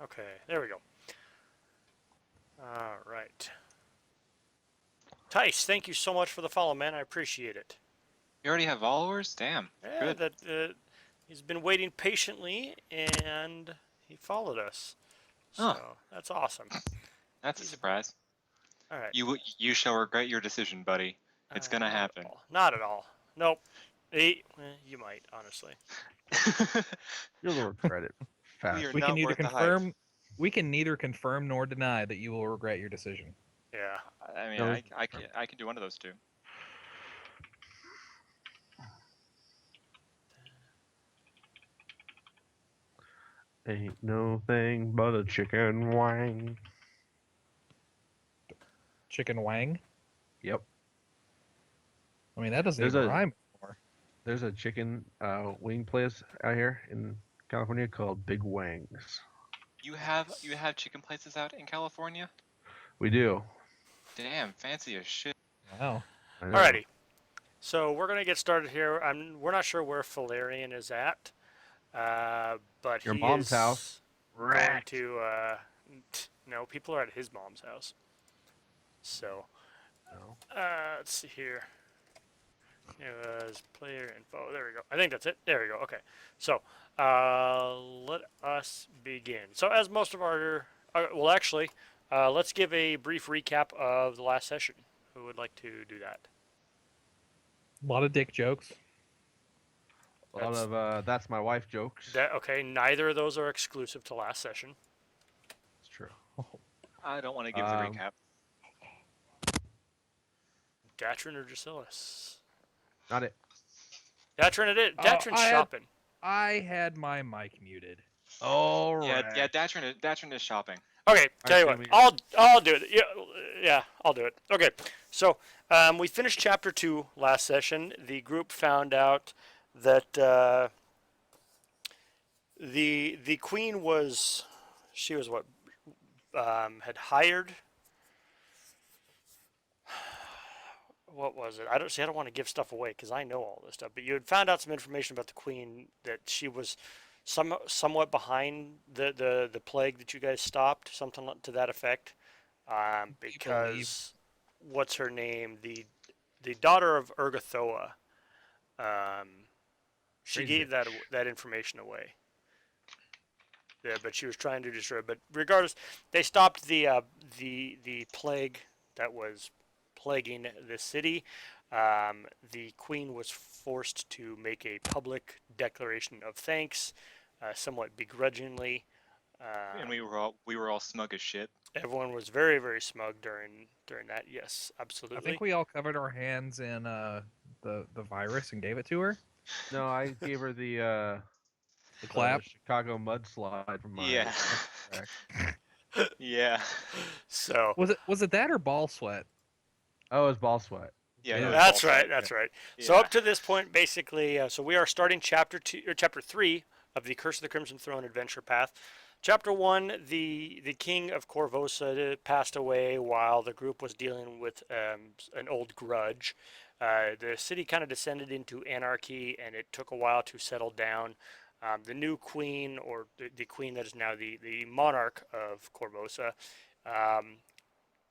Okay, there we go. All right. Tice, thank you so much for the follow, man. I appreciate it. You already have followers? Damn. Yeah, Good. that he's been waiting patiently, and he followed us. Oh, So that's awesome. that's a He's surprise. all right. You shall regret your decision, buddy. It's gonna Not at happen. all. Not at all. Nope. You might, honestly. You'll regret it We fast. are We can not neither worth the hype. confirm, we can neither confirm nor deny that you will regret your decision. Yeah. I mean, No, I can do one of those two. Ain't no thing but a chicken wang. Chicken wang. Yep. I mean, that doesn't There's even a- rhyme anymore. There's a chicken wing place out here in California called Big Wangs. You have chicken places out in California? We do. Damn, fancy as shit. Wow. I know. Alrighty. So we're gonna get started here. We're not sure where Valerian is at, but Your he mom's is house. going Rat. to. No, people are at his mom's house. So No. let's see here. It was player info. There we go. I think that's it. There we go. Okay. So let us begin. So as most of our, well, actually, let's give a brief recap of the last session. Who would like to do that? A lot of dick jokes. A lot of that's my wife jokes. Okay. Neither of those are exclusive to last session. It's true. I don't want to give the recap. Datrin or Drasilis? Not it. Datrin it is. Datrin's shopping. I had my mic muted. All right. Yeah, Datrin is shopping. Okay, tell you Alright, what, so I'll do it. Yeah, I'll do it. Okay, so we finished chapter 2 last session. The group found out that the queen was, she was what, had hired. What was it? I don't want to give stuff away because I know all this stuff. But you had found out some information about the queen, that she was somewhat behind the plague that you guys stopped, something to that effect. Because what's her name? The daughter of Urgathoa. She Crazy gave bitch. that information away. Yeah, but she was trying to destroy it. But regardless, they stopped the plague that was plaguing the city. The queen was forced to make a public declaration of thanks, somewhat begrudgingly. And we were all smug as shit. Everyone was very, very smug during that. Yes, absolutely. I think we all covered our hands in the virus and gave it to her. No, I gave her the clap. Chicago mudslide from my Yeah. Yeah. So Was it that or ball sweat? Oh, it was ball sweat. Yeah. Yeah. it was that's all right. fine. That's right. Yeah. So up to this point, basically, so we are starting chapter 3 of the Curse of the Crimson Throne adventure path. Chapter 1, the king of Korvosa passed away while the group was dealing with an old grudge. The city kind of descended into anarchy, and it took a while to settle down. The new queen, or the queen that is now the monarch of Korvosa,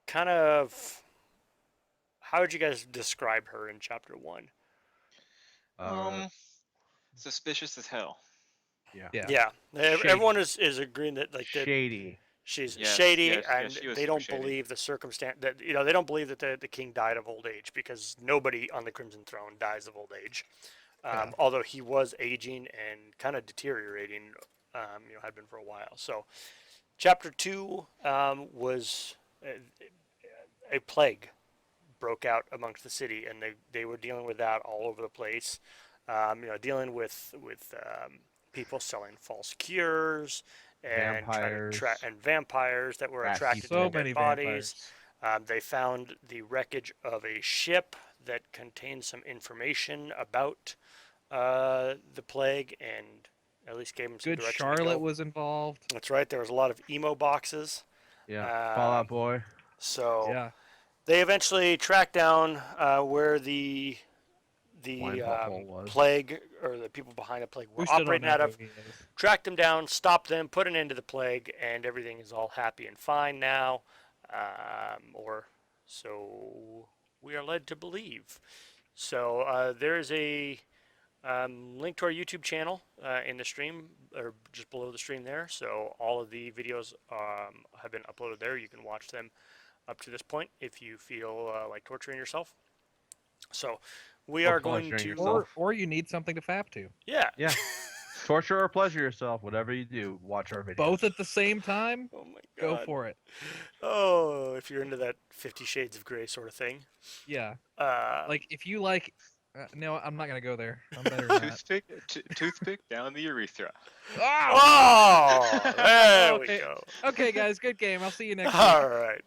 kind of. How would you guys describe her in chapter 1? Suspicious as hell. Yeah. Yeah, Shady. everyone is agreeing that Shady. she's Yes, shady, yes, and she was they super don't shady. believe the circumstance that they don't believe that the king died of old age, because nobody on the Crimson Throne dies of old age. Yeah. Although he was aging and kind of deteriorating, had been for a while. So, chapter 2 was a plague broke out amongst the city, and they were dealing with that all over the place. Dealing with people selling false cures and Vampires. and vampires that were Rat attracted people. to So the many dead bodies. vampires. They found the wreckage of a ship that contained some information about the plague, and at least gave them some Good direction to Charlotte go. was involved. That's right. There was a lot of emo boxes. Yeah. Fallout So Yeah. they eventually tracked down where the the Blind butthole was. plague, or the people behind the plague, were We still don't operating know out who of. he is. Tracked them down, stopped them, put an end to the plague, and everything is all happy and fine now. Or so we are led to believe. So there is a link to our YouTube channel in the stream, or just below the stream there. So all of the videos have been uploaded there. You can watch them up to this point if you feel like torturing yourself. So we Or are going pleasuring to. yourself. Or you need something to fap to. Yeah. Yeah. Torture or pleasure yourself, whatever you do, watch our videos. Both at the same time? Oh my Go god. for it. Oh, if you're into that 50 Shades of Grey sort of thing. Yeah. Uh, Like if you like no, I'm not gonna go there. I'm better than that. Toothpick down the urethra. oh, there we Okay. go. Okay, guys, good game. I'll see you next week. All right.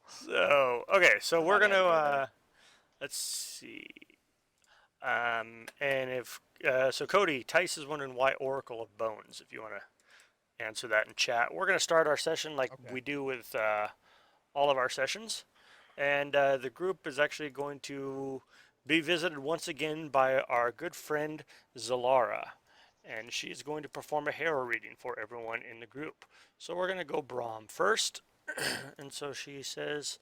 So, okay, so we're Not going gonna go to, there. let's see. And if, so Cody, Tice is wondering why Oracle of Bones, if you want to answer that in chat. We're going to start our session like Okay. we do with all of our sessions. And the group is actually going to be visited once again by our good friend Zelara. And she's going to perform a Harrow reading for everyone in the group. So we're going to go Brahm first. And so she says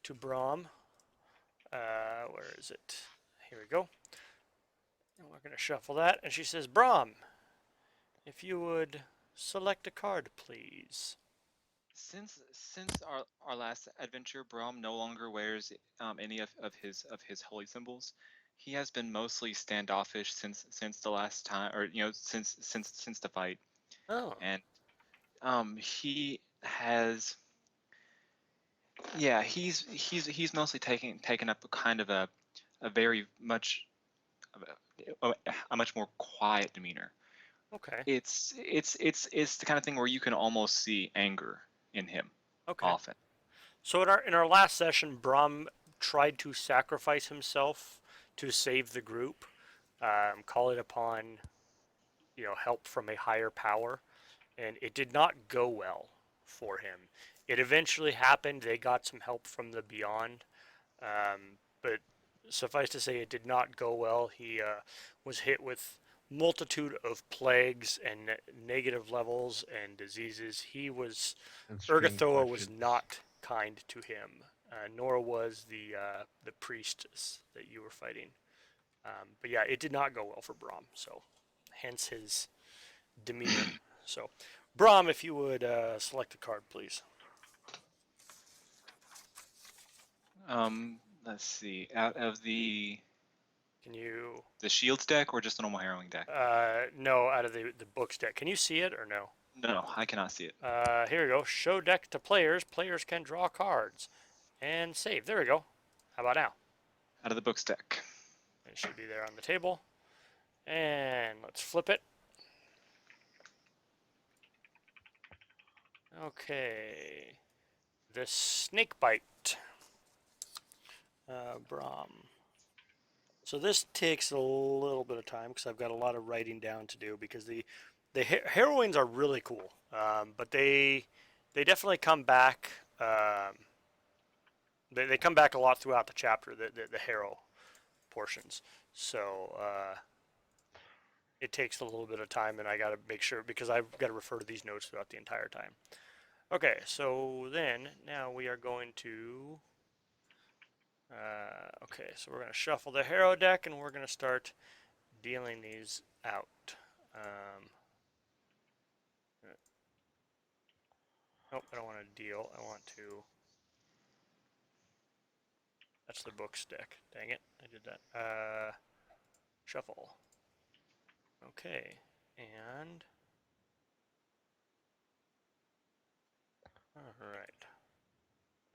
to Brahm, where is it? Here we go. And we're going to shuffle that. And she says, Brahm, if you would select a card, please. Since our last adventure, Brahm no longer wears any of his holy symbols. He has been mostly standoffish since the last time, or since the fight, Oh, and he has he's mostly taken up a kind of a very much a much more quiet demeanor. okay. It's the kind of thing where you can almost see anger in him Okay. often. So in our last session, Brahm tried to sacrifice himself to save the group, calling upon, help from a higher power, and it did not go well for him. It eventually happened. They got some help from the Beyond, but suffice to say, it did not go well. He was hit with multitude of plagues and negative levels and diseases. He was And stream Urgathoa was questions. not kind to him, nor was the priestess that you were fighting. But yeah, it did not go well for Brahm. So, hence his demeanor. So, Brahm, if you would select a card, please. Let's see. Out of the Can you? shields deck or just a normal harrowing deck? No, out of the books deck. Can you see it or no? No, I cannot see it. Here we go. Show deck to players. Players can draw cards and save. There we go. How about now? Out of the books deck. It should be there on the table. And let's flip it. Okay. The snake bite. Brahm. So this takes a little bit of time because I've got a lot of writing down to do because the heroines are really cool, but they definitely come back. They come back a lot throughout the chapter. The Harrow portions. So it takes a little bit of time, and I got to make sure because I've got to refer to these notes throughout the entire time. Okay, so then now we are going to. Okay, so we're going to shuffle the Harrow deck, and we're going to start dealing these out. Nope, I don't want to deal. I want to. That's the books deck. Dang it, I did that. Shuffle. Okay, and. Alright.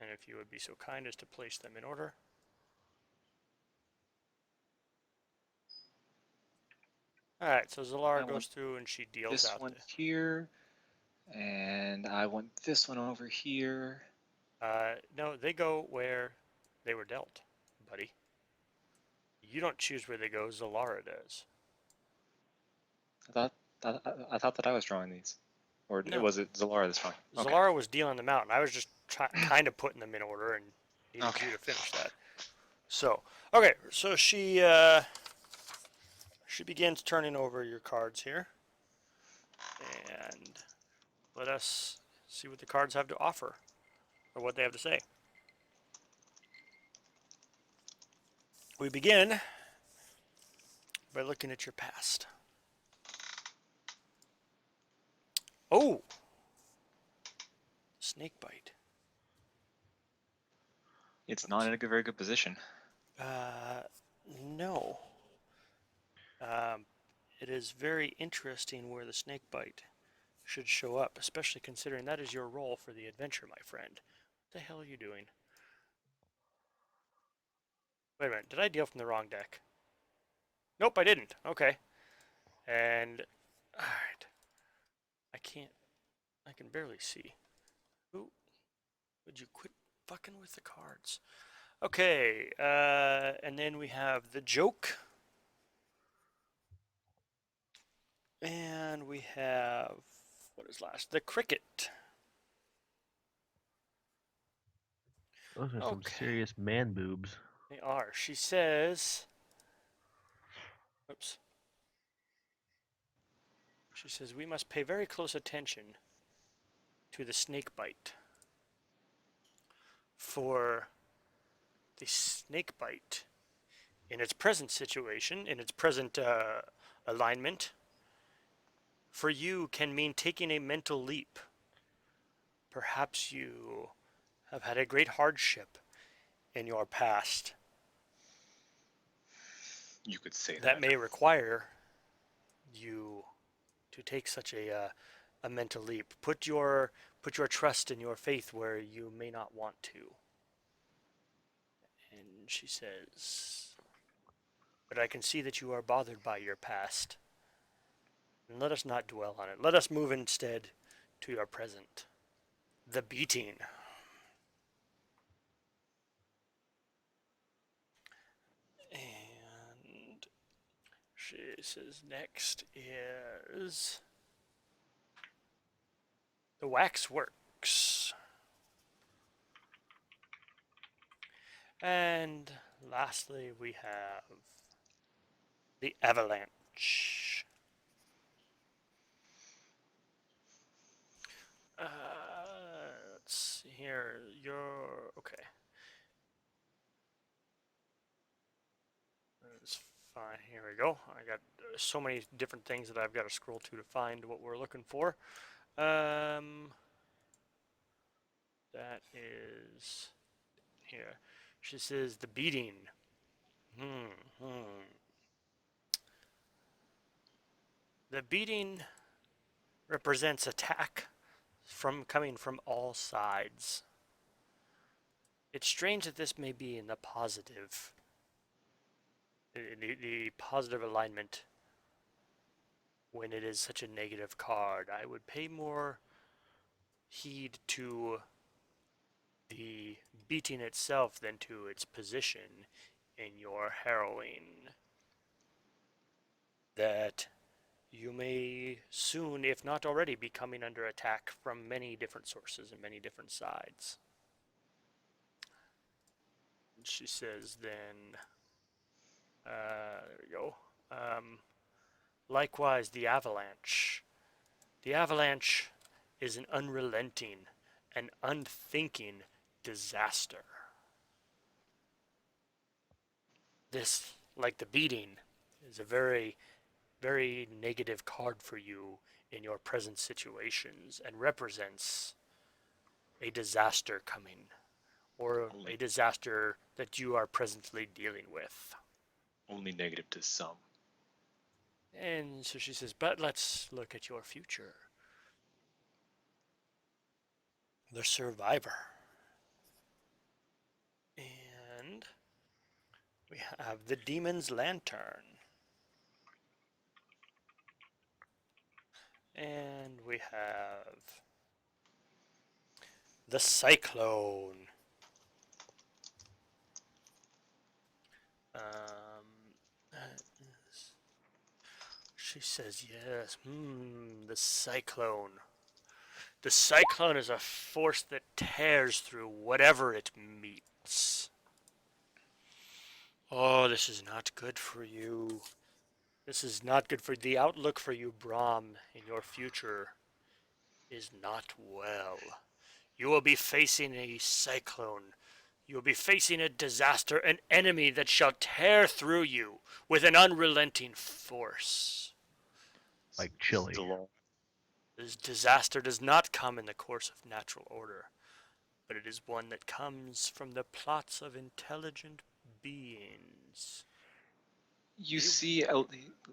And if you would be so kind as to place them in order. Alright, so Zellara goes through and she deals This out one here, and I want this one over here. no, they go where they were dealt, buddy. You don't choose where they go, Zellara does. I thought that I was drawing these, or No. was it Zelara this time? Okay. Zellara was dealing them out, and I was just kind of putting them in order and needed Okay. you to finish that. So, okay, so she begins turning over your cards here, and let us see what the cards have to offer, or what they have to say. We begin by looking at your past. Oh, snake bite. It's not in a very good position. No. Um, it is very interesting where the snake bite should show up, especially considering that is your role for the adventure, my friend. What the hell are you doing? Wait a minute, did I deal from the wrong deck? Nope, I didn't. Okay. And, alright. I can't, I can barely see. Ooh, would you quit fucking with the cards? Okay, and then we have the joke. And we have, what is last? The cricket. Those are some Okay, serious man boobs. they are. She says, oops. She says, we must pay very close attention to the snake bite. For the snake bite, in its present situation, in its present alignment, for you can mean taking a mental leap. Perhaps you have had a great hardship in your past You could say that that. may require you to take such a mental leap. Put your trust and your faith where you may not want to. And she says, but I can see that you are bothered by your past. And let us not dwell on it. Let us move instead to your present. The beating. And she says next is the waxworks. And lastly, we have the avalanche. Let's see here. You're okay. That's fine. Here we go. I got so many different things that I've got to scroll to find what we're looking for. That is here. She says the beating. Hmm. The beating represents attack from coming from all sides. It's strange that this may be in the positive, the positive alignment when it is such a negative card. I would pay more heed to the beating itself than to its position in your harrowing. That you may soon, if not already, be coming under attack from many different sources and many different sides. She says then, there we go. Likewise, the avalanche. The avalanche is an unrelenting and unthinking disaster. This, like the beating, is a very, very negative card for you in your present situations and represents a disaster coming or a disaster that you are presently dealing with. Only negative to some. And so she says, but let's look at your future. The survivor. And we have the demon's lantern. And we have the cyclone. She says yes. The cyclone. The cyclone is a force that tears through whatever it meets. Oh, this is not good for you. This is not good for the outlook for you, Brahm, in your future is not well. You will be facing a cyclone. You will be facing a disaster, an enemy that shall tear through you with an unrelenting force. Like chili. This disaster does not come in the course of natural order, but it is one that comes from the plots of intelligent beings. You see,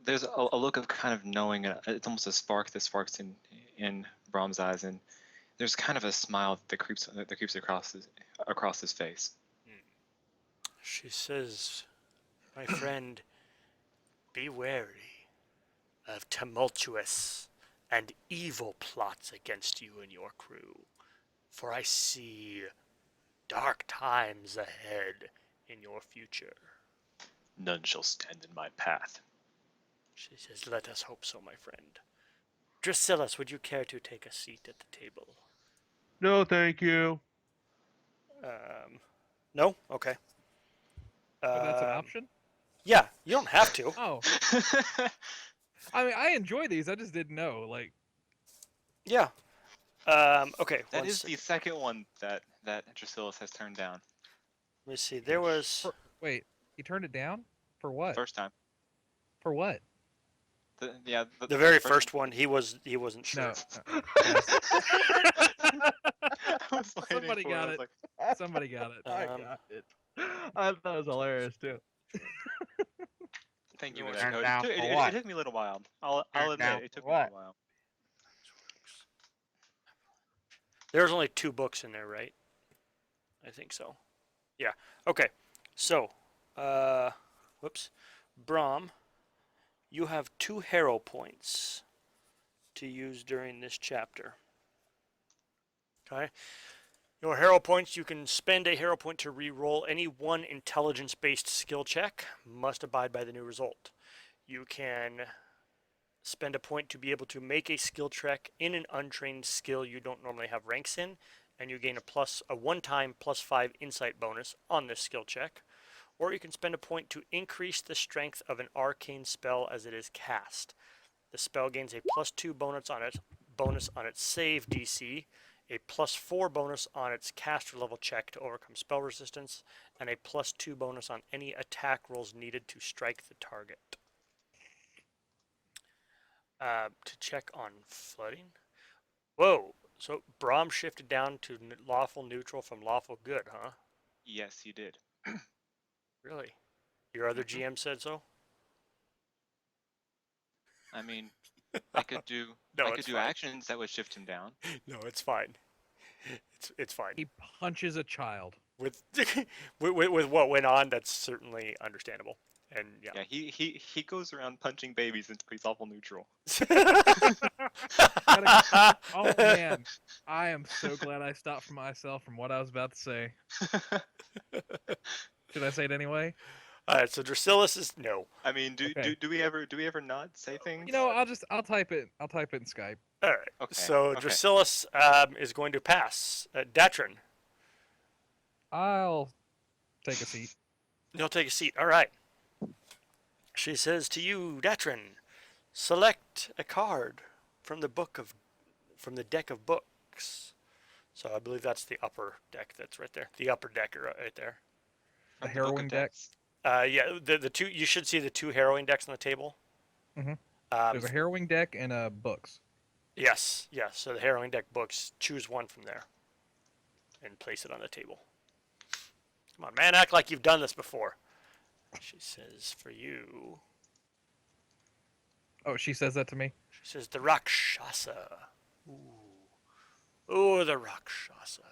there's a look of kind of knowing. It's almost a spark that sparks in Brahm's eyes, and there's kind of a smile that creeps across his face. She says, my friend, be wary of tumultuous and evil plots against you and your crew, for I see dark times ahead in your future. None shall stand in my path. She says, let us hope so, my friend. Drasilas, would you care to take a seat at the table? No, thank you. No? Okay. But that's an option. Yeah, you don't have to. Oh, I mean, I enjoy these. I just didn't know. Like, Yeah. Okay. That is the second one that Drasilas has turned down. Let me see. There was. wait, he turned it down for what? First time. For what? The very first one, he wasn't sure. No. I was waiting Somebody for got I was it. like, Somebody got it. I got it. I thought it was hilarious too. thank you You for are that. No, down for it what? took me a little while. I'll You're admit down it took for me a what? little while. There's only 2 books in there, right? I think so. Yeah. Okay. So, whoops. Brahm, you have 2 Harrow points to use during this chapter. Okay. Your Harrow points, you can spend a Harrow point to re-roll any one intelligence-based skill check. Must abide by the new result. You can spend a point to be able to make a skill check in an untrained skill you don't normally have ranks in, and you gain a one-time +5 insight bonus on this skill check. Or you can spend a point to increase the strength of an arcane spell as it is cast. The spell gains a +2 bonus on its save DC, a +4 bonus on its caster level check to overcome spell resistance, and a +2 bonus on any attack rolls needed to strike the target. To check on flooding. Whoa! So Brahm shifted down to lawful neutral from lawful good, huh? Yes, you did. Really? Your other GM said so? I mean, I could do No, I it's could do fine. actions that would shift him down. No, it's fine. It's fine. He punches a child. With, with what went on, that's certainly understandable. And yeah. Yeah, he goes around punching babies until he's awful neutral. Oh man, I am so glad I stopped myself from what I was about to say. Should I say it anyway? Alright, so Drasilas is no. I mean, Okay. do we ever not say things? You know, I'll type it. I'll type it in Skype. Alright, Okay, so okay. Drasilas is going to pass. Datrin, I'll take a seat. you'll take a seat. Alright. She says to you, Datrin, select a card from the deck of books. So I believe that's the upper deck that's right there. The upper deck right there. The From the Book of harrowing deck. Deaths. Yeah, the 2, you should see the 2 harrowing decks on the table. Mhm. Um, There's a harrowing deck and books. yes. So the harrowing deck books, choose one from there and place it on the table. Come on, man, act like you've done this before. She says for you. Oh, she says that to me. She says the Rakshasa. Ooh, the Rakshasa.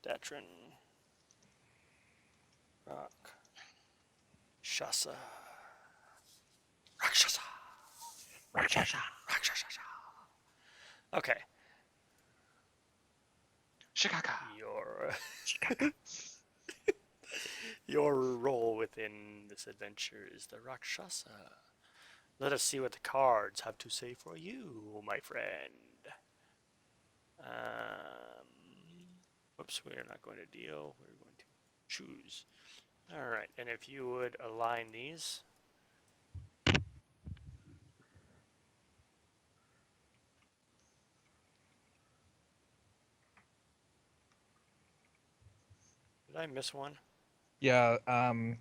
Datrin. Rakshasa. Rakshasa. Rakshasa. Rakshasa. Okay. Shikaka. Your role within this adventure is the Rakshasa. Let us see what the cards have to say for you, my friend. Um, Whoops, we are not going to deal. We're going to choose. All right, and if you would align these. Did I miss one? Yeah.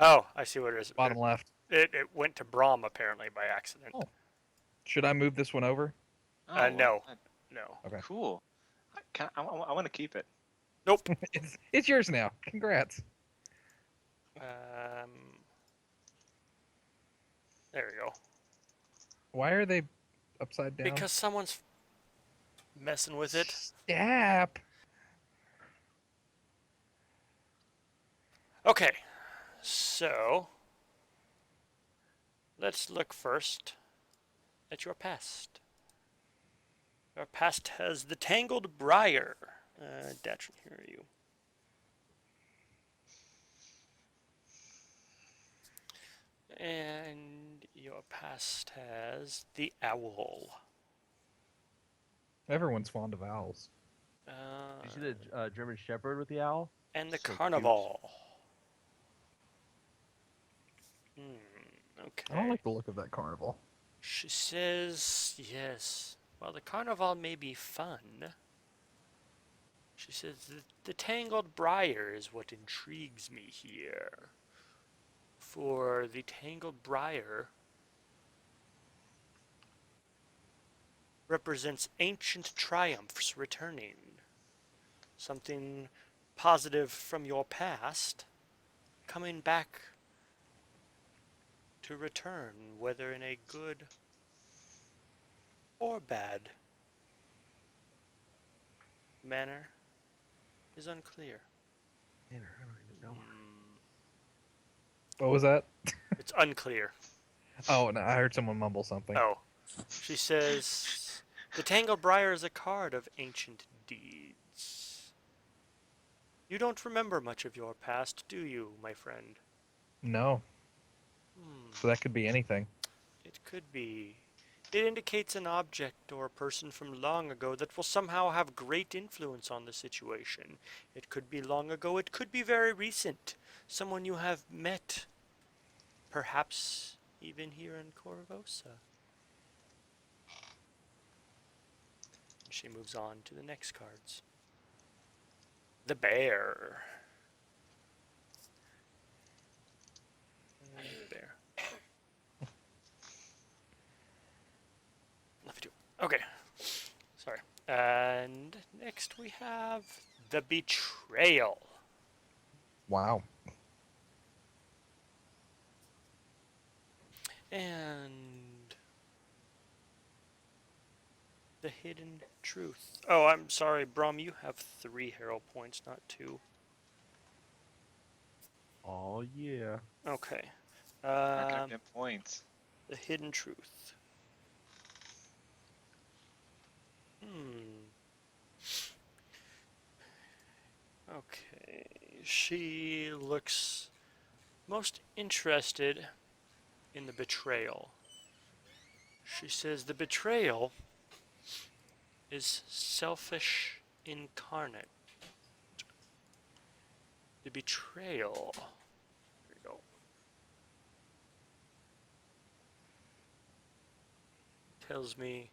Oh, I see what it is. Bottom left. It went to Brahm apparently by accident. Oh. Should I move this one over? Oh, No. well, No. Okay. cool. I want to keep it. Nope. It's yours now. Congrats. There we go. Why are they upside down? Because someone's messing with it. Stop. Okay, so let's look first at your past. Your past has the Tangled Briar. Datron, here are you. And your past has the Owl. Everyone's fond of owls. Did you see the German Shepherd with the owl? And the So cute. Carnival. Okay. I don't like the look of that carnival. She says, yes, while the carnival may be fun, she says, the tangled briar is what intrigues me here. For the tangled briar represents ancient triumphs returning. Something positive from your past coming back to return, whether in a good or bad manner is unclear. Man, I don't even know. What was that? It's unclear. Oh, no, I heard someone mumble something. Oh. She says, the Tangled Briar is a card of ancient deeds. You don't remember much of your past, do you, my friend? No. So that could be anything. It could be. It indicates an object or a person from long ago that will somehow have great influence on the situation. It could be long ago, it could be very recent. Someone you have met. Perhaps even here in Korvosa. She moves on to the next cards. The bear. Bear. Okay. Sorry. And next we have the betrayal. Wow. And the hidden truth. Oh, I'm sorry, Brom, you have 3 Harrow points, not 2. Oh yeah. Okay. Not gonna get points. The hidden truth. Okay. She looks most interested in the betrayal. She says the betrayal is selfish incarnate. The betrayal. Here we go. Tells me,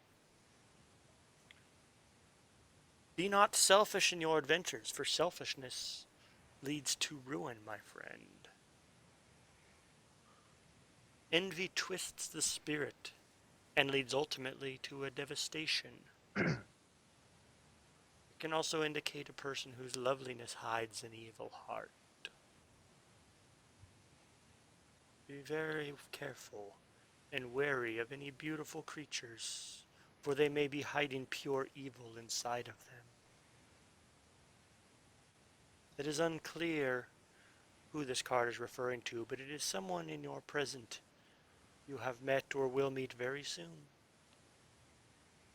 be not selfish in your adventures, for selfishness leads to ruin, my friend. Envy twists the spirit and leads ultimately to a devastation. It can also indicate a person whose loveliness hides an evil heart. Be very careful and wary of any beautiful creatures, for they may be hiding pure evil inside of them. It is unclear who this card is referring to, but it is someone in your present you have met or will meet very soon.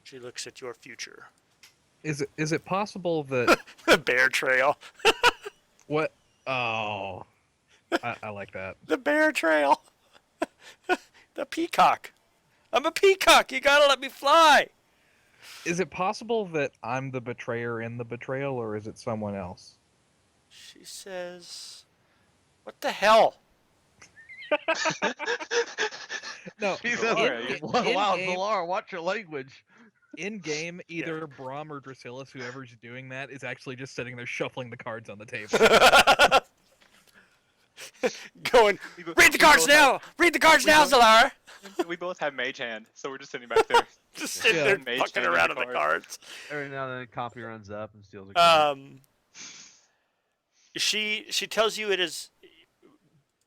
She looks at your future. Is it possible that The bear trail. what? Oh, I like that. The bear trail. The peacock. I'm a peacock. You gotta let me fly. Is it possible that I'm the betrayer in the betrayal, or is it someone else? She says, "What the hell?" No, He So, says, Laura, in, wow, game, Zelara, watch your language. in game, Yeah. either Braum or Drasilis, whoever's doing that, is actually just sitting there shuffling the cards on the table. Going, we bo- read the we cards both now! Read the cards we now, both- Zelara! we both have mage hand, so we're just sitting back there. Just sitting Yeah. there Mage fucking handing around the on the cards. Every now and then, copy runs up and steals a card. She tells you it is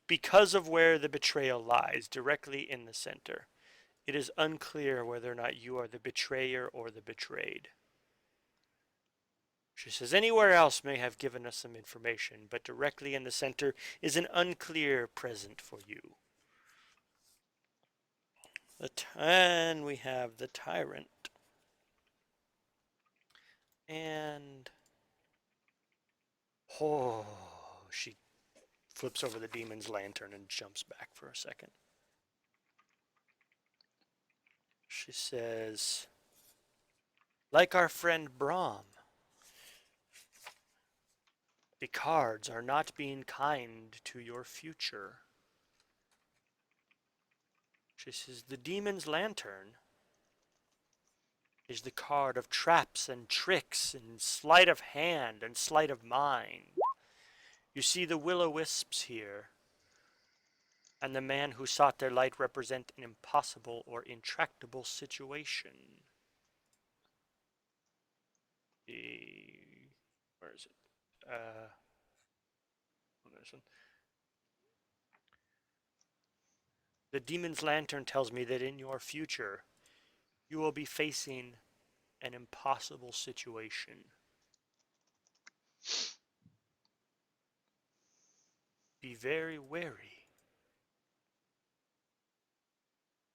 because of where the betrayal lies, directly in the center. It is unclear whether or not you are the betrayer or the betrayed. She says anywhere else may have given us some information, but directly in the center is an unclear present for you. And we have the tyrant. And she flips over the demon's lantern and jumps back for a second. She says, like our friend Brahm, the cards are not being kind to your future. She says, the demon's lantern is the card of traps and tricks and sleight of hand and sleight of mind. You see the will-o-wisps here, and the man who sought their light represent an impossible or intractable situation. Where is it? This one. The demon's lantern tells me that in your future, you will be facing an impossible situation. Be very wary.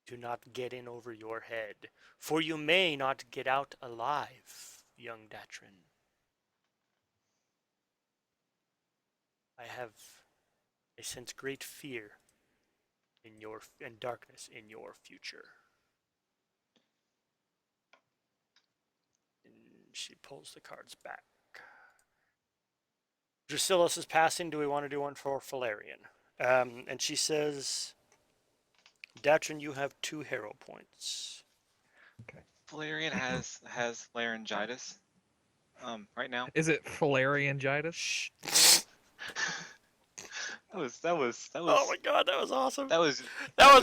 Do not get in over your head, for you may not get out alive, young Datrin. I sense great fear and darkness in your future. And she pulls the cards back. Drasilis is passing. Do we want to do one for Valerian? And she says, Datrin, you have 2 hero points. Valerian has laryngitis. Right now. Is it Falariangitis? Shh. That was. Oh my god, that was awesome. That was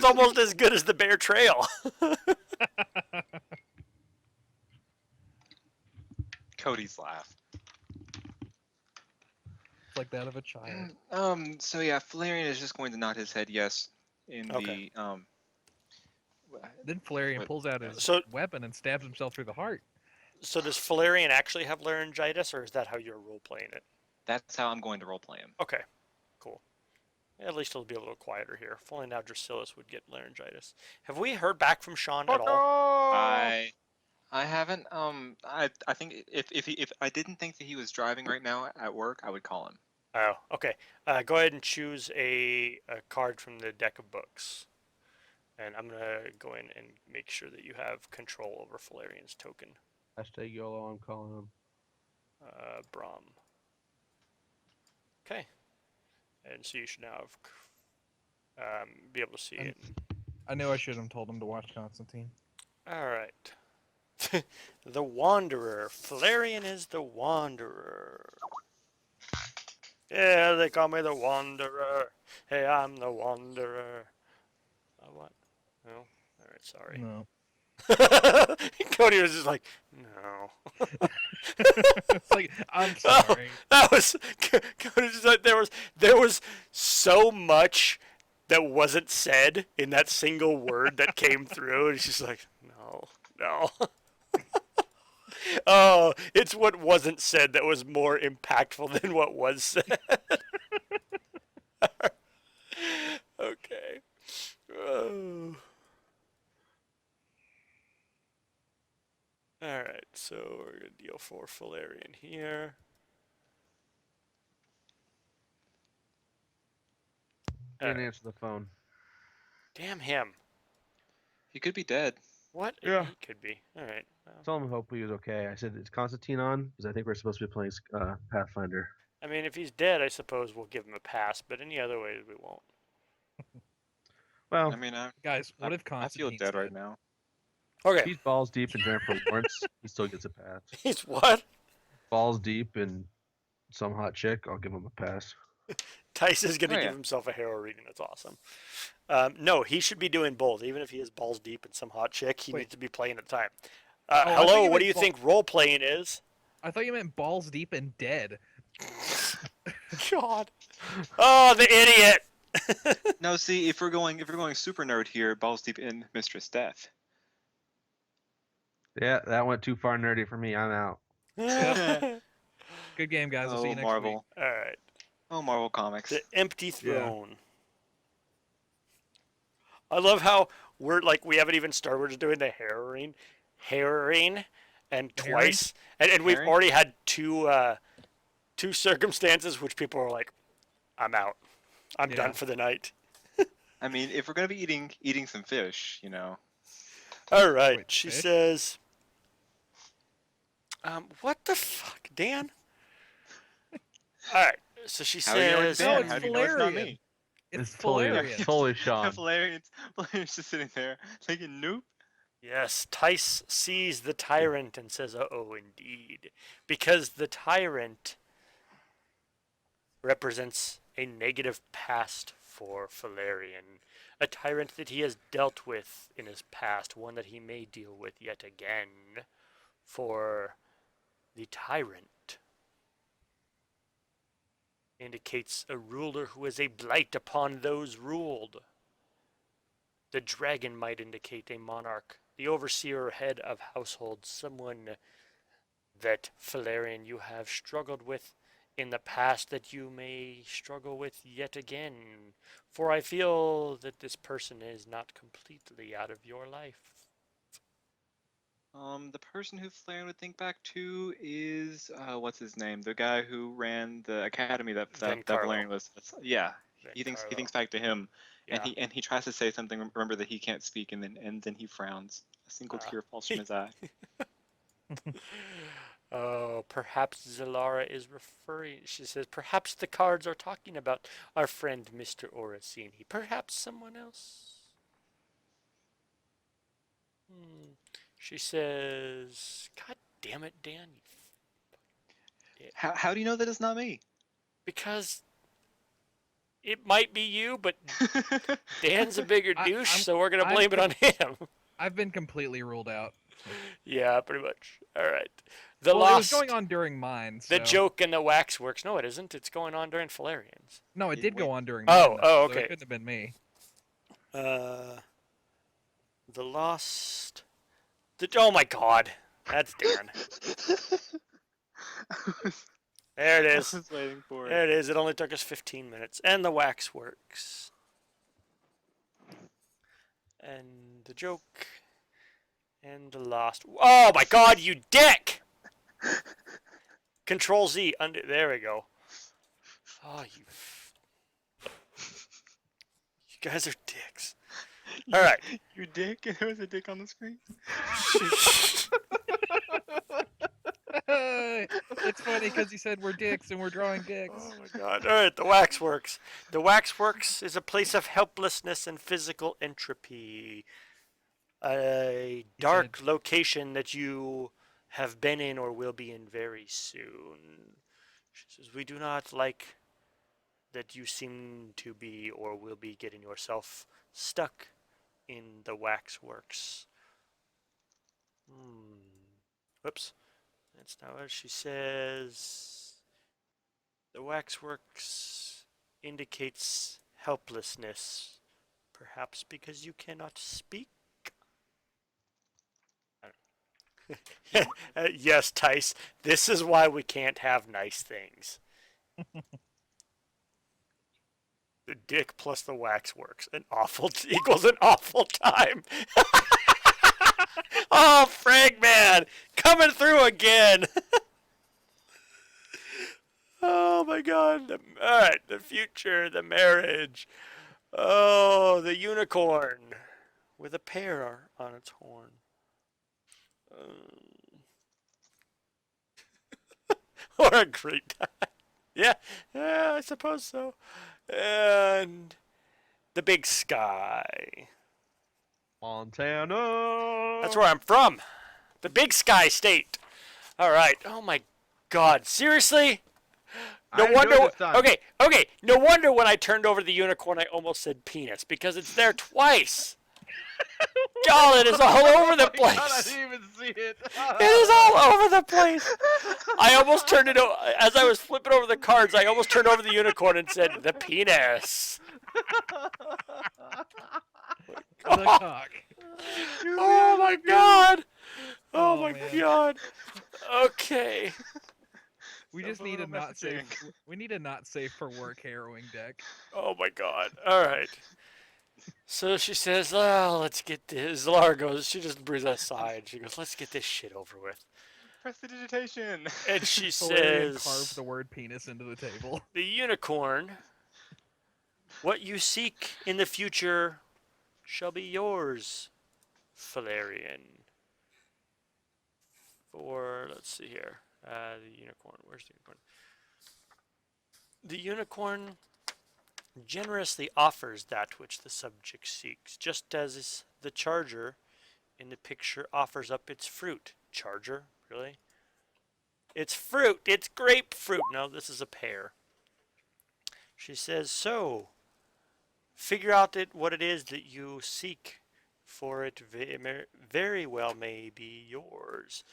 almost as good as the Bear Trail. Cody's laugh. It's like that of a child. So yeah, Valerian is just going to nod his head yes in Okay. the Then Falarian What- pulls out his So- weapon and stabs himself through the heart. So does Valerian actually have laryngitis, or is that how you're role playing it? That's how I'm going to roleplay him. Okay, cool. At least it'll be a little quieter here. If only now Drasilis would get laryngitis. Have we heard back from Sean at all? I haven't. I think if I didn't think that he was driving right now at work, I would call him. Oh, okay. Go ahead and choose a card from the deck of books. And I'm going to go in and make sure that you have control over Valerian's token. Hashtag YOLO, I'm calling him. Brahm. Okay. And so you should now have, be able to see it. I knew I should have told him to watch Constantine. All right. The Wanderer. Valerian is the Wanderer. Yeah, they call me the Wanderer. Hey, I'm the Wanderer. What? No? All right, sorry. No. Cody was just like, no. It's like, I'm sorry. That was Cody was just like, there was so much that wasn't said in that single word that came through, and she's like, no. Oh, it's what wasn't said that was more impactful than what was said. Okay. Oh. Alright, so we're going to deal for Valerian here. Didn't Alright. answer the phone. Damn him. He could be dead. What? Yeah. He could be. Alright. Well, Tell him hopefully he was okay. I said, is Constantine on? Because I think we're supposed to be playing Pathfinder. I mean, if he's dead, I suppose we'll give him a pass, but any other way, we won't. Well, I mean, Guys, what if I feel Constantine's dead right dead? now. if Okay. he's balls deep in Jennifer Lawrence, he still gets a pass. He's what? Balls deep in some hot chick, I'll give him a pass. Tice is going to Oh, give yeah. himself a Harrow reading. That's awesome. No, he should be doing both. Even if he is balls deep in some hot chick, he Wait. needs to be playing at the time. Oh, I thought Hello, you what do meant you think role playing is? I thought you meant balls deep and dead. God. Oh, the idiot. No, see, if we're going super nerd here, balls deep in Mistress Death. Yeah, that went too far nerdy for me. I'm out. Good game, guys. I'll see Oh, you next Marvel. All right. Oh, Marvel Comics. The empty Yeah. throne. I love how we haven't even started. We're just doing the harrowing, and The twice, and we've Herring? already had two circumstances which people are like, I'm out. I'm Yeah. done for the night. I mean, if we're gonna be eating some fish, you know. All right. Wait, She fish? says, what the fuck, Dan? All right. So she How do you know it's says, No, Dan? it's How do you know it's not Valerian. me? It's totally, Valerian. totally Sean. Valerian's just sitting there thinking, nope. yes, Tice sees the tyrant and says, oh, indeed. Because the tyrant represents a negative past for Valerian. A tyrant that he has dealt with in his past, one that he may deal with yet again. For the tyrant indicates a ruler who is a blight upon those ruled. The dragon might indicate a monarch, the overseer or head of household, someone that, Valerian, you have struggled with in the past that you may struggle with yet again. For I feel that this person is not completely out of your life. The person who Flaren would think back to is what's his name? The guy who ran the academy that Vencarlo. Valerian was. Yeah, he Vencarlo. thinks back to him, Yeah. and he tries to say something. Remember that he can't speak, and then he frowns. A single tear falls from his eye. Oh, perhaps Zelara is referring. She says, perhaps the cards are talking about our friend Mr. Orisini. Perhaps someone else. She says, God damn it, Dan. How do you know that it's not me? Because it might be you, but Dan's a bigger douche, so we're going to blame it on him. I've been completely ruled out. Yeah, pretty much. All right. It was going on during mine. So. The joke and the waxworks. No, it isn't. It's going on during Valerian's. No, it did go on during Oh, mine. oh, So okay. it couldn't have been me. The lost. Oh my God, that's Dan. There it I is. was waiting for There it. it is. It only took us 15 minutes, and the waxworks, and the joke, and the lost. Oh my God, you dick! Control Z. There we go. Oh, you guys are dicks. All right. You dick? There was a dick on the screen. It's funny because he said we're dicks and we're drawing dicks. Oh my God. All right, the waxworks. The waxworks is a place of helplessness and physical entropy. A dark location that you have been in or will be in very soon. She says, we do not like that you seem to be or will be getting yourself stuck in the waxworks. Whoops. That's not what she says. The waxworks indicates helplessness, perhaps because you cannot speak. Yes, Tice. This is why we can't have nice things. The dick plus the waxworks. An awful equals an awful time. Oh, Fragman! Coming through again! Oh my God. Alright, the future, the marriage. Oh, the unicorn with a pear on its horn. What a great time. Yeah, yeah, I suppose so. And the big sky. Montana. That's where I'm from. The big sky state. All right. Oh my God. Seriously? No I enjoyed wonder. this time. Okay, okay. No wonder when I turned over the unicorn, I almost said penis because it's there twice. God, it is all over the Oh my God, I place. didn't even see it. It is all over the place. I almost turned it as I was flipping over the cards. I almost turned over the unicorn and said the penis. The cock. Oh my God. Oh Oh, my man. God. Okay. We Cell just need a phone not safe. messaging. We need a not safe for work harrowing deck. Oh my God. All right. So she says, "Well, let's get this." Zelara goes. She just breathes a sigh and she goes, "Let's get this shit over with." Prestidigitation. And she Valerian carved says, the word penis into the table. "The unicorn, what you seek in the future, shall be yours, Valerian." For let's see here, the unicorn. Where's the unicorn? The unicorn generously offers that which the subject seeks, just as the charger in the picture offers up its fruit. Charger? Really? It's fruit! It's grapefruit! No, this is a pear. She says, so, figure out what it is that you seek, for it very well may be yours.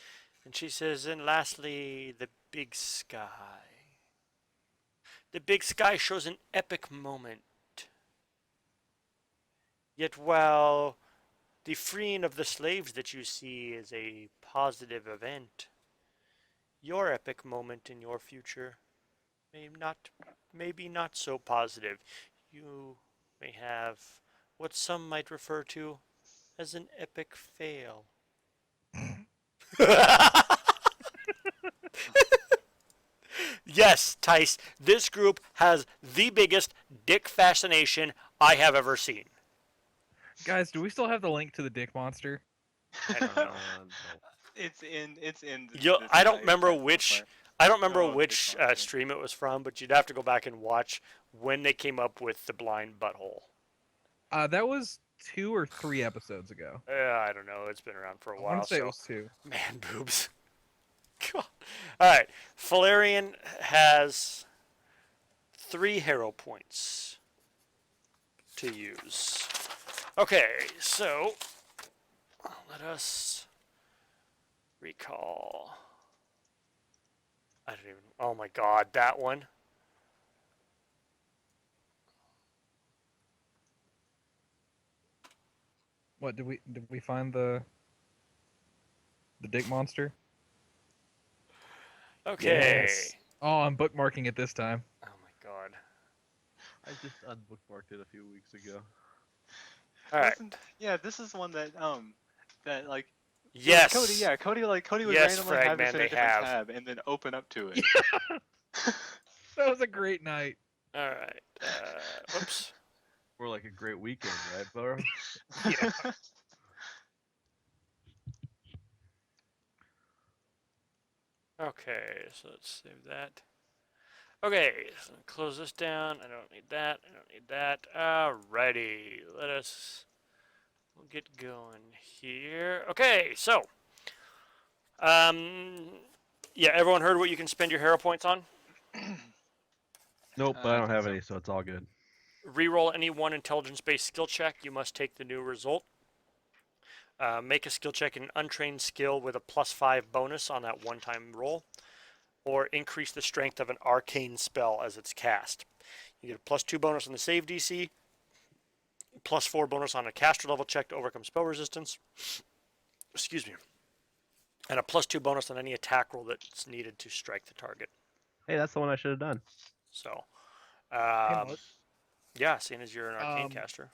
And she says, and lastly, the big sky. The big sky shows an epic moment. Yet while the freeing of the slaves that you see is a positive event, your epic moment in your future maybe not so positive. You may have what some might refer to as an epic fail. Yes, Tice, this group has the biggest dick fascination I have ever seen. Guys, do we still have the link to the dick monster? I don't know. No. It's in. It's in. I don't in remember chat which somewhere. I don't remember Oh, Dick which Monster. stream it was from, but you'd have to go back and watch when they came up with the blind butthole. That was 2 or 3 episodes ago. I don't know. It's been around for a I while. want to say So it was 2. man boobs. God. All right, Valerian has 3 hero points to use. Okay, so let us recall. I don't even. Oh my God, that one. What did we find the dick monster? Okay. Yes. Oh, I'm bookmarking it this time. Oh my God. I just unbookmarked it a few weeks ago. All right. Listen, yeah, this is one that like Yes. Cody. Yeah, Cody would Yes, randomly have this Fragman, in they a different have. tab and then open up to it. That was a great night. All right. Whoops. More like a great weekend, right, bro? Yeah. Okay, so let's save that. Okay, so close this down. I don't need that. I don't need that. Alrighty, we'll get going here. Okay, so, yeah, everyone heard what you can spend your hero points on? Nope, but I I don't think have so. any, so it's all good. Reroll any one intelligence-based skill check. You must take the new result. Make a skill check in an untrained skill with a +5 bonus on that one-time roll, or increase the strength of an arcane spell as it's cast. You get a +2 bonus on the save DC, +4 bonus on a caster level check to overcome spell resistance. Excuse me. And a +2 bonus on any attack roll that's needed to strike the target. Hey, that's the one I should have done. So, Hey, Mark, yeah, seeing as you're an arcane Um, caster.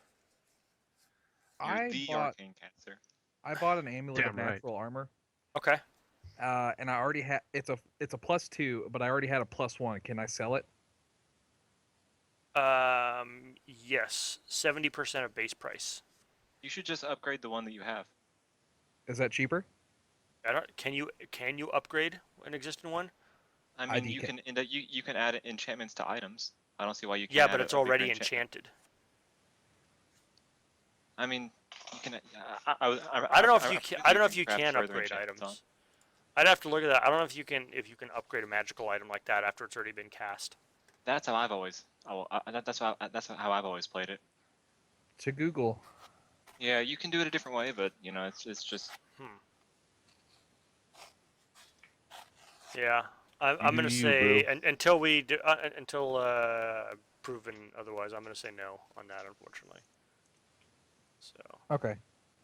You're I the bought arcane caster. an amulet of Damn right. natural armor. Okay. And I already had it's a +2, but I already had a +1. Can I sell it? Yes, 70% of base price. You should just upgrade the one that you have. Is that cheaper? Can you upgrade an existing one? I mean, ID you ca- can end up, you can add enchantments to items. I don't see why you can't. Yeah, add but a it's bigger already enchantment. enchanted. I mean, you can. I don't know if I you presume I don't know if can you craft can further upgrade enchantments on. items. I'd have to look at that. I don't know if you can upgrade a magical item like that after it's already been cast. That's how I've always. That's how I've always played it. to Google. Yeah, you can do it a different way, but it's just. Yeah, I'm do gonna you, say boo. until we do, until proven otherwise, I'm gonna say no on that, unfortunately. So, Okay,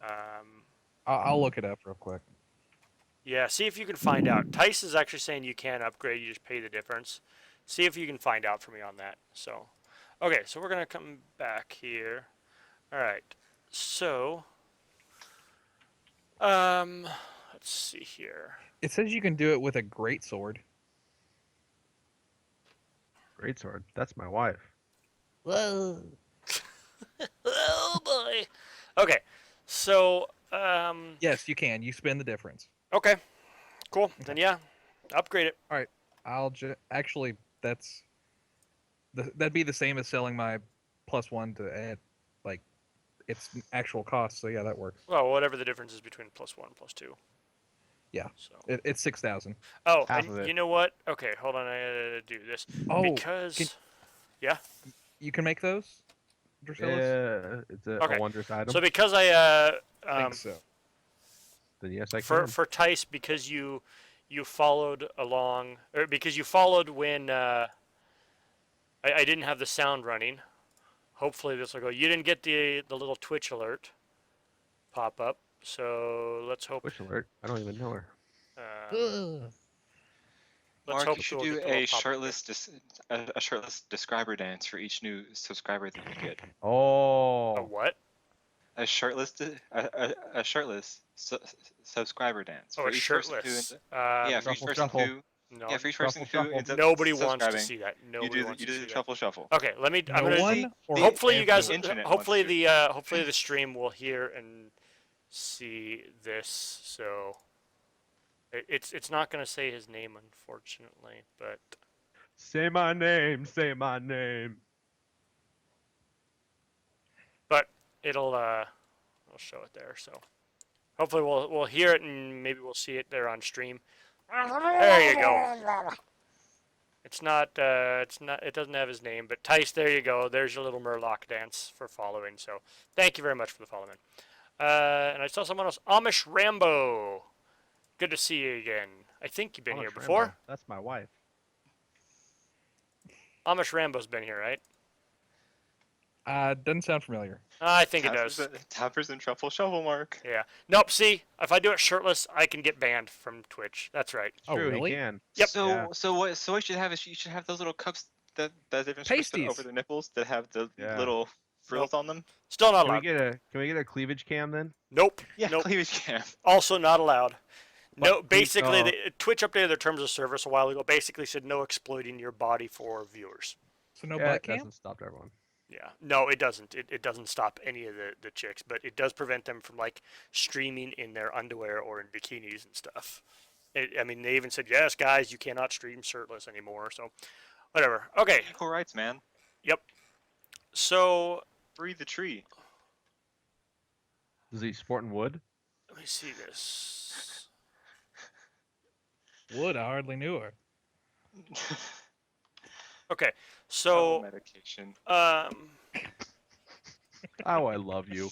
um, I'll look it up real quick. yeah, see if you can find out. Tice is actually saying you can upgrade, you just pay the difference. See if you can find out for me on that. So, okay, so we're gonna come back here. All right, so, um, let's see here. It says you can do it with a great sword. Great sword. That's my wife. Whoa. Oh boy. Okay, so, Yes, you can. You spend the difference. okay, cool. Okay. Then yeah, upgrade it. All right. Actually, that'd be the same as selling my +1 to add, like, its actual cost. So yeah, that works. Well, whatever the difference is between +1 and +2. Yeah. So. It's 6,000. Oh, Half and of it. you know what? Okay, hold on. I gotta do this Oh, because. Yeah. you can make those, Drusilla? Yeah, it's a Okay. wondrous item. So because I I think so. Then yes, I for can. Tice, because you followed along, or because you followed when I didn't have the sound running. Hopefully this will go. You didn't get the little Twitch alert pop up. So let's hope. Push alert. I don't even know her. Um, let's Mark, hope you it should will do get the little a pop up here. a shirtless describer dance for each new subscriber that you get. A Oh, what? A shirtless subscriber dance Oh, for a each person who shirtless. yeah, for each Shuffle, person shuffle. who No, yeah, for each person Shuffle, who shuffle. ends up nobody wants to subscribing, see that. Nobody wants you to do see the that. truffle shuffle. Okay, let me. I'm No gonna. one or Hopefully you guys. The internet wants Hopefully to. hopefully the stream will hear and see this. So it's not gonna say his name, unfortunately, but Say my name. Say my name. it'll show it there. So hopefully we'll hear it and maybe we'll see it there on stream. There you go. It's not. It doesn't have his name, but Tice. There you go. There's your little Murloc dance for following. So thank you very much for the follow, man. And I saw someone else. Amish Rambo. Good to see you again. I think you've been here Amish before. Rambo. That's my wife. Amish Rambo's been here, right? Doesn't sound familiar. I think it does. Tappers and truffle shuffle, Mark. Yeah. Nope. See, if I do it shirtless, I can get banned from Twitch. That's right. It's Oh, true, really? he can. Yep. Yeah. So what you should have is you should have those little cups that they've been supposed to over Pasties. the nipples that have the Yeah. little frills on them. Still not Can we allowed. get a cleavage cam then? Nope. Yeah, Nope. cleavage cam. Also not allowed. No. But Basically, Twitch updated their terms of service a while ago. Basically said no exploiting your body for viewers. So no yeah, butt it cam? doesn't stop everyone. Yeah. No, it doesn't. It doesn't stop any of the chicks, but it does prevent them from like streaming in their underwear or in bikinis and stuff. I mean, they even said, yes, guys, you cannot stream shirtless anymore. So, whatever. Okay. Equal rights, man. Yep. So, Free the tree. Is he sporting wood? let me see this. Wood, I hardly knew her. Okay. Trouble So, medication. Oh, I love you.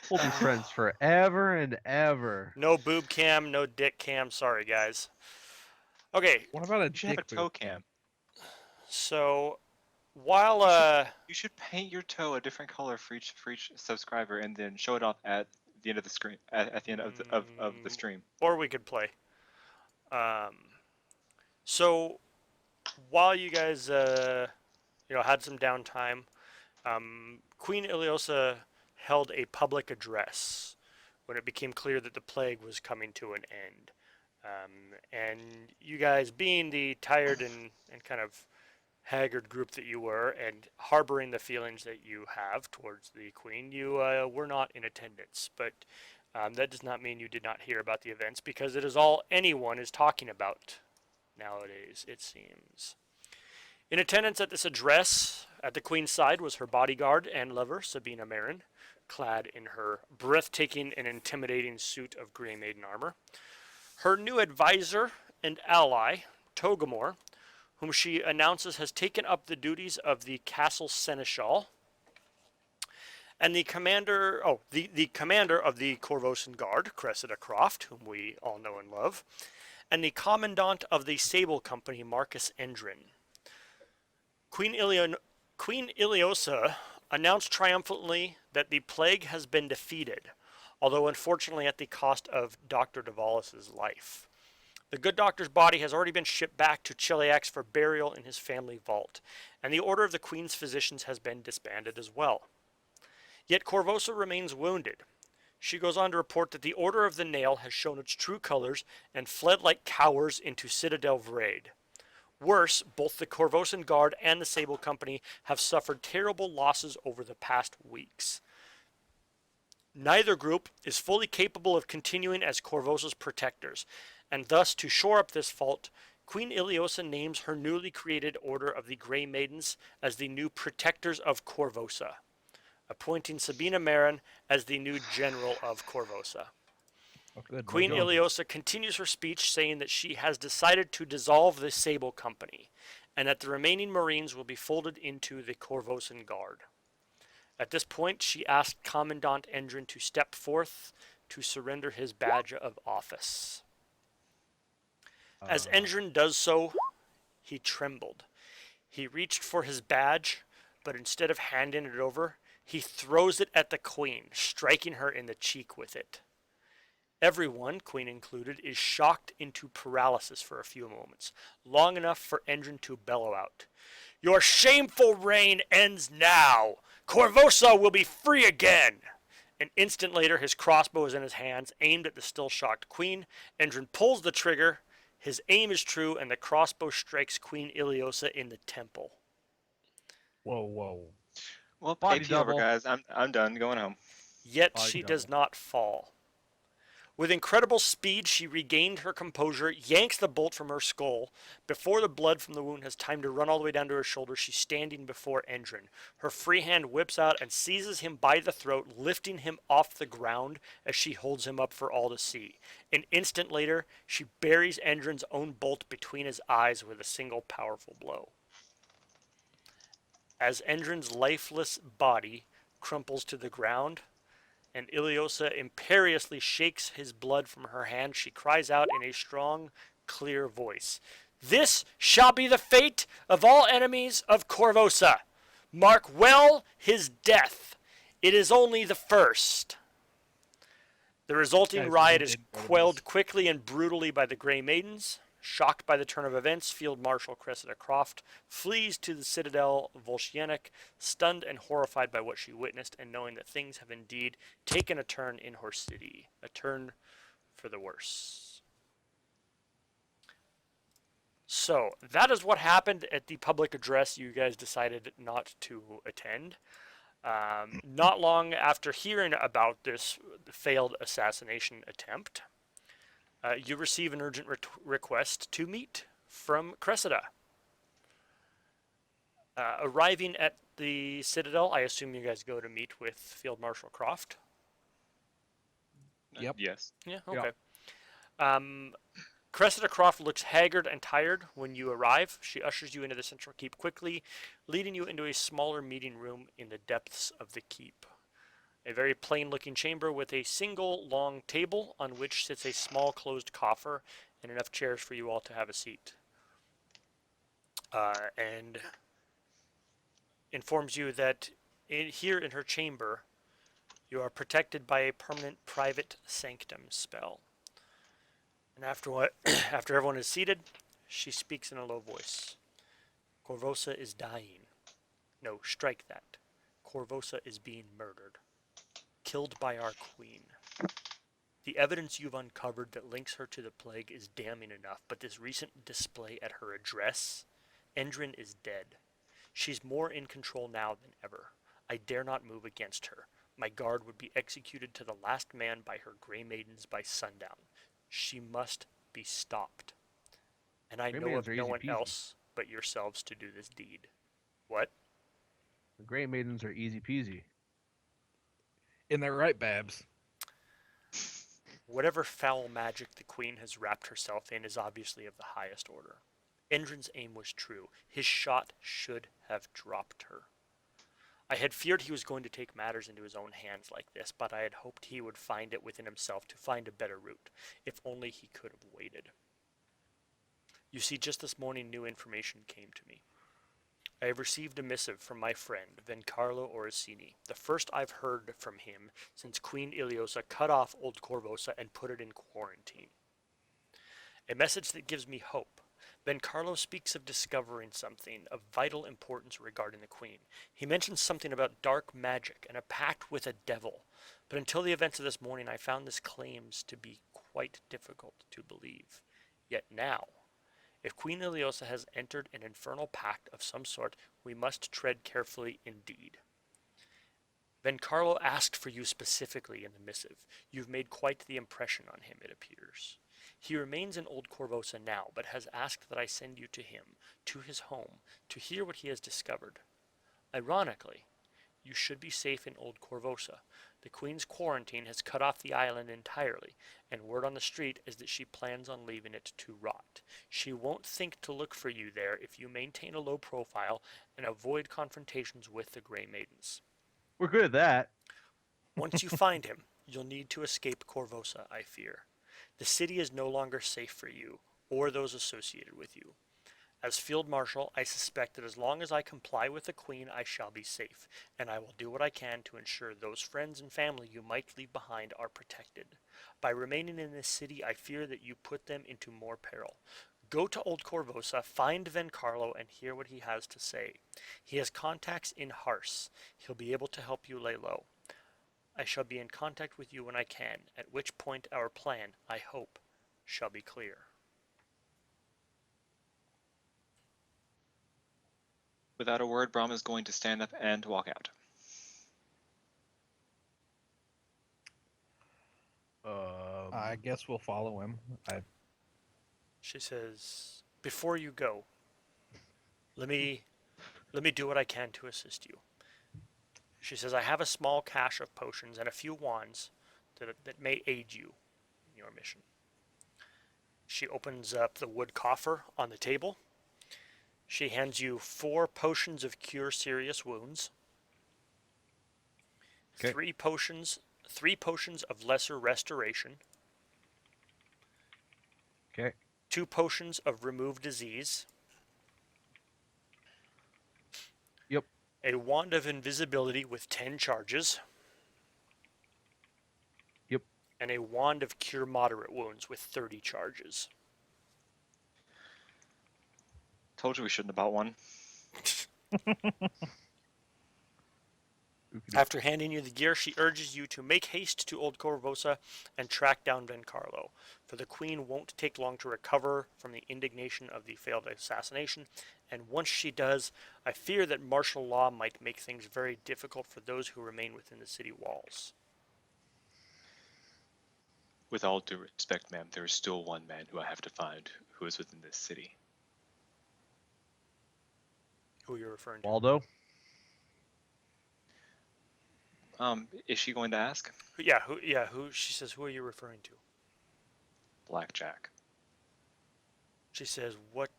We'll be friends forever and ever. no boob cam, no dick cam. Sorry, guys. Okay. What about a You should have a dick toe boot cam. So, while You should paint your toe a different color for each subscriber and then show it off at the end of the screen at the end of the stream. or we could play. So, while you guys had some downtime, Queen Iliosa held a public address when it became clear that the plague was coming to an end. And you guys, being the tired and kind of haggard group that you were, and harboring the feelings that you have towards the Queen, you were not in attendance. But that does not mean you did not hear about the events, because it is all anyone is talking about nowadays, it seems. In attendance at this address at the Queen's side was her bodyguard and lover, Sabina Marin, clad in her breathtaking and intimidating suit of Grey Maiden armor. Her new advisor and ally, Togamor, whom she announces has taken up the duties of the castle seneschal, and the commander of the Korvosan Guard, Cressida Croft, whom we all know and love, and the commandant of the Sable Company, Marcus Endrin. Queen Iliosa announced triumphantly that the plague has been defeated, although unfortunately at the cost of Dr. Davalis' life. The good doctor's body has already been shipped back to Chiliax for burial in his family vault, and the Order of the Queen's Physicians has been disbanded as well. Yet Korvosa remains wounded. She goes on to report that the Order of the Nail has shown its true colors and fled like cowards into Citadel Vraid. Worse, both the Korvosan Guard and the Sable Company have suffered terrible losses over the past weeks. Neither group is fully capable of continuing as Korvosa's protectors, and thus, to shore up this fault, Queen Iliosa names her newly created Order of the Grey Maidens as the new Protectors of Korvosa, appointing Sabina Marin as the new General of Korvosa. Good. Queen well done. Iliosa continues her speech saying that she has decided to dissolve the Sable Company, and that the remaining Marines will be folded into the Korvosan Guard. At this point, she asked Commandant Endrin to step forth to surrender his badge of office. As Endrin does so, he trembled. He reached for his badge, but instead of handing it over, he throws it at the Queen, striking her in the cheek with it. Everyone, Queen included, is shocked into paralysis for a few moments, long enough for Endrin to bellow out, "Your shameful reign ends now! Korvosa will be free again!" An instant later, his crossbow is in his hands, aimed at the still shocked Queen. Endrin pulls the trigger. His aim is true, and the crossbow strikes Queen Iliosa in the temple. Whoa. Well, Body party over, double. guys. I'm done. Going home. Yet Body she double. does not fall. With incredible speed, she regained her composure, yanks the bolt from her skull. Before the blood from the wound has time to run all the way down to her shoulder, she's standing before Endrin. Her free hand whips out and seizes him by the throat, lifting him off the ground as she holds him up for all to see. An instant later, she buries Endrin's own bolt between his eyes with a single powerful blow. As Endrin's lifeless body crumples to the ground, and Iliosa imperiously shakes his blood from her hand, she cries out in a strong, clear voice, "This shall be the fate of all enemies of Korvosa. Mark well his death. It is only the first." The resulting Guys, riot really is didn't go to quelled this. quickly and brutally by the Grey Maidens. Shocked by the turn of events, Field Marshal Cressida Croft flees to the Citadel Volscianic, stunned and horrified by what she witnessed, and knowing that things have indeed taken a turn in her city, a turn for the worse. So, that is what happened at the public address you guys decided not to attend. Not long after hearing about this failed assassination attempt, you receive an urgent request to meet from Cressida. Arriving at the Citadel, I assume you guys go to meet with Field Marshal Croft. Yep. Yes. Yeah, Yep. okay. Cressida Croft looks haggard and tired when you arrive. She ushers you into the central keep quickly, leading you into a smaller meeting room in the depths of the keep. A very plain-looking chamber with a single long table on which sits a small closed coffer and enough chairs for you all to have a seat. And informs you that here in her chamber, you are protected by a permanent private sanctum spell. And after everyone is seated, she speaks in a low voice. "Korvosa is dying. No, strike that. Korvosa is being murdered. Killed by our queen. The evidence you've uncovered that links her to the plague is damning enough, but this recent display at her address, Endrin is dead. She's more in control now than ever. I dare not move against her. My guard would be executed to the last man by her Grey Maidens by sundown. She must be stopped." and I Gray know maidens of are no easy one peasy. else but yourselves to do this deed. What? The Gray Maidens are easy peasy. In their right, Babs. Whatever foul magic the queen has wrapped herself in is obviously of the highest order. Endrin's aim was true. His shot should have dropped her. I had feared he was going to take matters into his own hands like this, but I had hoped he would find it within himself to find a better route, if only he could have waited. You see, just this morning new information came to me. I have received a missive from my friend, Vencarlo Orisini, the first I've heard from him since Queen Iliosa cut off Old Korvosa and put it in quarantine. A message that gives me hope. Vencarlo speaks of discovering something of vital importance regarding the Queen. He mentions something about dark magic and a pact with a devil, but until the events of this morning I found this claims to be quite difficult to believe. Yet now, if Queen Iliosa has entered an infernal pact of some sort, we must tread carefully indeed. Vencarlo asked for you specifically in the missive. You've made quite the impression on him, it appears. He remains in Old Korvosa now, but has asked that I send you to him, to his home, to hear what he has discovered. Ironically, you should be safe in Old Korvosa. The Queen's quarantine has cut off the island entirely, and word on the street is that she plans on leaving it to rot. She won't think to look for you there if you maintain a low profile and avoid confrontations with the Grey Maidens. We're good at that. Once you find him, you'll need to escape Korvosa, I fear. The city is no longer safe for you, or those associated with you. As Field Marshal, I suspect that as long as I comply with the Queen, I shall be safe, and I will do what I can to ensure those friends and family you might leave behind are protected. By remaining in this city, I fear that you put them into more peril. Go to Old Korvosa, find Vencarlo, and hear what he has to say. He has contacts in Hars. He'll be able to help you lay low. I shall be in contact with you when I can, at which point our plan, I hope, shall be clear. Without a word, Brahm is going to stand up and walk out. I guess we'll follow him. She says, "Before you go, let me do what I can to assist you." She says, "I have a small cache of potions and a few wands that may aid you in your mission." She opens up the wood coffer on the table. She hands you 4 potions of cure serious wounds, Okay. 3 potions of lesser restoration, Okay. 2 potions of remove disease, Yep. a wand of invisibility with 10 charges, Yep. and a wand of cure moderate wounds with 30 charges. Told you we shouldn't have bought one. After handing you the gear, she urges you to make haste to Old Korvosa and track down Vencarlo, for the Queen won't take long to recover from the indignation of the failed assassination, and once she does, I fear that martial law might make things very difficult for those who remain within the city walls. With all due respect, ma'am, there is still one man who I have to find who is within this city. Who you're referring to? Waldo. Is she going to ask? Who? She says, "Who are you referring to?" Blackjack. She says, What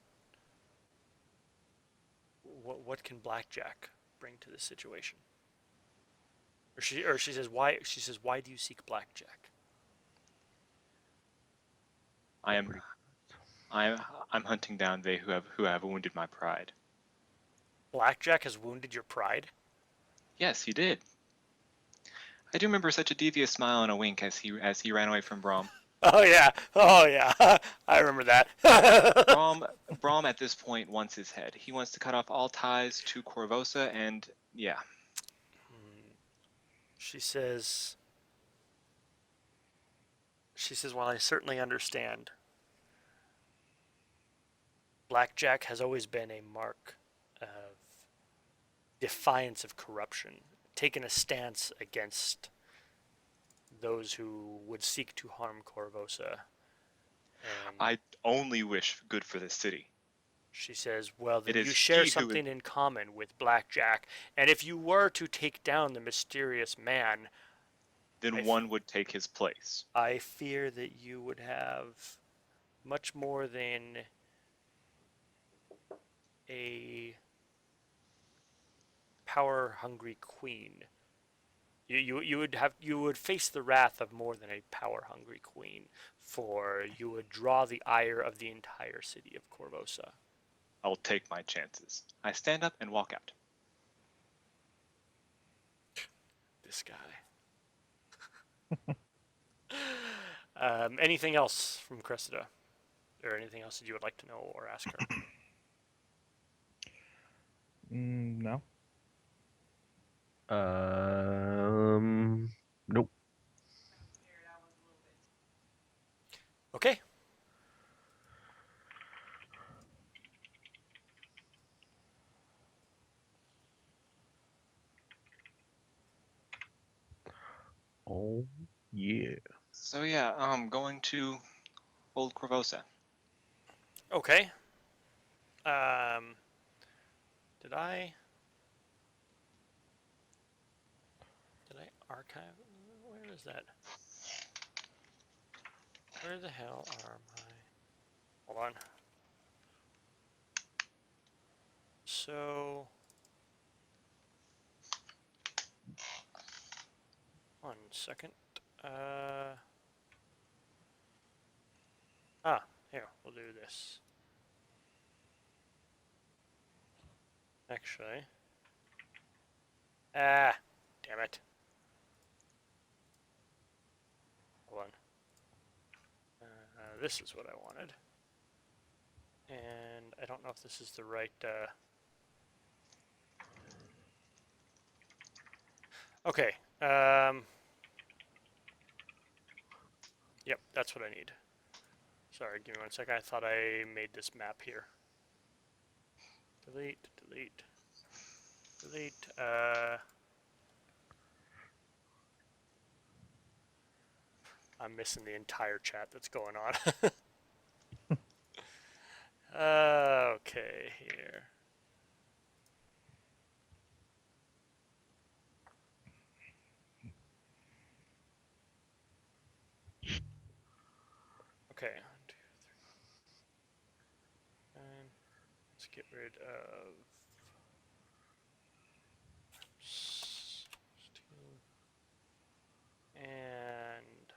can Blackjack bring to this situation?" Or she says, "Why?" She says, "Why do you seek Blackjack?" I'm hunting down they who have wounded my pride. Blackjack has wounded your pride? Yes, he did. I do remember such a devious smile and a wink as he ran away from Brahm. Oh yeah, I remember that. Brahm at this point wants his head. He wants to cut off all ties to Korvosa, and yeah. She says, "While I certainly understand, Blackjack has always been a mark of defiance of corruption, taken a stance against those who would seek to harm Korvosa. And I only wish good for the city. she says, well, It then you is share he who something in common with Blackjack. And if you were to take down the mysterious man, then one would take his place. I fear that you would have much more than a power-hungry queen. You would face the wrath of more than a power-hungry queen, for you would draw the ire of the entire city of Korvosa. I'll take my chances. I stand up and walk out. This guy. Anything else from Cressida? Or anything else that you would like to know or ask her? No. Nope. Okay. Oh, yeah. So yeah, going to Old Korvosa. Okay. Um, did I archive? Where is that? Where the hell are my? Hold on. So, 1 second. Here, we'll do this. Actually. Damn it. Hold on. This is what I wanted. And I don't know if this is the right, Okay. Yep, that's what I need. Sorry, give me 1 second. I thought I made this map here. Delete, delete, delete. I'm missing the entire chat that's going on. Okay, here. Okay, 1, 2, 3. And let's get rid of and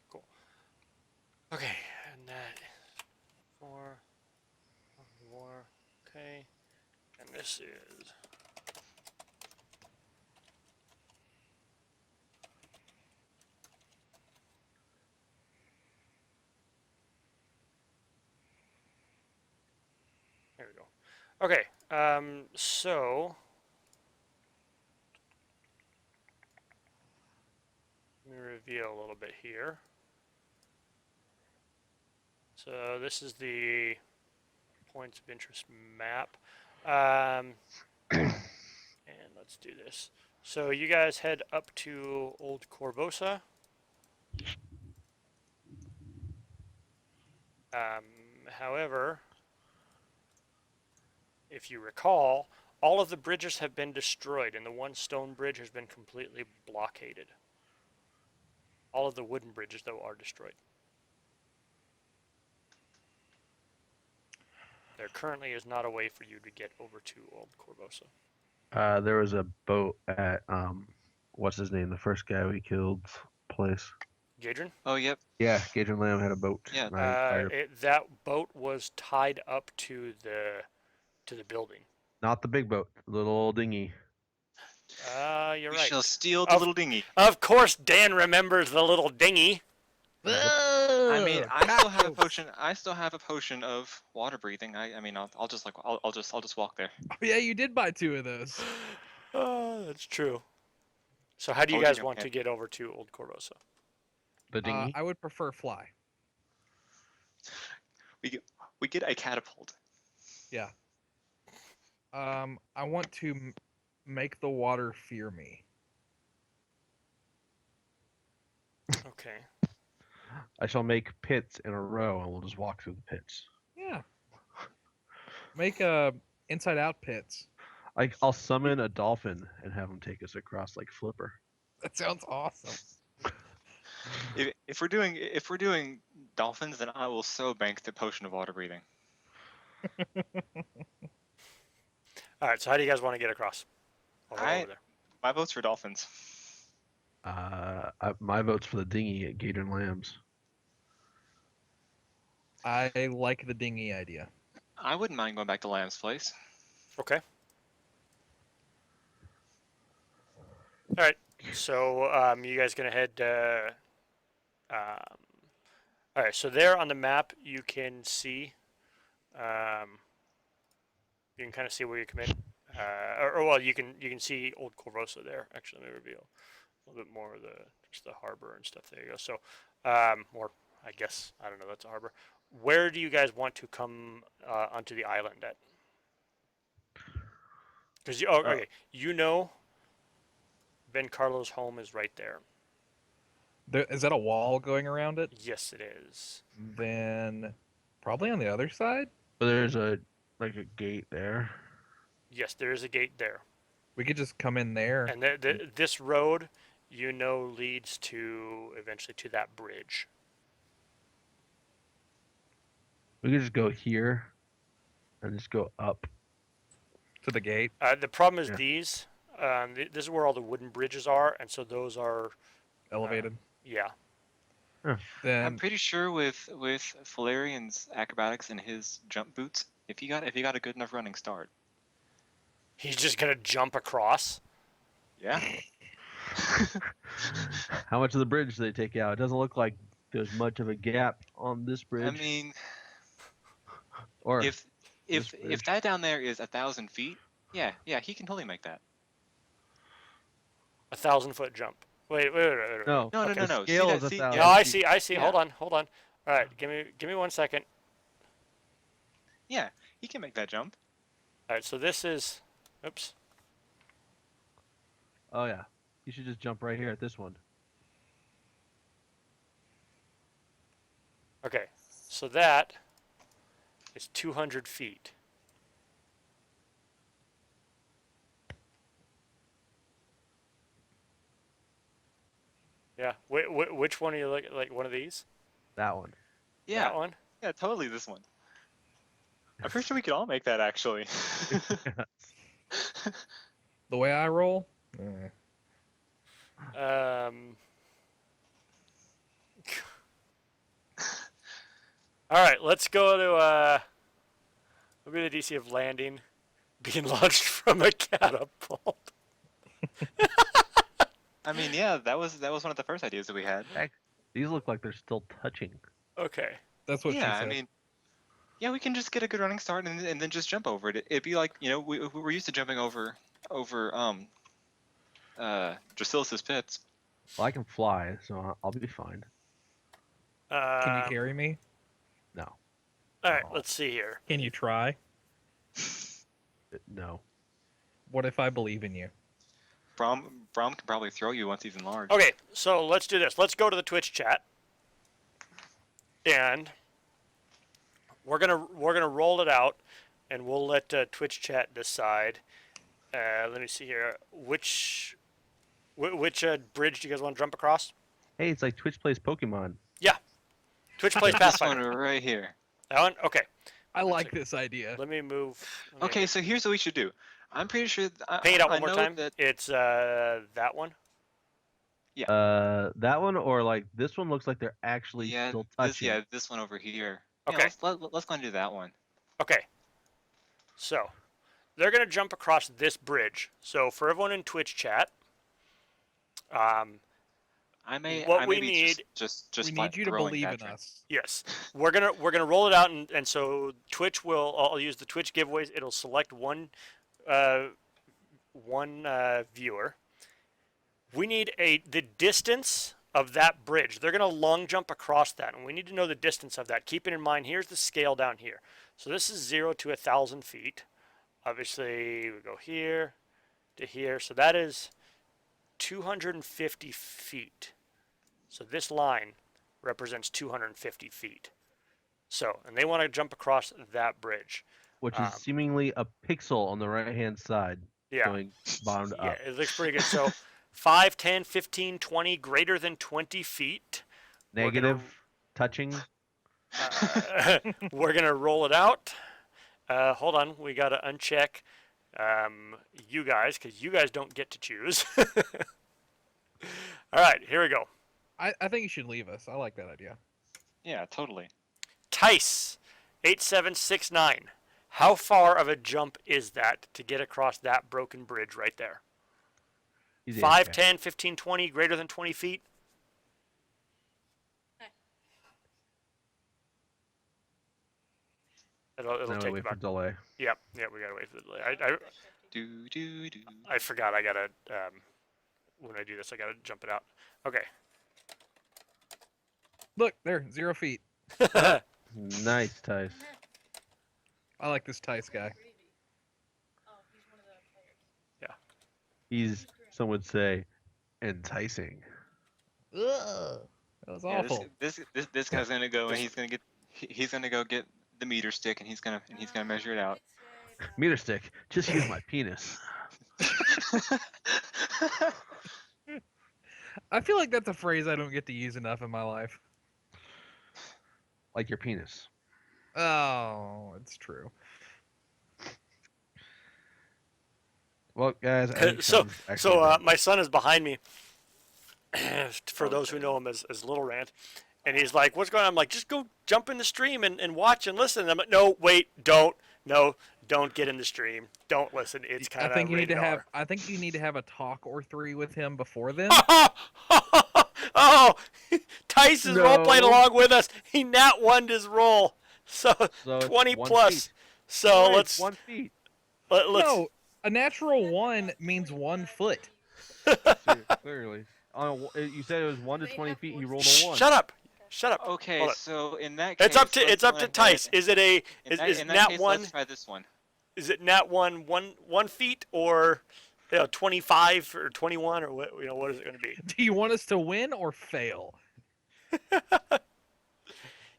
cool. Okay, and that is 4 more. Okay, and this is there we go. Okay, so let me reveal a little bit here. So this is the points of interest map. And let's do this. So you guys head up to Old Korvosa. However, if you recall, all of the bridges have been destroyed, and the one stone bridge has been completely blockaded. All of the wooden bridges, though, are destroyed. There currently is not a way for you to get over to Old Korvosa. There was a boat at what's his name? The first guy we killed place. Gadrin? Oh, yep. Yeah, Gage and Lamb had a boat. Yeah. And I That boat was tied up to the building. not the big boat, the little old dinghy. You're We right. shall steal the little dinghy. Of course, Dan remembers the little dinghy. I mean, Ugh, I still have a gross. potion. I still have a potion of water breathing. I mean, I'll just like I'll just walk there. Oh, yeah, you did buy 2 of those. That's true. So how do you Told you, guys want man. to get over to Old Korvosa? The dinghy. I would prefer fly. We get a catapult. Yeah. I want to make the water fear me. Okay. I shall make pits in a row, and we'll just walk through the pits. Yeah. Make inside out pits. I'll summon a dolphin and have him take us across like Flipper. That sounds awesome. If we're doing dolphins, then I will so bank the potion of water breathing. All right. So how do you guys want to get across? I'll head over there. My vote's for dolphins. My vote's for the dinghy at Gator and Lambs. I like the dinghy idea. I wouldn't mind going back to Lamb's place. Okay. All right. So you guys gonna head? All right. So there on the map, you can see. You can kind of see where you come in. Or well, you can see Old Korvosa there. Actually, let me reveal a little bit more of just the harbor and stuff. There you go. So, or I guess I don't know. That's a harbor. Where do you guys want to come onto the island at? Because okay, you know, Vencarlo's home is right there. Is that a wall going around it? Yes, it is. Then probably on the other side. But there's a gate there. Yes, there is a gate there. We could just come in there. And this road, you know, leads to eventually to that bridge. We could just go here, and just go up. To the gate. The problem is Yeah. these. This is where all the wooden bridges are, and so those are Elevated. yeah. Then I'm pretty sure with Valerian's acrobatics and his jump boots, if he got a good enough running start, He's just gonna jump across. yeah. How much of the bridge do they take out? It doesn't look like there's much of a gap on this bridge. I mean, or if this bridge. that down there is 1,000 feet, yeah, he can totally make that. 1,000-foot jump. Wait. no, No, Okay. no. scale See is that- see- 1,000. No, I see. Yeah. Hold on. All right, give me 1 second. Yeah, he can make that jump. All right, so this is, oops. Oh yeah, you should just jump right here at this one. Okay, so that is 200 feet. Yeah. Which one are you like one of these? That one. Yeah, That one? yeah, totally this one. I'm pretty sure we could all make that actually. the way I roll. All right, let's go to what would be the DC of landing being launched from a catapult? I mean, yeah, that was one of the first ideas that we had. These look like they're still touching. Okay. That's what she Yeah, said. I mean, yeah, we can just get a good running start and then just jump over it. It'd be like, we're used to jumping over Drasilus's pits. Well, I can fly, so I'll be fine. Can you carry me? No. All right, let's see here. Can you try? No. What if I believe in you? Brom can probably throw you once he's enlarged. Okay, so let's do this. Let's go to the Twitch chat, and we're gonna roll it out, and we'll let Twitch chat decide. Let me see here. Which bridge do you guys want to jump across? Hey, it's like Twitch plays Pokemon. Twitch plays This one Pathfinder. right here. That one? Okay. I like second. this idea. Let me move. Okay, so here's what we should do. I'm pretty sure. Paint it out I one more know time. That, It's that one. That one or like this one looks like they're actually yeah, still touching. this one over here. Okay. Yeah, let's go and do that one. Okay. So they're gonna jump across this bridge. So for everyone in Twitch chat, I may. What I we may be need- just we flat need you to throwing believe in that us. yes, we're gonna roll it out, and so Twitch will. I'll use the Twitch giveaways. It'll select one viewer. We need the distance of that bridge. They're gonna long jump across that, and we need to know the distance of that. Keeping in mind, here's the scale down here. So this is 0 to 1,000 feet. Obviously, we go here to here. So that is 250 feet. So this line represents 250 feet. So, and they want to jump across that bridge. Which is seemingly a pixel on the right-hand side, Yeah. going bottom to Yeah, up. it looks pretty good. So 5, 10, 15, 20, greater than 20 feet. Negative, touching. We're going to roll it out. Hold on, we got to uncheck you guys, because you guys don't get to choose. All right, here we go. I think you should leave us. I like that idea. Yeah, totally. Tice, 8769. How far of a jump is that to get across that broken bridge right there? He's 5, AFK. 10, 15, 20, greater than 20 feet? It'll Now we take wait for about. delay. Yep, we gotta wait for the delay. Do do do. I forgot. I gotta when I do this, I gotta jump it out. Okay. Look, there, 0 feet. Nice, Tice. I like this Tice guy. He's, some would say, enticing. Ugh, that was Yeah, awful. this guy's gonna go and he's gonna go get the meter stick and he's gonna measure it out. Meter stick. Just use my penis. I feel like that's a phrase I don't get to use enough in my life. Like your penis. Oh, it's true. Well, guys, I think So, Sean's actually done. my son is behind me. For those who know him as Little Rant, and he's like, "What's going on?" I'm like, "Just go jump in the stream and watch and listen." And I'm like, "No, wait, don't get in the stream. Don't listen. It's kind I of think you need rated to have. R." I think you need to have a talk or 3 with him before then. Oh, Tice is role playing No. along with us. He nat one his roll, so So it's 20 1 plus. feet. So Right, let's 1 feet. let's. No, a natural 1 means 1 foot. Clearly. You said it was 1 to 20 feet. He rolled a 1. Shut up. Shut up. Okay, Hold on. so in that case, It's up to let's go ahead- Tice. Is it a In that, is in that nat case, one? let's try this one. Is it nat one feet or 25 or 21 or what? What is it going to be? Do you want us to win or fail?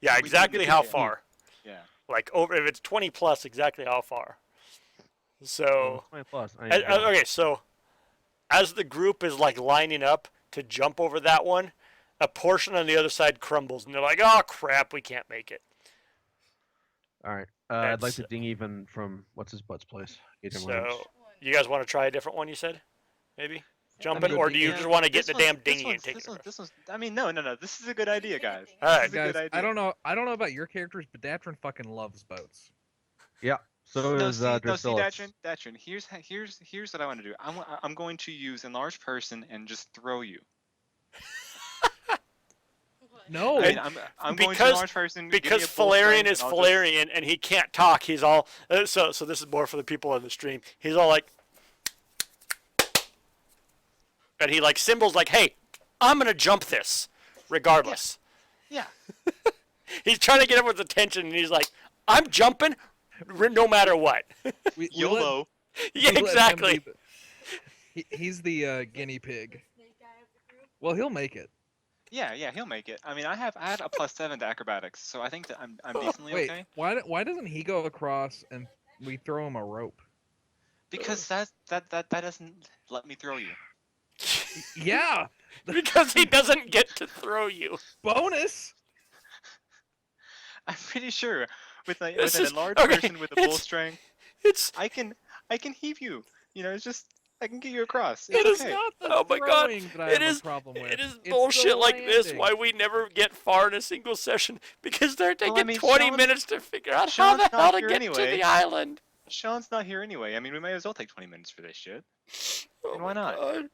Yeah, We do exactly get how to- far? Yeah. Like over if it's 20 plus, exactly how far? So 20 plus. I ain't going. okay, so as the group is like lining up to jump over that one, a portion on the other side crumbles, and they're like, "Oh crap, we can't make it." All right. I'd like That's- to ding even from what's his butt's place. Adrian Williams. So you guys want to try a different one? You said maybe jumping, mean, or do you yeah, just want to get this the damn one's- dinghy and take this it? one's, across? this one's, I mean, no. This is a good idea, guys. All right. This is a Guys, good idea. I don't know about your characters, but Datrin fucking loves boats. So No, is see, Drasilis. Datrin. Here's what I want to do. I'm going to use enlarge person and just throw you. No, I mean, I'm going to because- enlarge person give me Because a bull Valerian strength, is and I'll just- Valerian and he can't talk. He's all so this is more for the people on the stream. He's all like, and he like symbols like, "Hey, I'm gonna jump this, regardless." Yeah. He's trying to get everyone's attention, and he's like, "I'm jumping, no matter what." we let- YOLO. Yeah, we let him exactly. be he's the guinea pig. Well, he'll make it. Yeah, he'll make it. I mean, I have a +7 to acrobatics, so I think that I'm decently Wait, okay. why doesn't he go across and we throw him a rope? Because that doesn't let me throw you. Yeah, Because he doesn't get to throw you. bonus. I'm pretty sure with an This is- enlarged okay, person with a bull it's- strength, It's I can heave you. It's just I can get you across. It It's is okay. Not the Oh my God, throwing that I it have is- a problem with. it is It's the bullshit like this. landing. Why we never get far in a single session? Because they're taking Well, I mean, 20 Sean's- minutes to figure out how Sean's the not hell to here get to anyway. the island. Sean's not here anyway. I mean, we might as well take 20 minutes for this shit. Oh And why my not? God.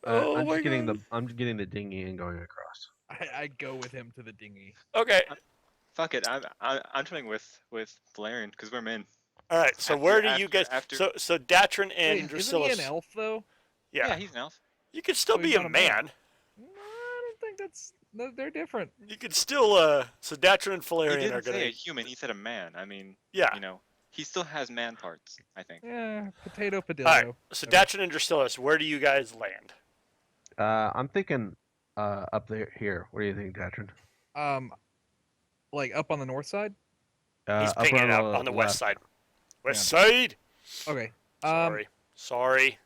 Oh I'm my just getting God. I'm just getting the dinghy and going across. I go with him to the dinghy. Okay. Fuck it. I'm trying with Valerian because we're men. All right. So After- where do you after- guys? after- So Datrin and Wait, isn't he an Drasilis. elf though? Yeah. He's an elf. You could still So he's be a not a man. man. No, I don't think that's. No, they're different. You could still. So Datrin and He Valerian didn't are gonna. say a human. He said a man. I mean, Yeah. he still has man parts. I think. Yeah, potato, All padillo. right. So Datrin and Drasilis, where do you guys land? I'm thinking up there here. What do you think, Datron? Like up on the north side. He's Up pinging on it out the on the west left. side. West Yeah. side. Okay. Sorry.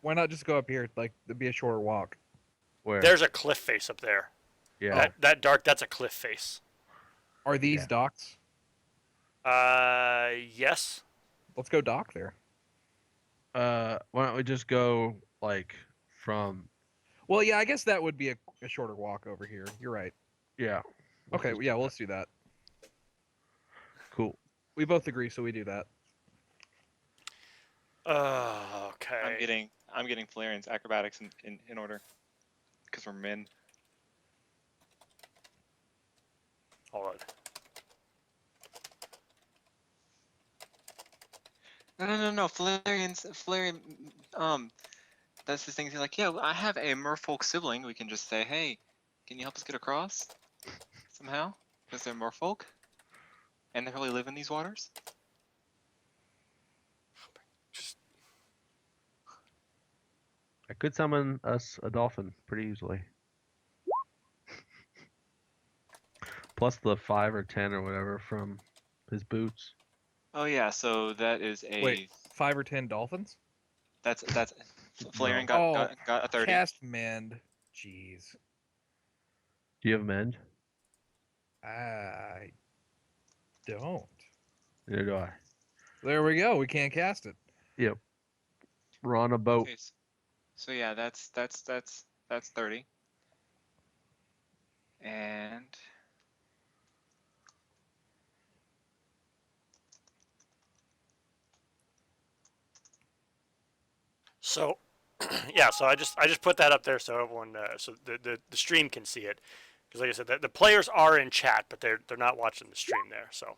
Why not just go up here? Like, it'd be a shorter walk. Where? There's a cliff face up there. Yeah. That dark. That's a cliff face. Are these Yeah. docks? Yes. Let's go dock there. Why don't we just go like from? Well, yeah, I guess that would be a shorter walk over here. You're right. Yeah. Okay, Let's yeah, do well, that. let's do that. Cool. We both agree, so we do that. Okay. I'm getting Valerian's acrobatics in order, because we're men. Hold on. No. Valerian, that's his thing. He's like, yeah, I have a merfolk sibling. We can just say, hey, can you help us get across somehow? Because they're merfolk, and they really live in these waters. I could summon us a dolphin pretty easily. Plus the 5 or 10 or whatever from his boots. Oh yeah, so that is a Wait, 5 or 10 dolphins? that's Valerian No. got a 30. Cast mend. Jeez. Do you have mend? I don't. Neither do I. There we go. We can't cast it. Yep. We're on a boat. Okay, so yeah, that's 30. And So, yeah. So I just put that up there so everyone, so the stream can see it, because like I said, the players are in chat, but they're not watching the stream there. So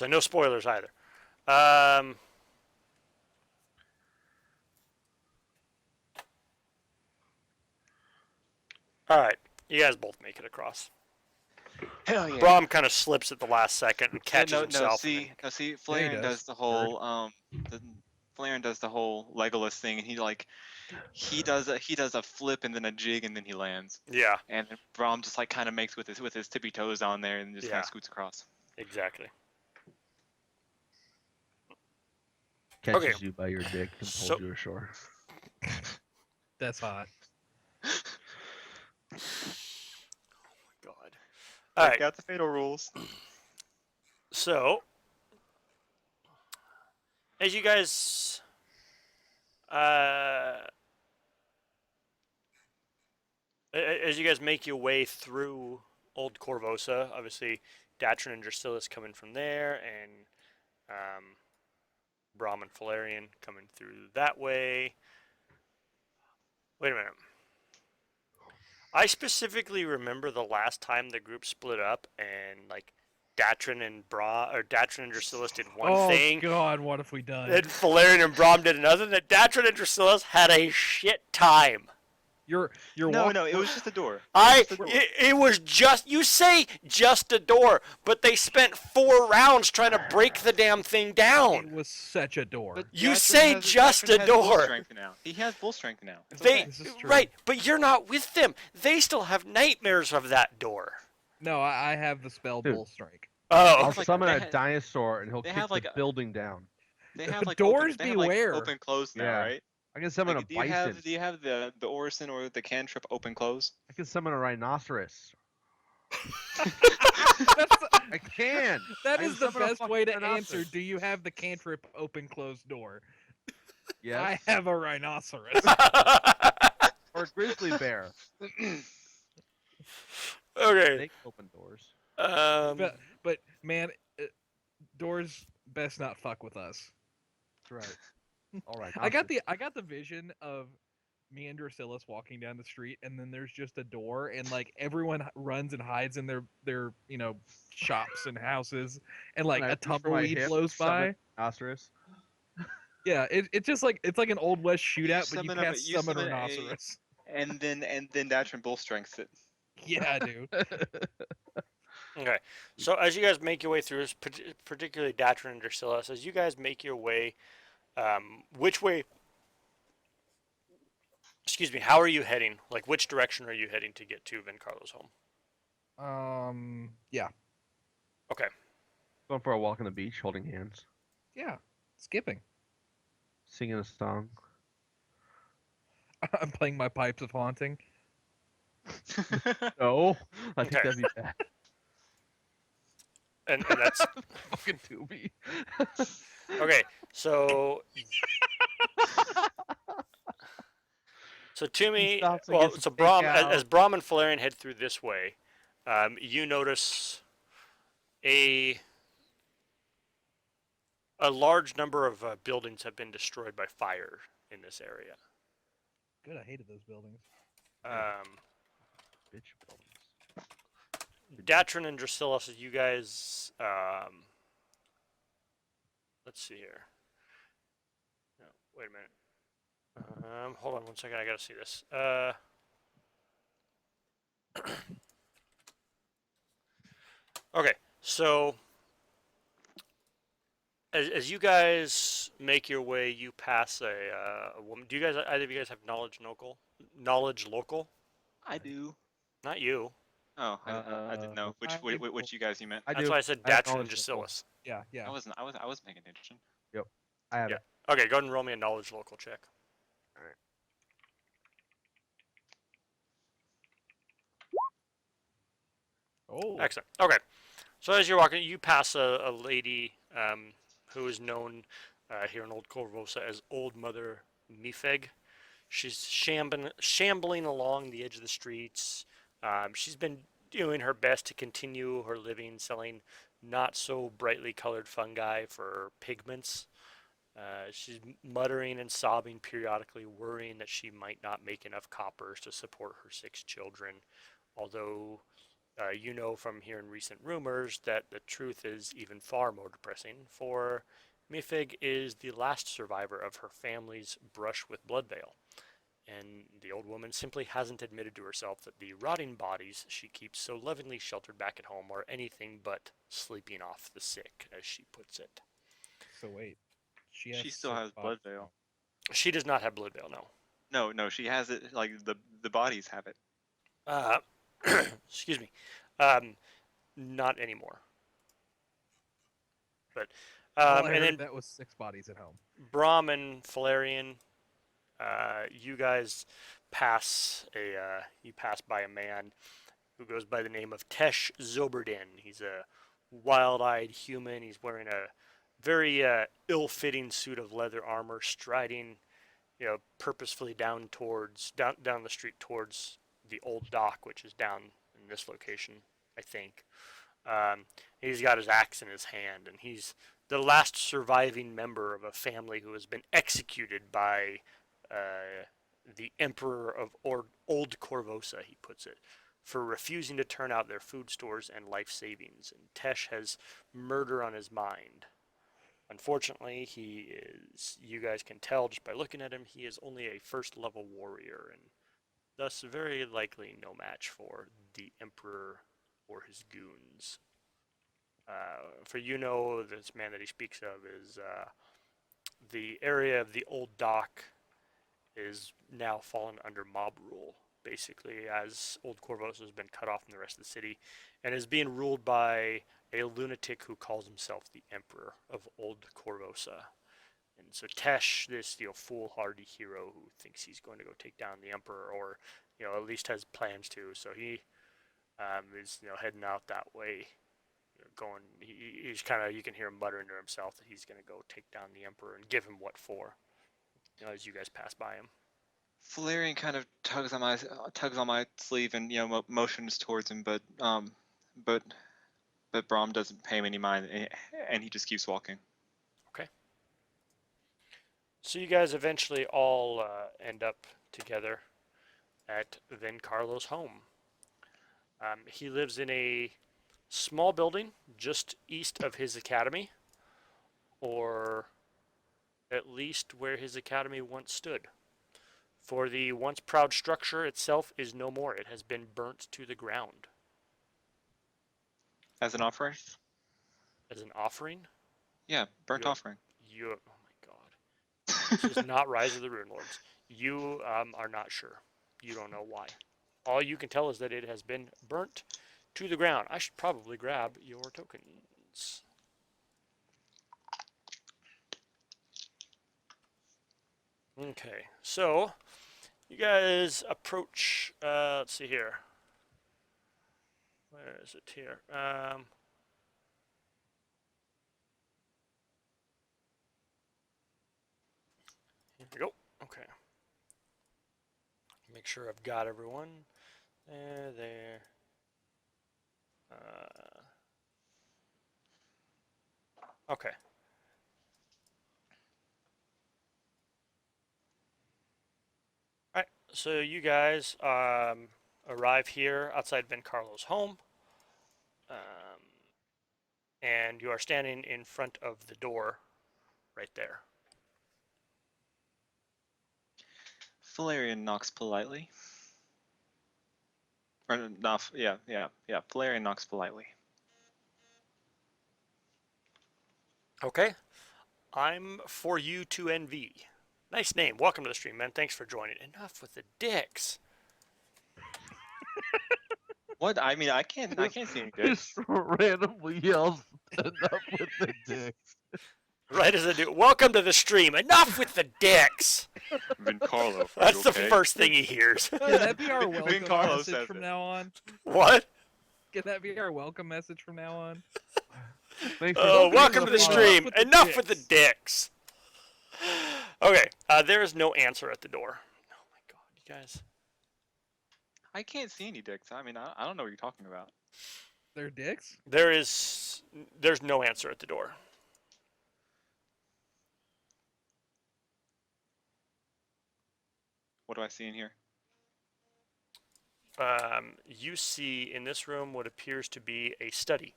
no spoilers either. All right, you guys both make it across. hell yeah. Brom kind of slips at the last second and catches no, himself. see, Valerian does. does the whole Valerian does the whole Legolas thing, and he does a flip and then a jig and then he lands. Yeah, And then Brom just like kind of makes with his tippy toes on there and just kind Yeah. of scoots across. exactly. Catches Okay. you by your dick and pulls So- you ashore. That's hot. God. All right. Got the fatal rules. So, as you guys, as you guys make your way through Old Korvosa, obviously Datron and Drasilis coming from there, and Brahm and Valerian coming through that way. Wait a minute. I specifically remember the last time the group split up and like Datron and Drasilis did one thing, God, what have we done? and Valerian and Brahm did another. That Datron and Drasilis had a shit time. You're No, walking. it was just a door. It was just, you say just a door, but they spent 4 rounds trying to break the damn thing It down. was such a door. But You Datron say just Datron a has full door. strength now. He has full strength now. It's They okay. This is true. right, but you're not with them. They still have nightmares of that door. No, I have the spell Dude. Bull Strike. Oh, I'll like- summon they a had- dinosaur and he'll they kick have, the like, a- building down. They have like Doors they have, like, beware. open close now, Yeah. right? I can summon Like, a bison. do you have the Orison or the cantrip open close? I can summon a rhinoceros. That's, I can. that I is can the summon a best fucking way to rhinoceros. answer. Do you have the cantrip open closed door? Yes. I have a rhinoceros. Or a grizzly bear. okay. They open doors. but man, doors best not fuck with us. That's right. All right. I got the vision of me and Drasilis walking down the street, and then there's just a door, and like everyone runs and hides in their shops and houses, and like And I a reach for my tumbleweed hip, blows summon by. Rhinoceros. Yeah, it's just like it's like an old west shootout, but you summon a- can't you summon summon a- rhinoceros. and then Datron bull strengths it. Yeah, dude. Okay, so as you guys make your way through, particularly Datron and Drasilis, as you guys make your way, which way Excuse me. How are you heading? Like, which direction are you heading to get to Vencarlo's home? Yeah, Okay. Going for a walk on the beach, holding hands, yeah, skipping. singing a song. I'm playing my pipes of haunting. No, I think Okay. that'd be bad. And that's Fucking Tubi. okay. So to He me, stops and well, gets a so Brahm, as takeout. Brahm and Valerian head through this way, you notice a a large number of buildings have been destroyed by fire in this area. Good, I hated those buildings. Um, Bitch buildings. Datrin and Drusilla, so you guys, let's see here. No, wait a minute. Hold on one second. I gotta see this. Okay, so as you guys make your way, you pass a woman. Do you guys, either of you guys, have knowledge local? Knowledge local? I do. Not you. Oh, I didn't know which you guys you meant. I That's do. why I said I have Datrin and knowledge local. Drusillus. Yeah, yeah. I was paying attention. Yep, I have Yeah. it. Okay, go ahead and roll me a knowledge local check. Oh, Excellent. Okay, so as you're walking, you pass a lady who is known here in Old Korvosa as Old Mother Mifeg. She's shambling along the edge of the streets. She's been doing her best to continue her living selling not so brightly colored fungi for pigments. She's muttering and sobbing periodically, worrying that she might not make enough coppers to support her 6 children. Although you know from hearing recent rumors that the truth is even far more depressing, for Mifig is the last survivor of her family's brush with Bloodvale, and the old woman simply hasn't admitted to herself that the rotting bodies she keeps so lovingly sheltered back at home are anything but sleeping off the sick, as she puts it. so wait. She has She still six has bodies. blood veil. She does not have Bloodvale, no. No, she has it. Like the bodies have it. Uh, excuse me. Um, not anymore. But All I and heard then that was 6 bodies at home. Brahm and Valerian, you guys you pass by a man who goes by the name of Tesh Zoberdin. He's a wild-eyed human. He's wearing a very ill-fitting suit of leather armor, striding, purposefully down the street towards the old dock, which is down in this location, I think. He's got his axe in his hand, and he's the last surviving member of a family who has been executed by the Emperor of Old Korvosa, he puts it, for refusing to turn out their food stores and life savings. And Tesh has murder on his mind. Unfortunately, you guys can tell just by looking at him, he is only a first level warrior, and thus very likely no match for the Emperor or his goons. For this man that he speaks of is the area of the old dock is now fallen under mob rule, basically, as Old Korvosa has been cut off from the rest of the city, and is being ruled by a lunatic who calls himself the Emperor of Old Korvosa. And so Tesh, this foolhardy hero who thinks he's going to go take down the Emperor, or at least has plans to, so he is heading out that way. He's kind of, you can hear him muttering to himself that he's going to go take down the Emperor and give him what for. As you guys pass by him. Valerian kind of tugs on my sleeve and motions towards him, but Brahm doesn't pay him any mind, and he just keeps walking. Okay. So you guys eventually all end up together at Vencarlo's home. He lives in a small building just east of his academy, or at least where his academy once stood. For the once proud structure itself is no more. It has been burnt to the ground. As an offering? As an offering? Yeah, burnt offering. Oh my god. This is not Rise of the Rune Lords. You are not sure. You don't know why. All you can tell is that it has been burnt to the ground. I should probably grab your tokens. Okay, so you guys approach. Let's see here. Where is it here? Here we go. Okay. Make sure I've got everyone. There. Okay. All right. So you guys arrive here outside Vencarlo's home, and you are standing in front of the door, right there. Valerian knocks politely. Or not? Yeah. Valerian knocks politely. Okay. I'm for you to envy. Nice name. Welcome to the stream, man. Thanks for joining. Enough with the dicks. What? I mean, I can't see any dicks. Just randomly yells enough with the dicks. Right as I do. Welcome to the stream. Enough with the dicks. Vencarlo, That's the first thing he hears. Can that be our welcome Vencarlo message says from it. now on? What? Can that be our welcome message from now on? Thanks for Oh, listening welcome to the so far. stream. With the Enough with the dicks. dicks. Okay, there is no answer at the door. Oh my god, you guys. I can't see any dicks. I mean, I don't know what you're talking about. They're dicks? There's no answer at the door. What do I see in here? You see in this room what appears to be a study.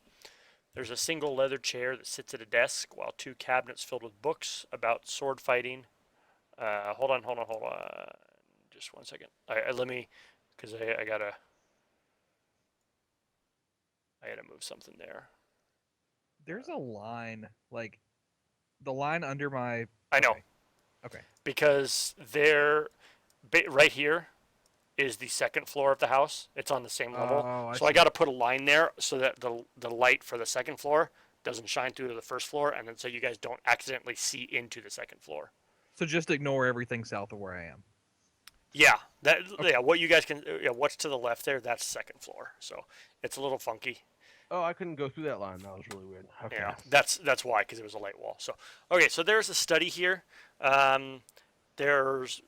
There's a single leather chair that sits at a desk, while two cabinets filled with books about sword fighting. Hold on. Just 1 second. Let me, because I gotta move something there. There's a line, like, the line under my... I know. Okay. Because right here is the second floor of the house. It's on the same level. Oh, So I got to put a line there so that the light for the second floor doesn't shine through to the first floor, and then so you guys don't accidentally see into the second floor. So just ignore everything south of where I am. Yeah, Okay. yeah. What you guys can, what's to the left there? That's second floor. So it's a little funky. Oh, I couldn't go through that line. That was really weird. Okay. Yeah, that's why, because it was a light wall. So okay, so there's a study here. There's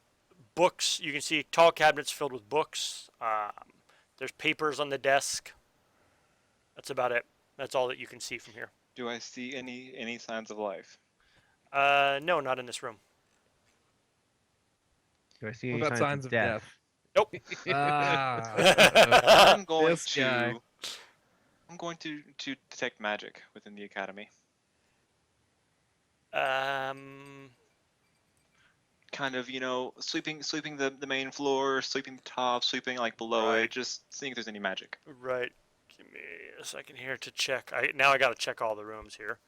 books. You can see tall cabinets filled with books. There's papers on the desk. That's about it. That's all that you can see from here. Do I see any signs of life? No, not in this room. Do I see What any about signs of death? Nope. I'm going This guy. I'm going to detect magic within the academy. Kind of, sweeping the main floor, sweeping the top, sweeping like below Right. it, just seeing if there's any magic. Right. Give me a second here to check. Now I got to check all the rooms here.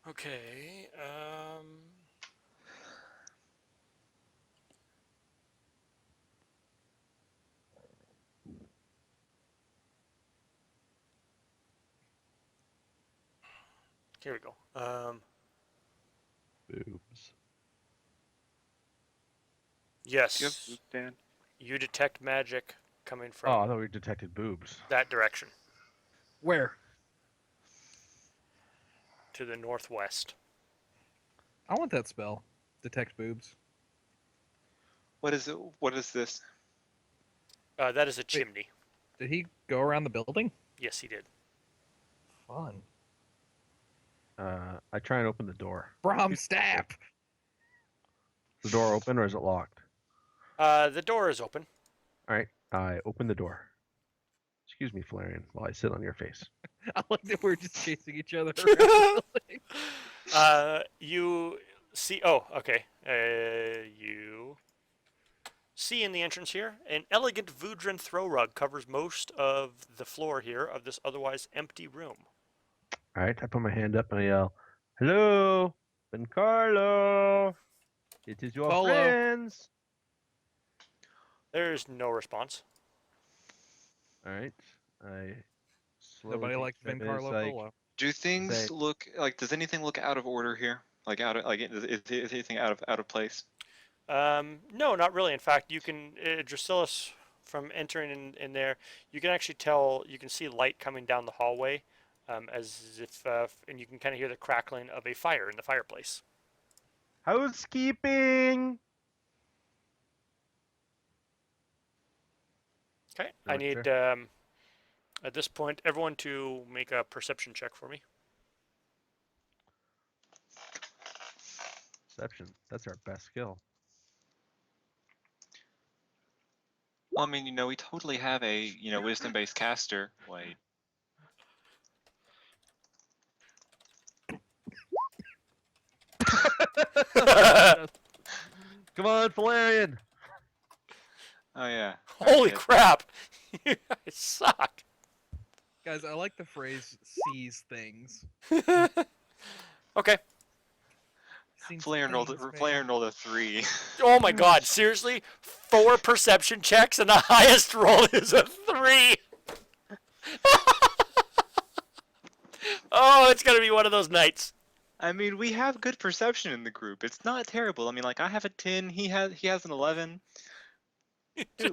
Okay. Here we go. Boobs. Yes. Do you have boobs, Dan? You detect magic coming Oh, from I thought we detected boobs. that direction Where? to the northwest. I want that spell. Detect boobs. What is it? What is this? That is a chimney. Did he go around the building? Yes, he did. Fun. I try and open the door. Brom Stap! Is the door open or is it locked? The door is open. All right, I open the door. Excuse me, Flarian, while I sit on your face. I like that we're just chasing each other around the building. You see. Oh, okay. see in the entrance here, an elegant Voudran throw rug covers most of the floor here of this otherwise empty room. All right, I put my hand up and I yell, "Hello, Vencarlo! It is your Polo. friends." There's no response. All right, I slowly Nobody take liked a step in. It's Vencarlo like, Polo. Do things say- look like? Does anything look out of order here? Like is anything out of place? No, not really. In fact, you can Drasilis from entering in there. You can actually tell. You can see light coming down the hallway, as if, and you can kind of hear the crackling of a fire in the fireplace. housekeeping. Okay, No, I need sure. at this point everyone to make a perception check for me. Perception. That's our best skill. Well, I mean, we totally have a wisdom-based caster. Wait, Come on, Valerian. oh yeah. Holy Okay. crap! You guys suck. Guys, I like the phrase "sees things." Okay. Seen Flair rolled things, man. Flair rolled a 3. Oh my God! Seriously, 4 perception checks and the highest roll is a 3. Oh, it's gonna be one of those nights. I mean, we have good perception in the group. It's not terrible. I mean, like I have a 10. He has an 11.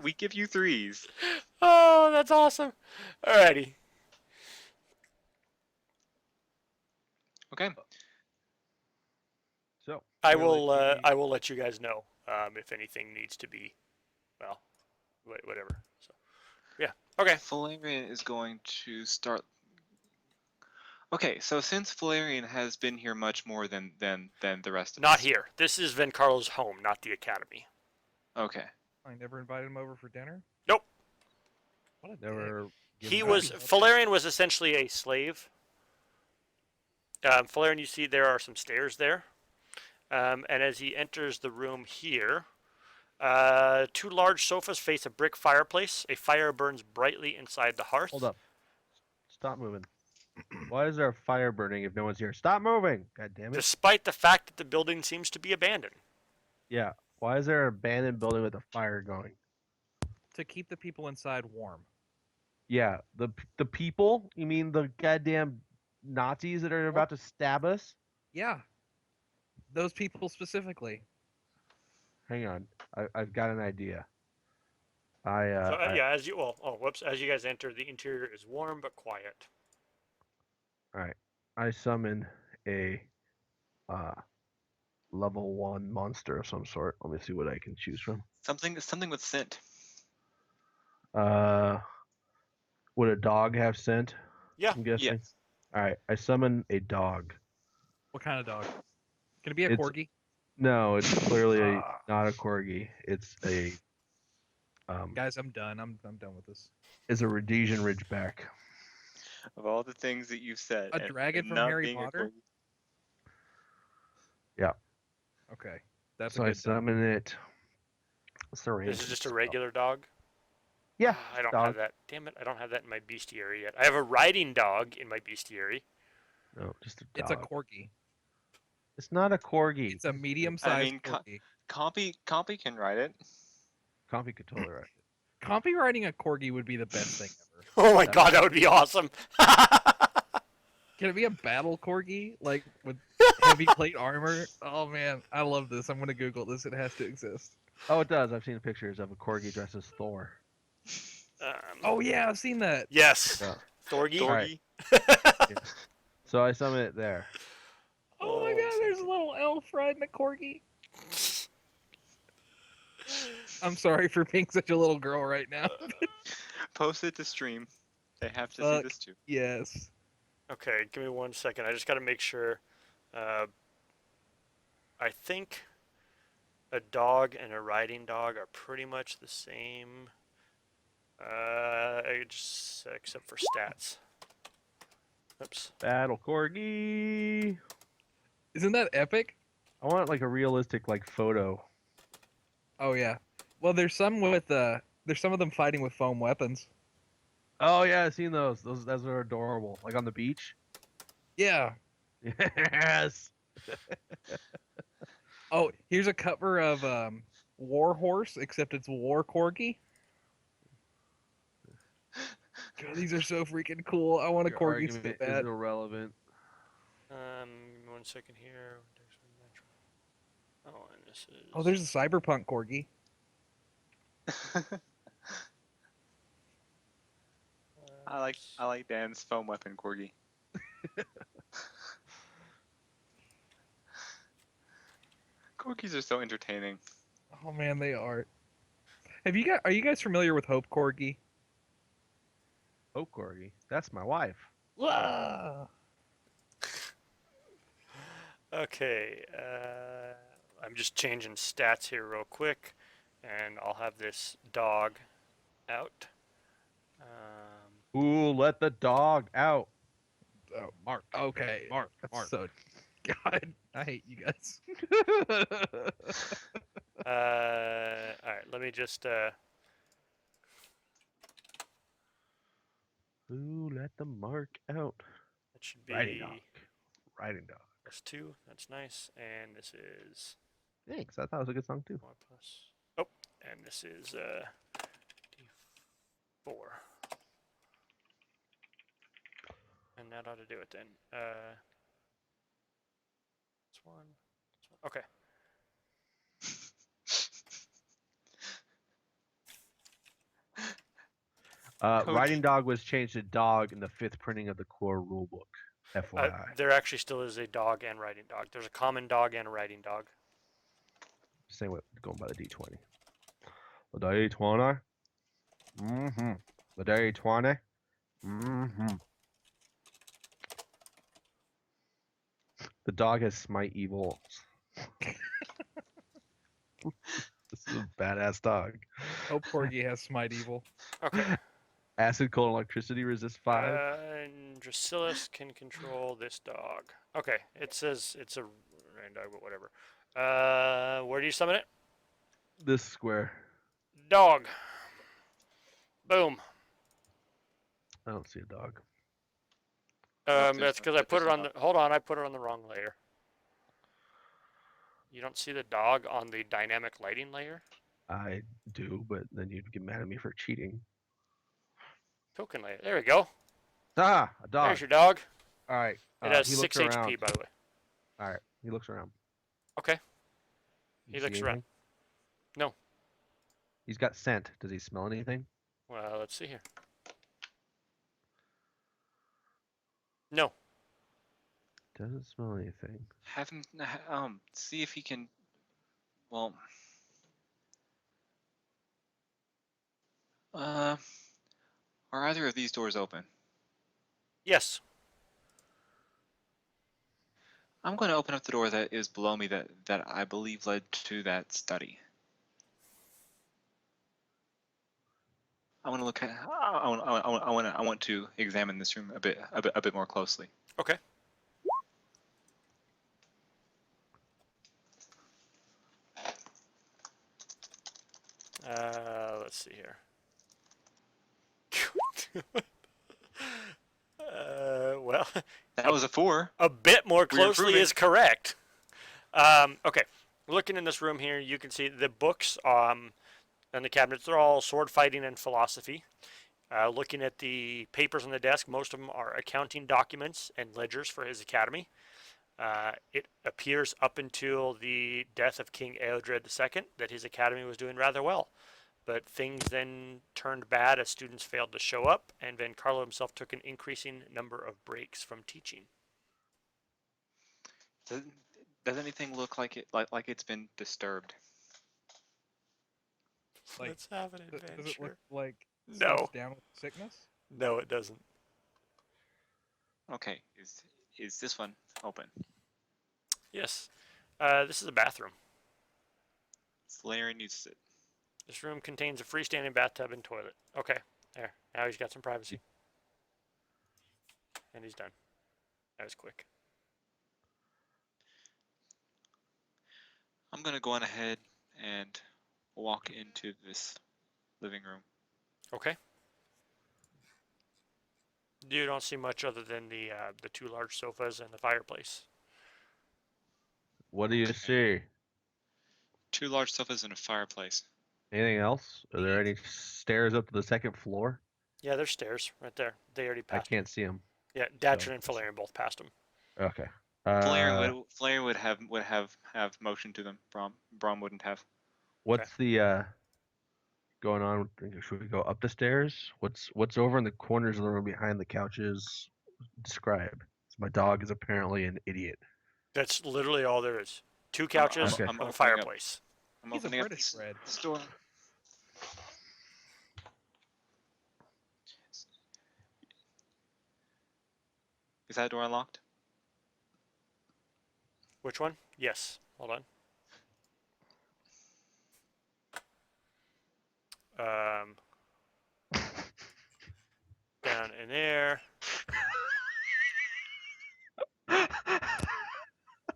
We give you 3s. Oh, that's awesome. Alrighty. Okay. So I Clearly will. we- I will let you guys know if anything needs to be, well, whatever. So, yeah. Okay. Valerian is going to start. Okay, so since Valerian has been here much more than the rest of Not us. here. This is Vencarlo's home, not the academy. Okay. I never invited him over for dinner. Nope. What a dick. never. give He him was guidance. Valerian was essentially a slave. Valerian, you see there are some stairs there, and as he enters the room here, 2 large sofas face a brick fireplace. A fire burns brightly inside the hearth. Hold up. Stop moving. Why is there a fire burning if no one's here? Stop moving! God damn it. Despite the fact that the building seems to be abandoned. Yeah. Why is there an abandoned building with a fire going? To keep the people inside warm. Yeah. The people? You mean the goddamn Nazis that are about to stab us? Yeah. Those people specifically. Hang on. I've got an idea. So yeah, as you as you guys enter, the interior is warm but quiet. Alright. I summon a level 1 monster of some sort. Let me see what I can choose from. Something with scent. Would a dog have scent? Yeah. I'm guessing. Yes. Alright, I summon a dog. What kind of dog? Can it be a It's- corgi? No, it's clearly Ah. not a corgi. It's a Guys, I'm done. I'm done with this. is a Rhodesian Ridgeback. Of all the things that you've said, A dragon from not Harry being a Potter? corgi. Okay, that's So a I good dog. summon it. What's the range? This is of just a spell? regular dog. Yeah. I don't dog. have that. Damn it! I don't have that in my bestiary yet. I have a riding dog in my bestiary. No, just a dog. It's a corgi. It's not a corgi. It's a medium-sized mean, corgi. Compy can write it. Coffee could totally right. Compy riding a corgi would be the best thing ever. Oh my That- God, that would be awesome. Can it be a battle corgi, like with heavy plate armor? Oh man, I love this. I'm gonna Google this. It has to exist. Oh, it does. I've seen pictures of a corgi dressed as Thor. Oh yeah, I've seen that. Yes, Yeah. Thorgy. Dorgy. Alright. So I summon it there. Oh my Oh, god, there's a little elf riding a corgi. I'm sorry for being such a little girl right now. Post it to stream. They have to see Fuck. this too. Yes. Okay, give me 1 second. I just got to make sure. I think a dog and a riding dog are pretty much the same. Except for stats. Oops. Battle corgi. Isn't that epic? I want like a realistic like photo. Oh yeah. Well, there's some of them fighting with foam weapons. Oh yeah, I've seen those. Those are adorable. Like on the beach. Yeah. Yes. Oh, here's a cover of War Horse, except it's War Corgi. God, these are so freaking cool. I want a Your corgi so argument is bad. irrelevant. 1 second here. Oh, and this Oh, is. there's a cyberpunk corgi. I like Dan's foam weapon corgi. Corgis are so entertaining. Oh man, they are. Are you guys familiar with Hope Corgi? Oh, Corgi, that's my wife. Wah! Okay, I'm just changing stats here real quick, and I'll have this dog out. Ooh, let the dog out. Oh, Mark. okay. Mark. That's Mark. so. God, I hate you guys. All right, let me just. Ooh, let the mark out. That should Riding be dog. Riding dog. +2. That's nice, and this is Thanks. I thought it was a good song too. 1 plus. Oh, and this is D4. And that ought to do it then. This one. Okay. Coach. Riding dog was changed to dog in the 5th printing of the core rulebook. FYI. There actually still is a dog and riding dog. There's a common dog and a riding dog. Same way going by the D20. The D20. Mm-hmm. The D20. Mm-hmm. The dog has smite evil. This is a badass dog. Hope Corgi has Smite Evil. Okay. Acid, cold, and electricity resist 5. And Dracillus can control this dog. Okay. It says it's a random dog, but whatever. Where do you summon it? This square. Dog. Boom. I don't see a dog. Nope, That's because I put it on the. Hold on, I put it on the wrong layer. You don't see the dog on the dynamic lighting layer? I do, but then you'd get mad at me for cheating. Token layer. There we go. Ah, a dog. There's your dog. All right. It has he 6 looks around. HP, by the way. All right. He looks around. Okay. You He see looks around. anything? No. He's got scent. Does he smell anything? Well, let's see here. No. Doesn't smell anything. Have him see if he can. Well, are either of these doors open? Yes. I'm going to open up the door that is below me that I believe led to that study. I want to look at. I want to examine this room a bit more closely. Okay. Let's see here. Well, That was a 4. a bit more We're closely improving. is correct. Okay. Looking in this room here, you can see the books and the cabinets. They're all sword fighting and philosophy. Looking at the papers on the desk, most of them are accounting documents and ledgers for his academy. It appears up until the death of King Eodred II that his academy was doing rather well. But things then turned bad as students failed to show up, and Vencarlo himself took an increasing number of breaks from teaching. Does anything look like it's been disturbed? Like, Let's have an Does it look adventure. like No. stuff's down with sickness? No, it doesn't. Okay, is this one open? Yes. This is a bathroom. Larry needs it. This room contains a freestanding bathtub and toilet. Okay, there. Now he's got some privacy. And he's done. That was quick. I'm gonna go on ahead and walk into this living room. Okay. You don't see much other than the two large sofas and the fireplace. What do you Okay. see? 2 large sofas and a fireplace. Anything else? Are there any stairs up to the second floor? Yeah, there's stairs right there. They already I passed them. can't see them. Yeah, So Datchin and Valerian both passed them. okay. Valerian would have motion to them. Brom wouldn't have. What's the going on? Should we go up the stairs? What's over in the corners of the room behind the couches? Describe. My dog is apparently an idiot. That's literally all there is. 2 I'm, couches Okay. I'm and a opening up. fireplace. I'm He's a opening up British this, bread. this door. Is that door unlocked? Which one? Yes. Hold on. Down in there.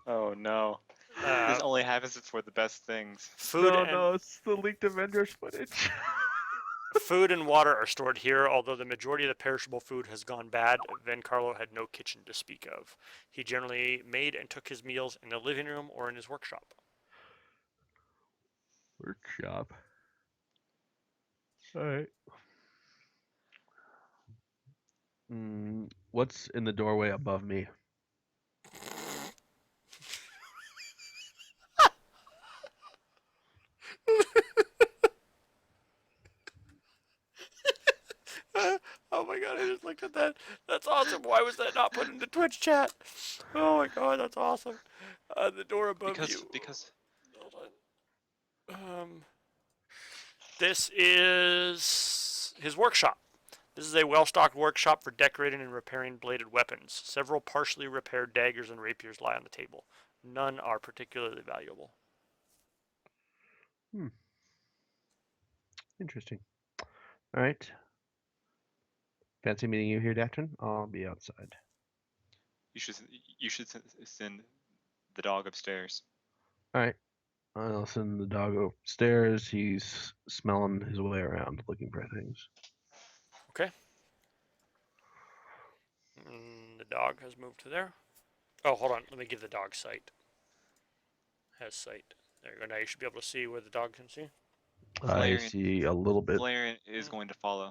Oh no. This only happens for the best things. Food and it's the leaked Avengers footage. food and water are stored here, although the majority of the perishable food has gone bad. Vencarlo had no kitchen to speak of. He generally made and took his meals in the living room or in his workshop. Workshop. All right. What's in the doorway above me? Oh my god, I just looked at that. That's awesome. Why was that not put in the Twitch chat? Oh my god, that's awesome. The door above you. Because Hold on. This is his workshop. This is a well-stocked workshop for decorating and repairing bladed weapons. Several partially repaired daggers and rapiers lie on the table. None are particularly valuable. Interesting. All right. Fancy meeting you here, Dacton. I'll be outside. you should send the dog upstairs. All right. I'll send the dog upstairs. He's smelling his way around, looking for things. Okay. The dog has moved to there. Oh, hold on. Let me give the dog sight. Has sight. There you go. Now you should be able to see where the dog can see. I Valerian- see a little bit. Valerian is going to follow.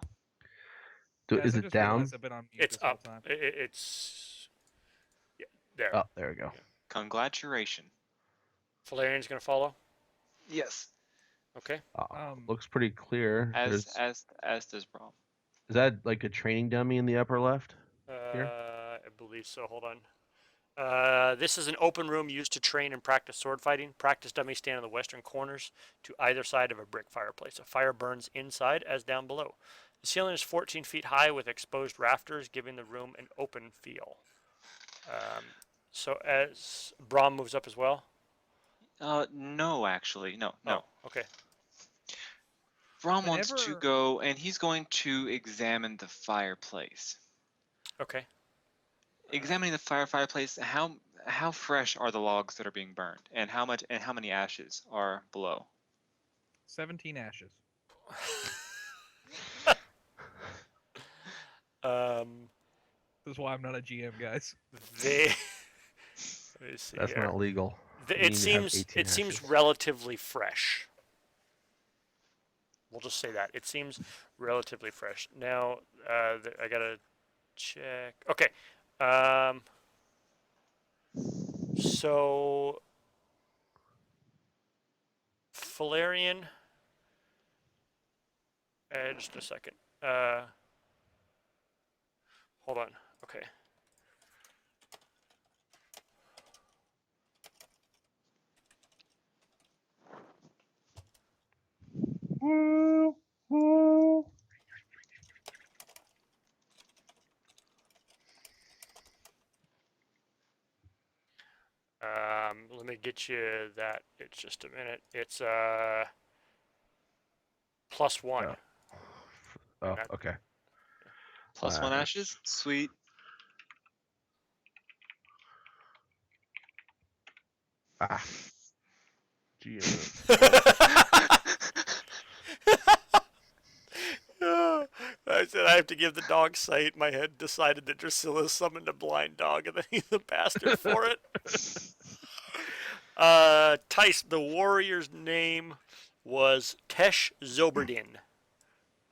Is I it just down? realized I've been on mute It's this whole up. time. It's yeah, there. Oh, there we go. Congratulations. Valerian's gonna follow. Yes. Okay. Looks pretty clear. As does Brom. Is that like a training dummy in the upper left? Here? I believe so. Hold on. This is an open room used to train and practice sword fighting. Practice dummies stand in the western corners to either side of a brick fireplace. A fire burns inside as down below. The ceiling is 14 feet high with exposed rafters, giving the room an open feel. So as Brahm moves up as well. No, actually, no. Oh, okay. Brom wants to Whenever- go, and he's going to examine the fireplace. Okay. Examining the fireplace, how fresh are the logs that are being burned, and how many ashes are below? 17 ashes. This is why I'm not a GM, guys. They. Let me see That's here. not legal. You It need to have seems 18 it seems ashes. relatively fresh. We'll just say that it seems relatively fresh. Now I gotta check. Okay, so Valerian. Just a second. Hold on. Okay. Let me get you that. It's just a minute. It's +1. Oh, that- okay. Plus 1 ashes? Sweet. I said I have to give the dog sight. My head decided that Drusilla summoned a blind dog, and then he's a bastard for it. Tice, the warrior's name was Tesh Zoberdin.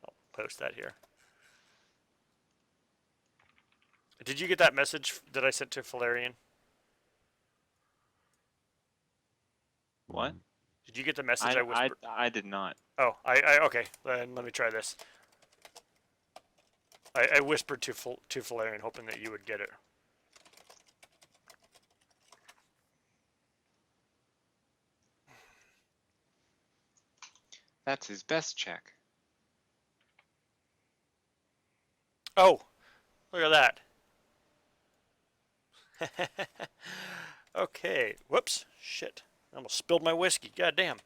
I'll post that here. Did you get that message that I sent to Valerian? What? Did you get the message I whispered? I did not. Oh, I okay. Then let me try this. I whispered to Valerian, hoping that you would get it. That's his best check. Oh, look at that. Okay. Whoops. Shit. I almost spilled my whiskey. God damn.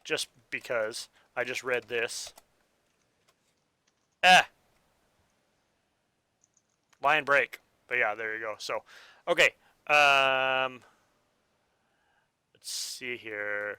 Just because I just read this. Line break. But yeah, there you go. So, okay. Let's see here.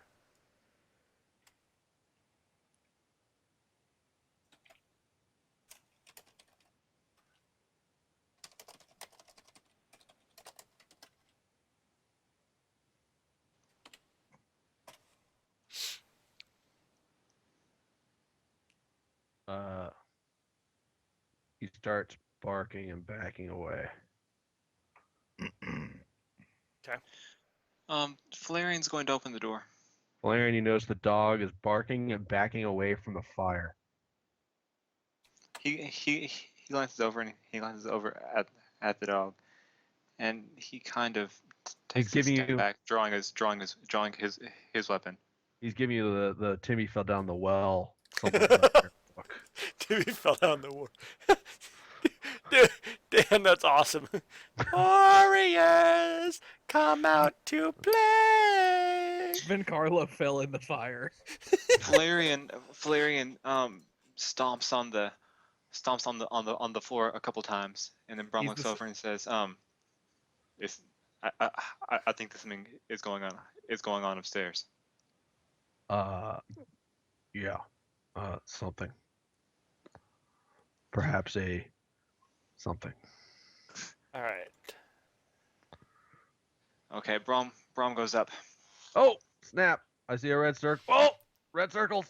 He starts barking and backing away. Okay. Valerian's going to open the door. Valerian, you notice the dog is barking and backing away from the fire. He glances over and he glances over at the dog, and he kind of takes a giving step you- back, drawing his weapon. He's giving you the Timmy fell down the well. Something like that look. Dude, he fell down the war. Dude, damn, that's awesome. Warriors, come out to play. Vencarlo fell in the fire. Valerian stomps on the floor a couple times, and then Brom He's looks the s- over and says, I think something is going on upstairs. Yeah. Something. Perhaps a something. All right. Okay, Brom goes up. Oh, snap. I see a red circle. Oh, red circles.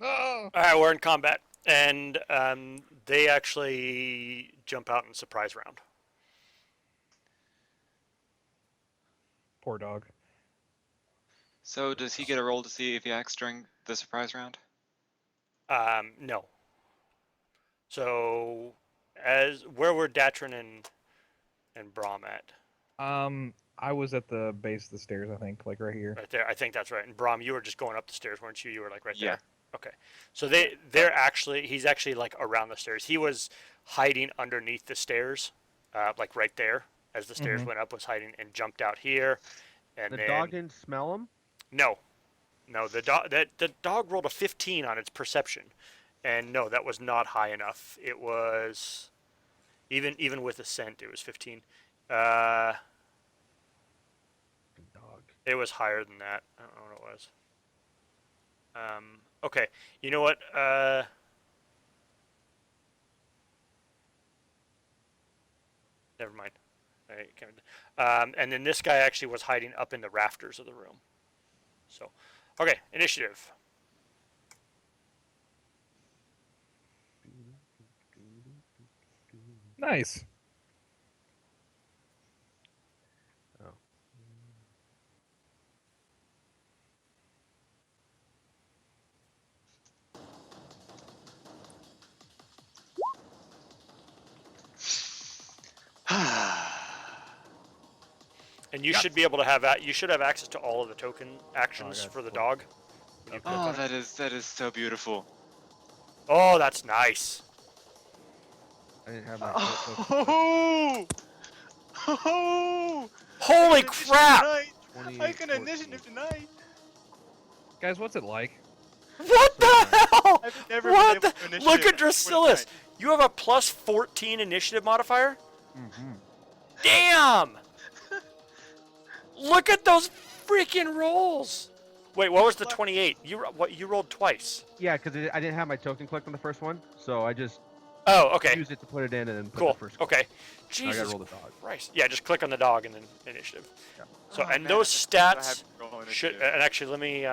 Oh! All right, we're in combat, and they actually jump out in surprise round. Poor dog. So does he get a roll to see if he acts during the surprise round? No. So, where were Datrin and Brahm at? I was at the base of the stairs, I think, like right here. Right there. I think that's right. And Brahm, you were just going up the stairs, weren't you? You were like right Yeah. there. Okay. So he's actually like around the stairs. He was hiding underneath the stairs, like right there as the stairs Mhm. went up, was hiding and jumped out here. And The then dog didn't smell him? no, the dog rolled a 15 on its perception, and no, that was not high enough. It was even with a scent, it was 15. Dog. It was higher than that. I don't know what it was. Okay, you know what? Never mind. And then this guy actually was hiding up in the rafters of the room. So, okay, initiative. Nice. Oh. And you should be able to have you should have access to all of the token actions got for the four. dog. when you click Oh, on it. that is so beautiful. Oh, that's nice. I didn't have my Oh! Oh! Holy crap! I can initiative tonight. Guys, what's it like? What the hell? I've never What been the? able to Look initiative at Drusillus. You have a plus 14 initiative modifier? Mm-hmm. Damn! Look at those freaking rolls. Wait, what was the Luck. 28? You rolled twice. Yeah, because I didn't have my token clicked on the first one, so I just Oh, okay. used it to put it in and then put Cool. the first score. Okay. Now I Jesus gotta roll the dog. Christ. Yeah, just click on the dog and then initiative. Yeah. So, Oh, and man, those so I have stats to roll should, initiative. and actually let me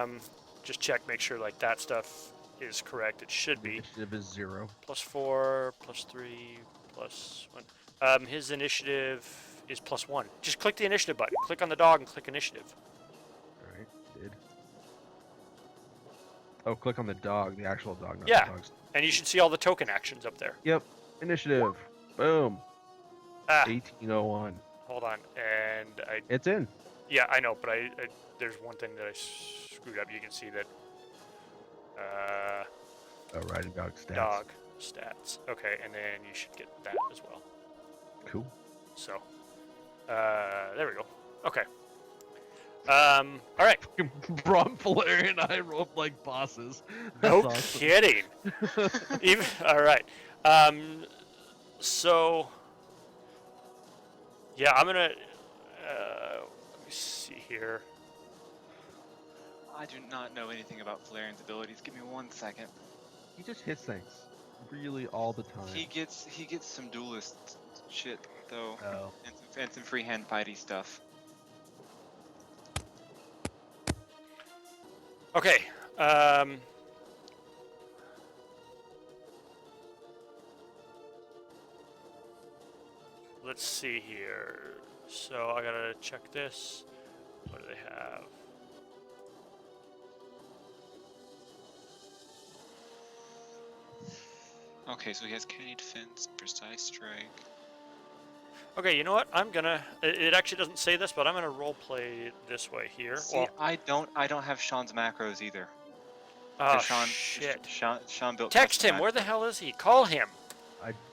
just check, make sure like that stuff is correct. It should be. Initiative is 0. +4, +3, +1. His initiative is +1. Just click the initiative button. Click on the dog and click initiative. All right, did. Oh, click on the dog, the actual dog, not Yeah. the dog's. And you should see all the token actions up there. Yep, initiative. Boom. Ah, 1801. hold on. And It's in. yeah, I know, but there's one thing that I screwed up. You can see that Oh, riding dog stats. dog stats. Okay, and then you should get that as well. Cool. So, there we go. Okay. All right. Brom, Valerian, and I rolled like bosses. No That's awesome. kidding. Even all right. So, yeah, I'm gonna. Let me see here. I do not know anything about Valerian's abilities. Give me 1 second. He just hits things really all the time. He gets some duelist shit though, Oh. and some freehand fighty stuff. Okay. Let's see here. So I gotta check this. What do they have? Okay, so he has canny defense, precise strike. Okay, you know what? I'm gonna. It actually doesn't say this, but I'm gonna role play this way here. See, Well, I don't have Sean's macros either. oh 'Cause shit! Sean built. Text custom him. Where the hell is he? Call him.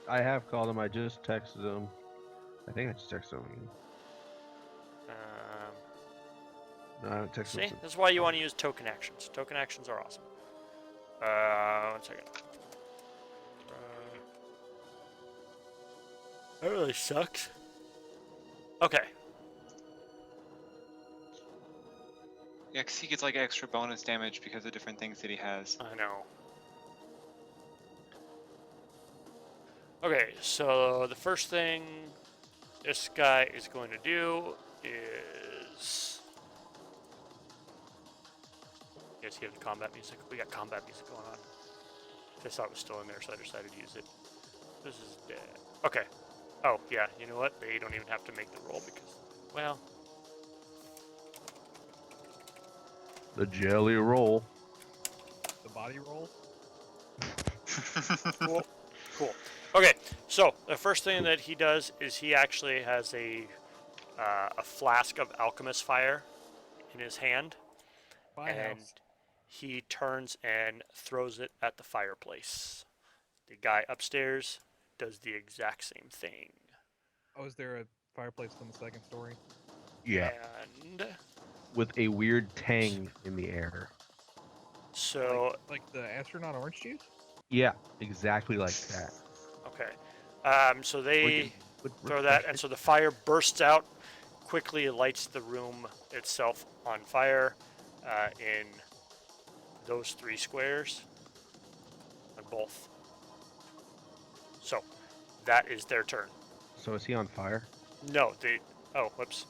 I have called him. I just texted him. I think I just texted him. No, I haven't texted See, him. since- this is why you want to use token actions. Token actions are awesome. 1 second. That really sucks. Okay. Yeah, 'cause he gets like extra bonus damage because of different things that he has. I know. Okay, so the first thing this guy is going to do is. Yes, you have the combat music. We got combat music going on. I thought it was still in there, so I decided to use it. This is dead. Okay. Oh, yeah, you know what? They don't even have to make the roll because, well, The jelly roll. The body roll. cool. Cool. Okay, so the first thing that he does is he actually has a flask of alchemist fire in his hand, By and house. he turns and throws it at the fireplace. The guy upstairs does the exact same thing. Oh, is there a fireplace on the second story? Yeah. And With a weird tang in the air. so, Like the astronaut orange juice? Yeah, exactly like that. okay. So they Would throw that, and so the fire bursts out, quickly lights the room itself on fire in those 3 squares, on both. So that is their turn. So is he on fire? No, they. Oh, whoops.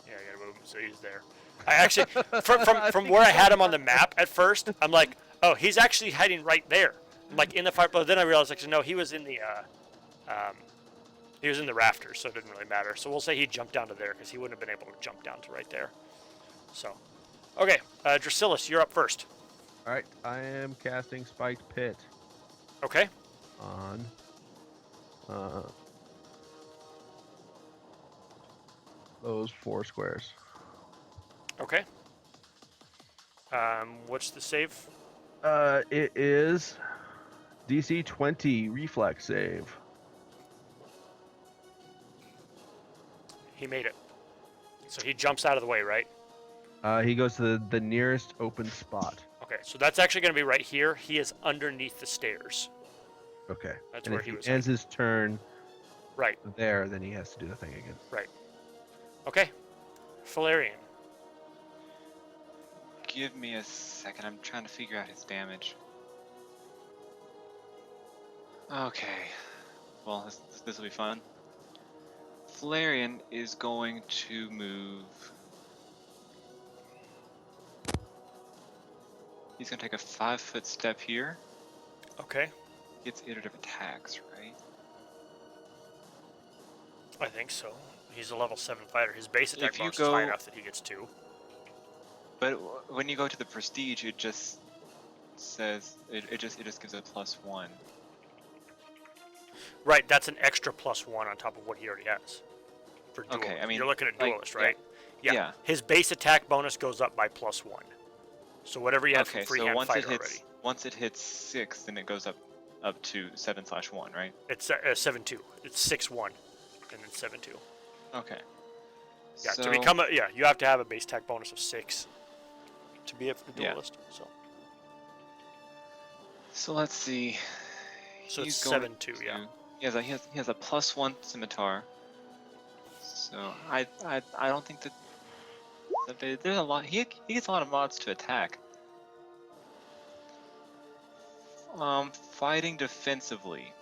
Yeah, I gotta move him so he's there. I actually, from where I had him on the map at first, I'm like, oh, he's actually hiding right there. I'm like in the fire, but then I realized actually no, he was in the rafters, so it didn't really matter. So we'll say he jumped down to there because he wouldn't have been able to jump down to right there. So, okay, Drasilis, you're up first. All right, I am casting Spiked Pit Okay. on those 4 squares. Okay. What's the save? It is DC 20 reflex save. He made it. So he jumps out of the way, right? He goes to the nearest open spot. Okay, so that's actually going to be right here. He is underneath the stairs. Okay. That's and where if he he was ends his turn Right. there, then he has to do the thing again. Okay. Valerian. Give me a second. I'm trying to figure out his damage. Okay. Well, this will be fun. Flareon is going to move. He's going to take a 5-foot step here. Okay, Gets iterative attacks, right? I think so. He's a level 7 fighter. His base attack If you bonus is high go- enough that he gets 2. But when you go to the prestige, it just says it just gives a +1. Right, that's an extra +1 on top of what he already has. For duel. Okay, I mean, you're looking at like, duelist, right? Yeah. Yeah. His base attack bonus goes up by +1. So whatever you had Okay, from so freehand once fighter it hits already. once it hits 6, then it goes up to 7/1, right? It's 7-2. It's 6-1, and then 7-2. Okay. Yeah, so, to become you have to have a base attack bonus of 6 to be a Yeah. duelist. So let's see. So it's He's going 7-2, to- yeah. He has a +1 scimitar. So I don't think that there's a lot. He gets a lot of mods to attack. Fighting defensively.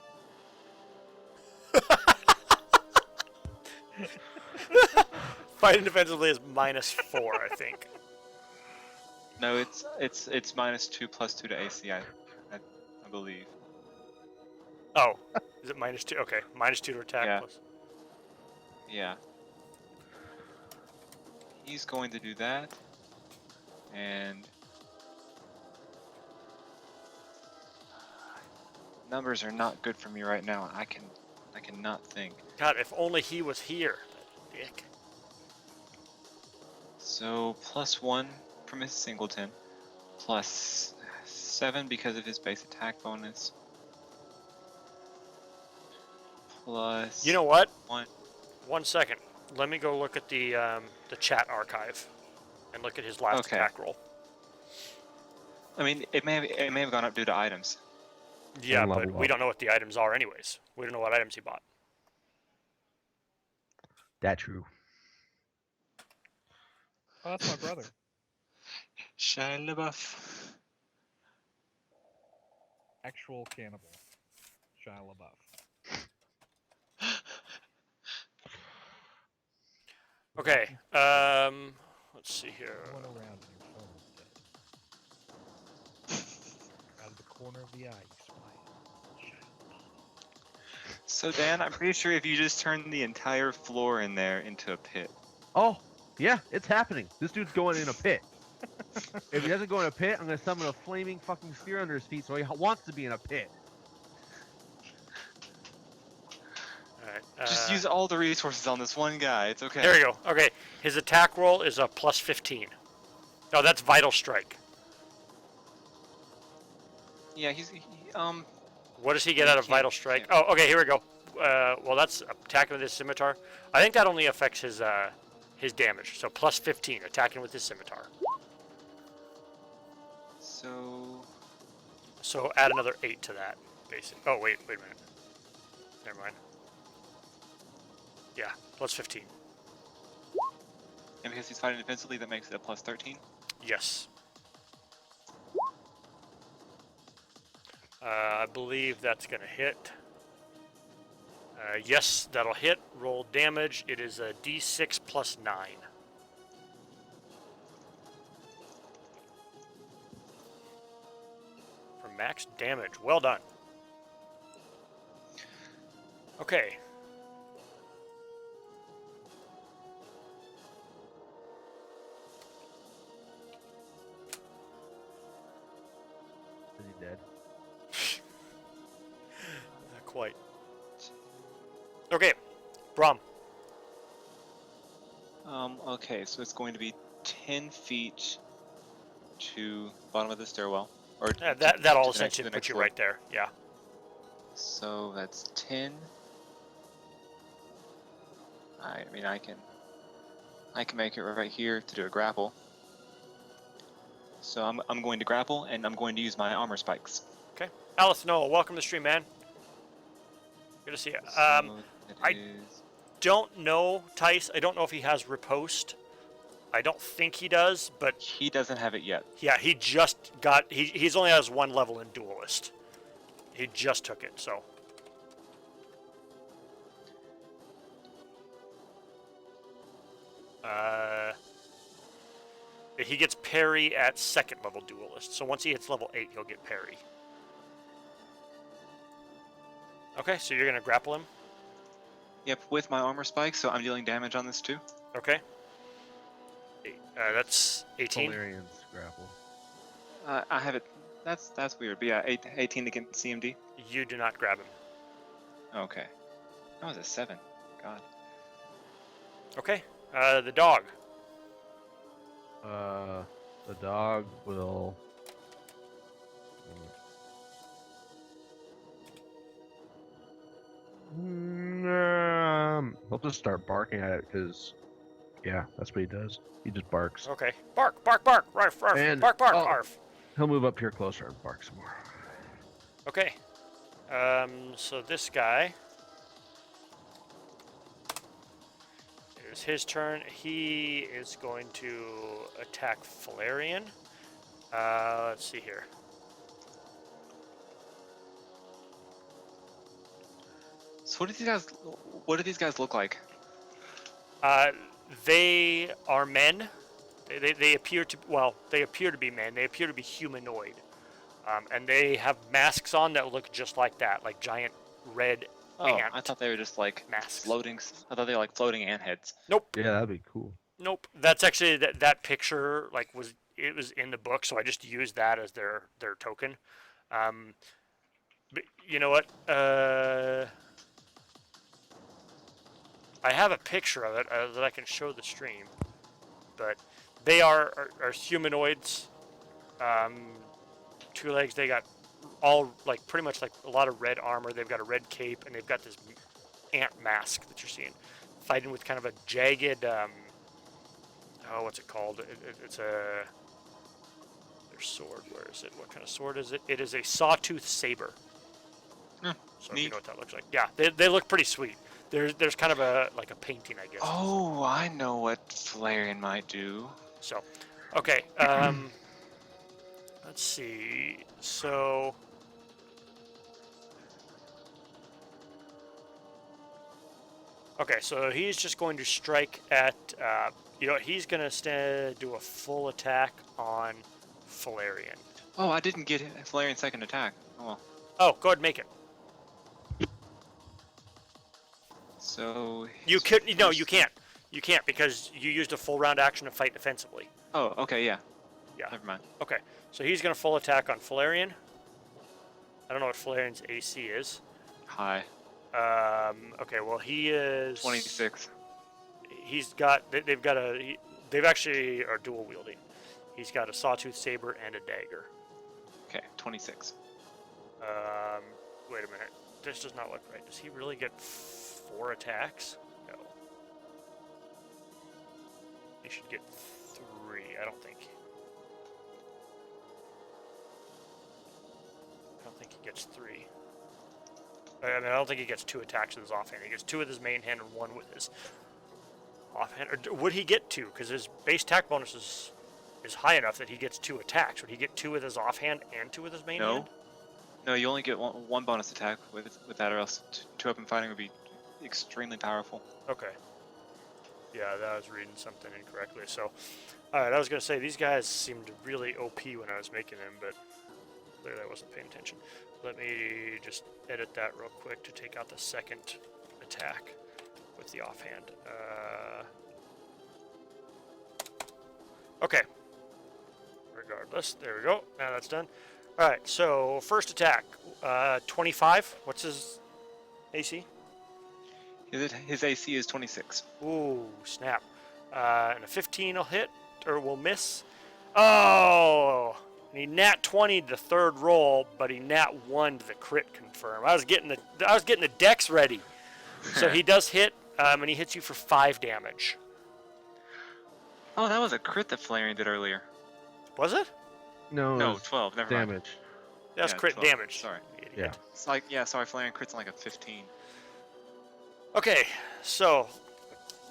Fighting defensively is -4, I think. No, it's -2 +2 to AC. I believe. Oh, is it -2? Okay, -2 to attack Yeah. plus. Yeah. He's going to do that, and numbers are not good for me right now. I cannot think. God, if only he was here. That dick. So +1 from his singleton, +7 because of his base attack bonus, plus. You know what? 1. 1 second. Let me go look at the chat archive and look at his last Okay. attack roll. I mean, it may have gone up due to items. Yeah, And but level we up. don't know what the items are anyways. We don't know what items he bought. That true. Oh, that's my brother. Shia LaBeouf. Actual cannibal. Shia LaBeouf. Okay. Let's see here. Going around and your phone is dead. Out of the corner of the eye, you spy. Shia LaBeouf. So Dan, I'm pretty sure if you just turn the entire floor in there into a pit. Oh, yeah, it's happening. This dude's going in a pit. If he doesn't go in a pit, I'm gonna summon a flaming fucking spear under his feet, so he wants to be in a pit. Alright. Just use all the resources on this one guy. It's okay. There we go. Okay. His attack roll is a +15. Oh, that's Vital Strike. Yeah, What does he get Yeah, out of you can't- Vital Strike? Oh, okay, here we go. Well, that's attacking with his scimitar. I think that only affects his damage. So +15, attacking with his scimitar. So add another 8 to that, basically. Oh, wait a minute. Never mind. Yeah, +15. And because he's fighting defensively, that makes it a +13. Yes. I believe that's going to hit. Yes, that'll hit. Roll damage. It is a D6 + 9. For max damage. Well done. Okay. Is he dead? Not quite. Okay. Brom. Okay, so it's going to be 10 feet to bottom of the stairwell. Or That all to the essentially next puts you floor. right there. Yeah. So that's 10. I mean, I can make it right here to do a grapple. So I'm going to grapple, and I'm going to use my armor spikes. Okay. Alice Noah, welcome to the stream, man. Good to see you. So that I- is- Don't know, Tice. I don't know if he has riposte. I don't think he does, but He doesn't have it yet. yeah, he just got. He's only has 1 level in Duelist. He just took it, so. He gets parry at 2nd level Duelist. So once he hits level 8, he'll get parry. Okay, so you're gonna grapple him. Yep, with my armor spike, so I'm dealing damage on this too. Okay. That's 18. Valerian's grapple. I have it. That's weird. But yeah, 18 against CMD. You do not grab him. Okay. That was a 7. God. Okay. The dog. The dog will. He'll just start barking at it because, yeah, that's what he does. He just barks. Okay. Bark, bark, bark. Arf, arf. And- bark, bark, oh. arf. He'll move up here closer and bark some more. Okay. So this guy. It's his turn. He is going to attack Valerian. Let's see here. So what do these guys look like? They are men. They appear to they appear to be men. They appear to be humanoid, and they have masks on that look just like that, like giant red Oh, ant I thought they were just like masks. floating. I thought they were like floating ant heads. Nope, Yeah, that'd be cool. nope. That's actually that picture was in the book, so I just used that as their token. But you know what? I have a picture of it that I can show the stream, but they are humanoids. 2 legs. They got all pretty much a lot of red armor. They've got a red cape, and they've got this ant mask that you're seeing, fighting with kind of a jagged. What's it called? It's a their sword. Where is it? What kind of sword is it? It is a sawtooth saber. Hmm, So if you neat. know what that looks like. Yeah, they look pretty sweet. There's kind of a painting, I guess. Oh, I know what Valerian might do. So, okay. Let's see. So, okay. So he's just going to strike at. He's going to do a full attack on Valerian. Oh, I didn't get Valerian's second attack. Oh well. Oh, go ahead, and make it. So You could. No, you can't. You can't because you used a full round action to fight defensively. Oh, okay, yeah. Yeah. Never mind. Okay. So he's going to full attack on Valerian. I don't know what Valerian's AC is. Hi. Okay. Well, he is 26. He's got. They've got a. They've actually are dual wielding. He's got a sawtooth saber and a dagger. Okay, 26. Wait a minute. This does not look right. Does he really get 4 attacks? No. He should get 3. I don't think. He gets 3. I don't think he gets 2 attacks with his offhand. He gets 2 with his main hand and 1 with his offhand. Or would he get 2? Because his base attack bonus is high enough that he gets 2 attacks. Would he get 2 with his offhand and 2 with his main hand? No, you only get one bonus attack with that, or else 2-weapon fighting would be extremely powerful. Okay. Yeah, I was reading something incorrectly. So, alright, I was going to say, these guys seemed really OP when I was making them, but clearly I wasn't paying attention. Let me just edit that real quick to take out the second attack with the offhand. Okay. Regardless, there we go. Now that's done. Alright, so first attack. 25. What's his AC? His AC is 26. Ooh, snap. And a 15 will hit, or will miss. Oh! And he nat 20'd the 3rd roll, but he nat 1'd the crit confirm. I was getting the dex ready. So he does hit, and he hits you for 5 damage. Oh, that was a crit that Valerian did earlier. Was it? No, it No, was 12. Never mind. damage. That's Yeah, crit 12. damage. Sorry. Idiot. Yeah. It's like, yeah, sorry, Valerian crits on like a 15. Okay, so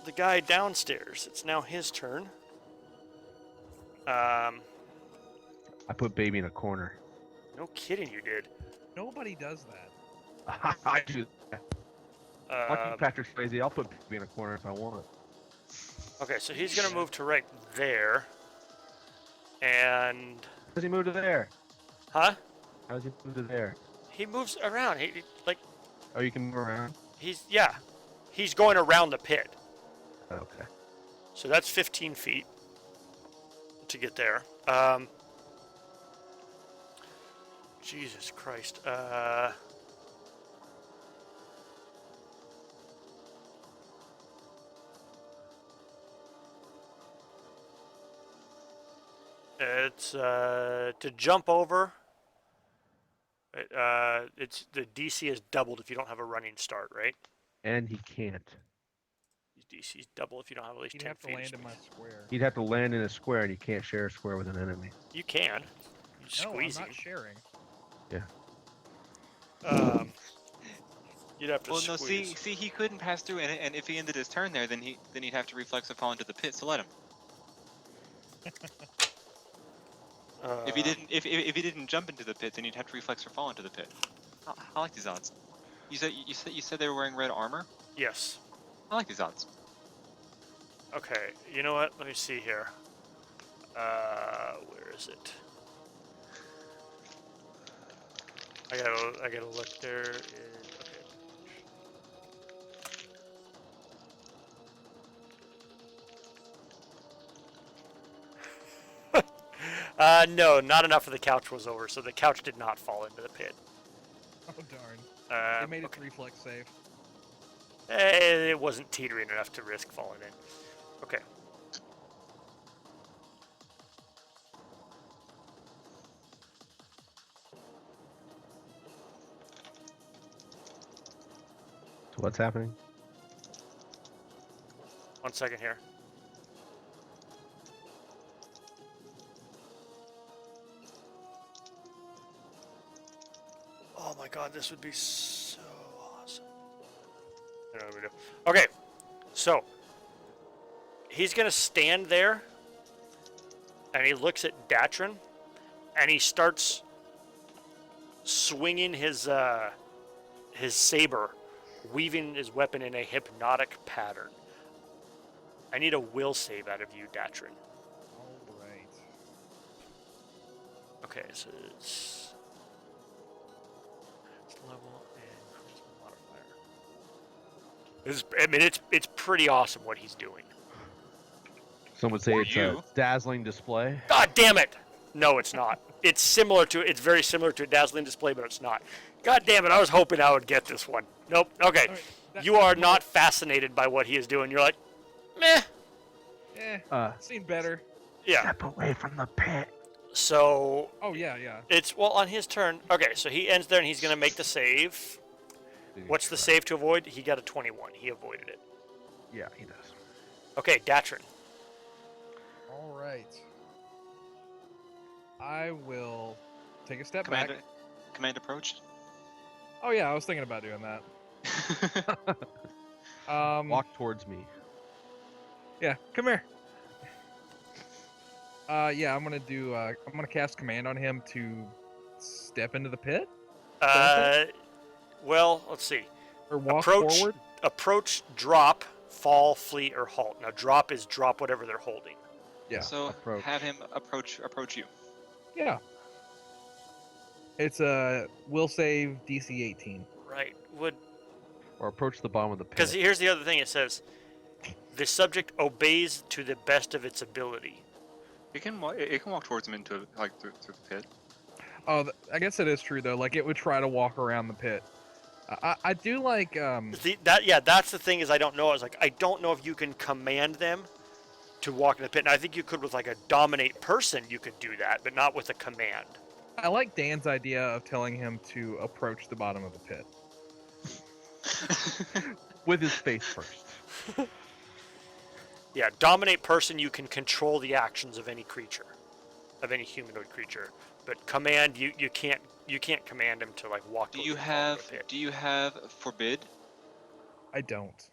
the guy downstairs, it's now his turn. Um, I put baby in a corner. no kidding, you did. Nobody does that. I do. Lucky Um, Patrick Swayze. I'll put baby in a corner if I want. okay, so he's gonna move to right there, and How does he move to there? huh? How does he move to there? He moves around. He like Oh, you can move around. he's going around the pit. Okay. So that's 15 feet to get there. Jesus Christ. It's to jump over. It's the DC is doubled if you don't have a running start, right? And he can't. DC is double if you don't have at least You'd 10 have to feet. land in my square. He'd have to land in a square, and you can't share a square with an enemy. You can. You No, I'm squeeze not him. sharing. You'd have to Well, no, squeeze. see, he couldn't pass through, and if he ended his turn there, then he'd have to reflex and fall into the pit. So let him. If he didn't jump into the pit, then you'd have to reflex or fall into the pit. I like these odds. You said they were wearing red armor. Yes. I like these odds. Okay. You know what? Let me see here. Where is it? I gotta look. There is. Okay. No, not enough of the couch was over, so the couch did not fall into the pit. Oh darn. They made its Okay. reflex save. It wasn't teetering enough to risk falling in. Okay. So what's happening? 1 second here. Oh my god, this would be so awesome. I don't know what we do. Okay, so he's gonna stand there, and he looks at Datrin, and he starts swinging his saber, weaving his weapon in a hypnotic pattern. I need a will save out of you, Datrin. Alright. Okay, so it's level and charisma modifier. It's pretty awesome what he's doing. Some would say Or it's you. a dazzling display. God damn it! No, it's not. It's very similar to a dazzling display, but it's not. God damn it! I was hoping I would get this one. Nope. Okay, Alright, you are not fascinated by what he is doing. You're like, meh. Seen better. Yeah. Step away from the pit. So Oh yeah. it's on his turn. Okay, so he ends there and he's gonna make the save. What's the save to avoid? He got a 21. He avoided it. Yeah, he does. Okay, Datrin. Alright. I will take a step Command back. approach. Oh yeah, I was thinking about doing that. Walk towards me. Yeah, come here. Yeah, I'm gonna cast command on him to step into the pit Well, let's see. or walk Approach, forward. approach, drop, fall, flee, or halt. Now, drop is drop whatever they're holding. Yeah. So approach. have him approach you. Yeah. It's a will save DC 18. Right. Or approach the bottom of the pit. Because here's the other thing. It says, the subject obeys to the best of its ability. It can walk towards him into through the pit. Oh, I guess it is true though. Like it would try to walk around the pit. I do like That's the thing is I don't know. I don't know if you can command them to walk in the pit. And I think you could with like a dominate person. You could do that, but not with a command. I like Dan's idea of telling him to approach the bottom of the pit. With his face first. Yeah, dominate person. You can control the actions of any creature, of any humanoid creature. But command, you can't command him to like walk. Do towards you the bottom have of the pit. Do you have forbid? I don't.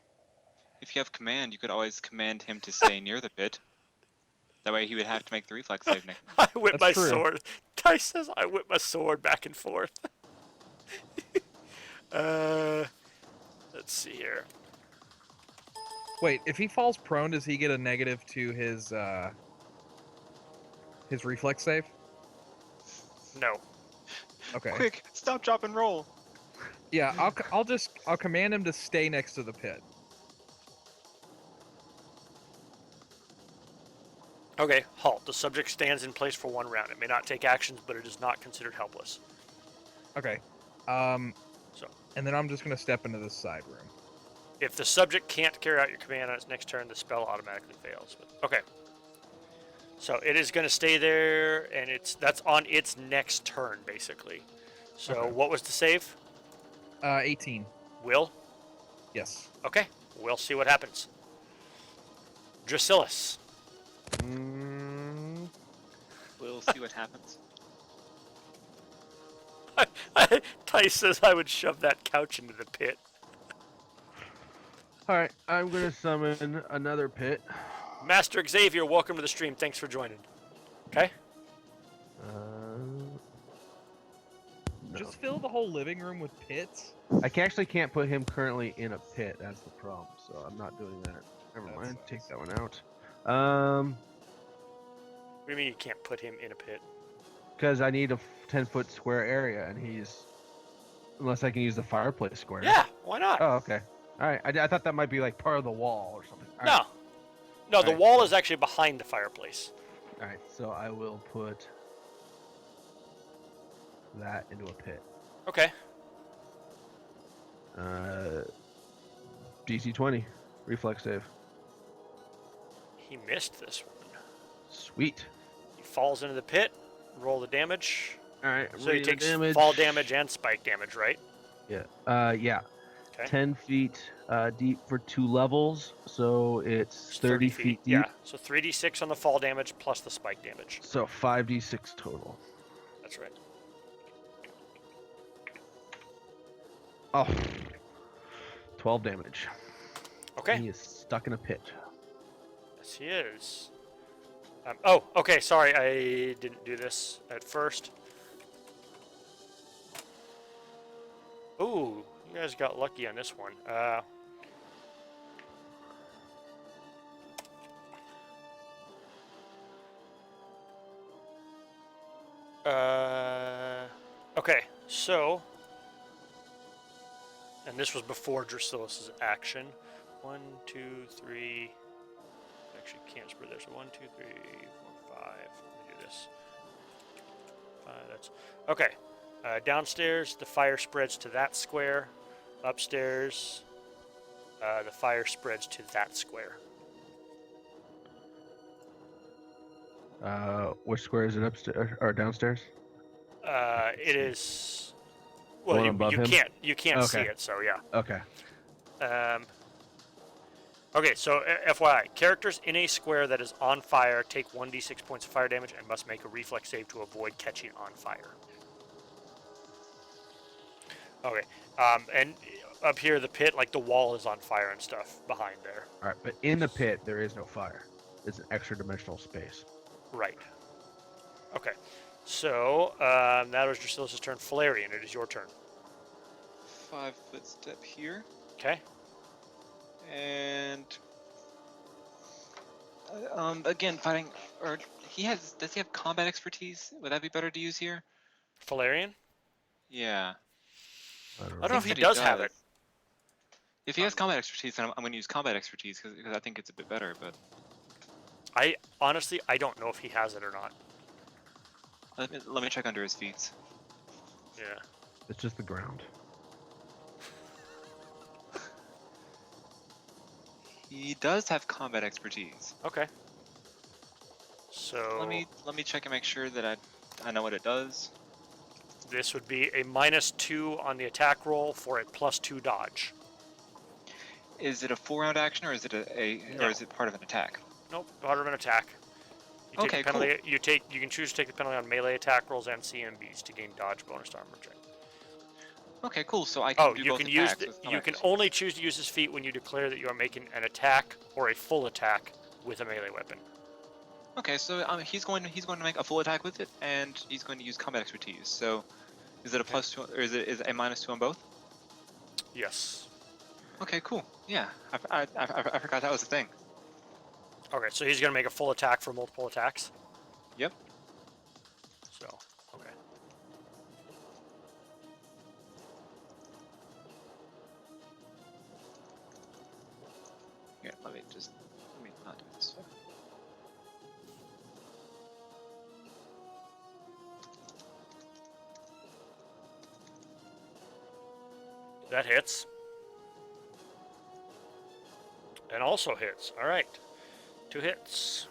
If you have command, you could always command him to stay near the pit. That way he would have to make the reflex save next. I whip That's my true. sword. Dice says I whip my sword back and forth. Let's see here. Wait, if he falls prone, does he get a negative to his reflex save? No. Okay. Quick, stop, drop, and roll. Yeah, I'll command him to stay next to the pit. Okay, halt. The subject stands in place for 1 round. It may not take actions, but it is not considered helpless. Okay. So, And then I'm just gonna step into this side room. if the subject can't carry out your command on its next turn, the spell automatically fails. But, okay. So it is going to stay there, and that's on its next turn, basically. So Okay. what was the save? 18. Will? Yes. Okay, we'll see what happens. Dracillus. We'll see what happens. Tice says I would shove that couch into the pit. All right, I'm gonna summon another pit. Master Xavier, welcome to the stream. Thanks for joining. Okay? No. Just fill the whole living room with pits. I actually can't put him currently in a pit. That's the problem. So I'm not doing that. Never That mind. sucks. Take that one out. What do you mean you can't put him in a pit? Because I need a 10-foot square area, and he's unless I can use the fireplace square. Yeah, why not? Oh, okay. All right. I thought that might be like part of the wall or something. All No. right. No, the Alright, wall so- is actually behind the fireplace. All right. So I will put that into a pit. Okay. DC 20 reflex save. He missed this one. Sweet. He falls into the pit. Roll the damage. All right. So he read the takes fall damage and spike damage, right? Yeah. Yeah. Okay. 10 feet deep for 2 levels, so it's 30 feet deep. Yeah. So 3d6 on the fall damage plus the spike damage. So 5d6 total. That's right. Oh. 12 damage. Okay. He is stuck in a pit. Yes, he is. Oh, okay. Sorry, I didn't do this at first. Ooh, you guys got lucky on this one. Okay, so, and this was before Dracillus' action. 1, 2, 3. Actually, can't spread there. So 1, 2, 3, 4, 5. Let me do this. That's okay. Downstairs, the fire spreads to that square. Upstairs, the fire spreads to that square. Which square is it upstairs or downstairs? It is. The Well, one you, above you him? can't see Okay. it, so yeah. Okay. Okay, so FYI, characters in a square that is on fire take 1d6 points of fire damage and must make a reflex save to avoid catching on fire. Okay, and up here, the pit, like the wall is on fire and stuff behind there. All right, but in the pit there is no fire. It's an extra dimensional space. Right. Okay, so that was Dracillus' turn. Valerian, it is your turn. 5-foot step here, Okay. and again fighting. Or does he have combat expertise? Would that be better to use here? Valerian? Yeah. I don't I don't know if Think he that does have it. If he has combat expertise, then I'm going to use combat expertise because I think it's a bit better. But I honestly, I don't know if he has it or not. let me check under his feats. Yeah. It's just the ground. He does have combat expertise. Okay. So Let me check and make sure that I know what it does. this would be a -2 on the attack roll for a +2 dodge. Is it a 4-round action or is it No. or is it part of an attack? Nope, part of an attack. You take Okay, the penalty, You can choose to take the penalty on melee attack rolls and CMBs to gain dodge bonus to armor check. Okay, cool. So I can Oh, do you both can use attacks with you combat can expertise. only choose to use this feat when you declare that you are making an attack or a full attack with a melee weapon. Okay, so he's going to make a full attack with it, and he's going to use combat expertise. So, is it a Okay. +2, or is it a -2 on both? Yes. Okay, cool. Yeah, I forgot that was a thing. Okay, so he's gonna make a full attack for multiple attacks. Yep. So, okay. Here, let me not do this. That hits. And also hits. All right. 2 hits.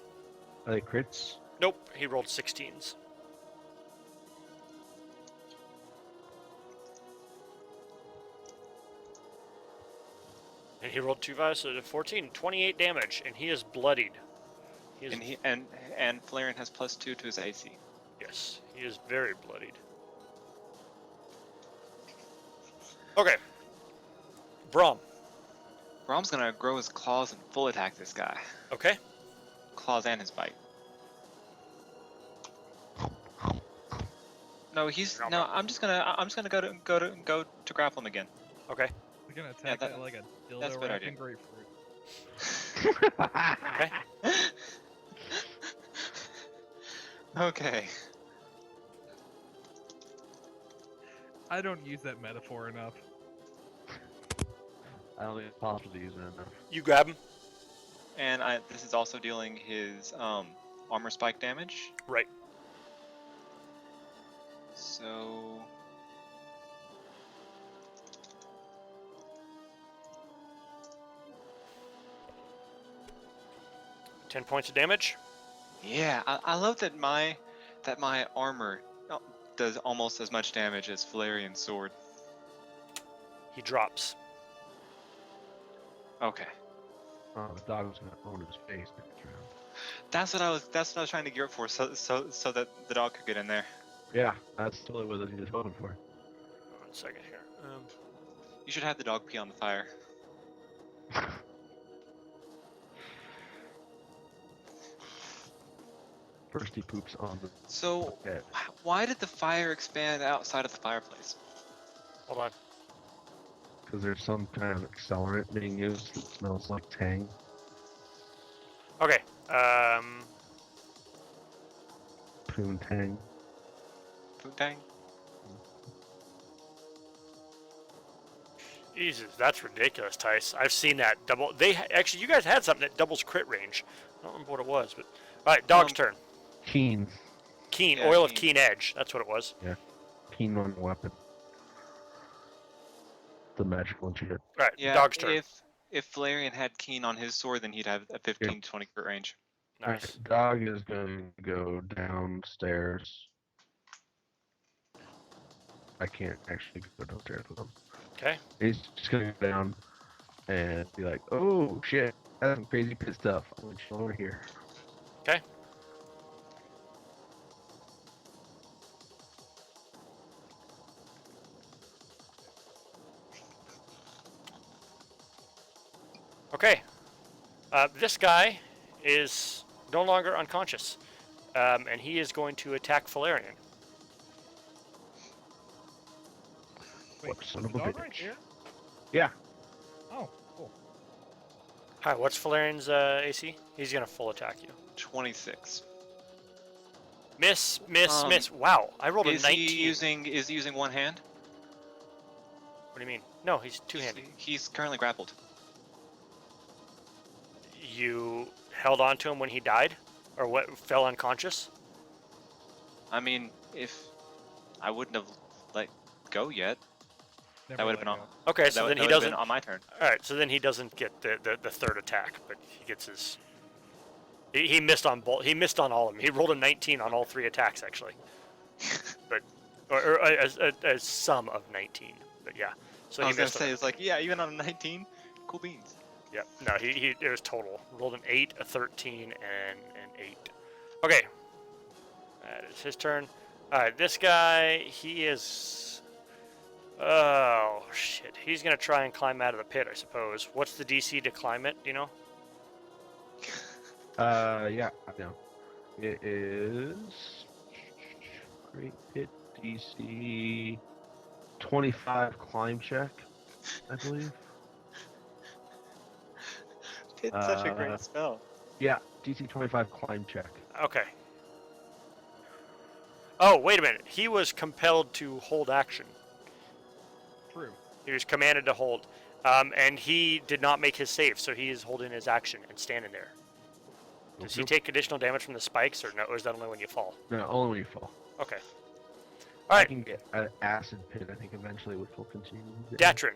Are they crits? Nope, he rolled 16s. And he rolled 2 5s, so 14, 28 damage, and he is bloodied. He is, And Flareon has +2 to his AC. yes, he is very bloodied. Okay. Brom. Brom's gonna grow his claws and full attack this guy. Okay. Claws and his bite. No, I'm just gonna go to grapple him again. Okay. We're gonna attack that- that like a that's a dildo better wrapped idea. in grapefruit. Okay. Okay. I don't use that metaphor enough. I don't think it's possible to use it enough. You grab him. And this is also dealing his armor spike damage. Right. So 10 points of damage. yeah, I love that my armor does almost as much damage as Valerian's sword. He drops. Okay. Oh, the dog was gonna own his face next round. That's what I was trying to gear up for, so that the dog could get in there. Yeah, that's totally what he was hoping for. 1 second here. You should have the dog pee on the fire. First he poops on the So bed. why did the fire expand outside of the fireplace? Hold on. Because there's some kind of accelerant being used that smells like tang. Okay. Poon tang. Poontang? Jesus, that's ridiculous, Tice. I've seen that double. Actually, you guys had something that doubles crit range. I don't remember what it was, but all right, dog's turn. Keen. Keen Yeah, oil of keen. keen edge. That's what it was. Keen on weapon. The magical and shit. All right, Yeah. dog's turn. If Valerian had Keen on his sword, then he'd have a 15 to 20 crit range. Nice. Alright, dog is going to go downstairs. I can't actually go downstairs with him. Okay. He's just gonna go down and be like, "Oh shit, that's some crazy pit stuff. I'm gonna chill over here." Okay. Okay. This guy is no longer unconscious, and he is going to attack Valerian. Wait, What son is of the a dog right bitch. there? Yeah. Oh, cool. Hi. What's Valerian's AC? He's gonna full attack you. 26. Miss. Um, Miss. Wow. I rolled a Is 19. he using one hand? What do you mean? No, he's two-handed. He's currently grappled. You held on to him when he died, or what? Fell unconscious. I mean, if I wouldn't have let go yet, Never that would have let been on. go. Okay, so that then he would have doesn't. been on my turn. All right, so then he doesn't get the third attack, but he gets his. He missed on both. He missed on all of them. He rolled a 19 on all 3 attacks actually, but or a sum of 19. But yeah, so I he was gonna missed. say it's like, yeah, even on a 19, cool beans. Yeah, no, he it was total. Rolled an 8, a 13, and an 8. Okay, that is his turn. All right, this guy, he is. Oh shit, he's gonna try and climb out of the pit, I suppose. What's the DC to climb it? Do you know? Yeah, I know. It is Great Pit DC 25 climb check, I believe. It's such a great spell. Yeah, DC 25 climb check. Okay. Oh, wait a minute. He was compelled to hold action. True. He was commanded to hold. And he did not make his save, so he is holding his action and standing there. Does he take additional damage from the spikes, or no? Or is that only when you fall? No, only when you fall. Okay. I Alright, can get an acid pit, I think, eventually, which will continue. Datrin.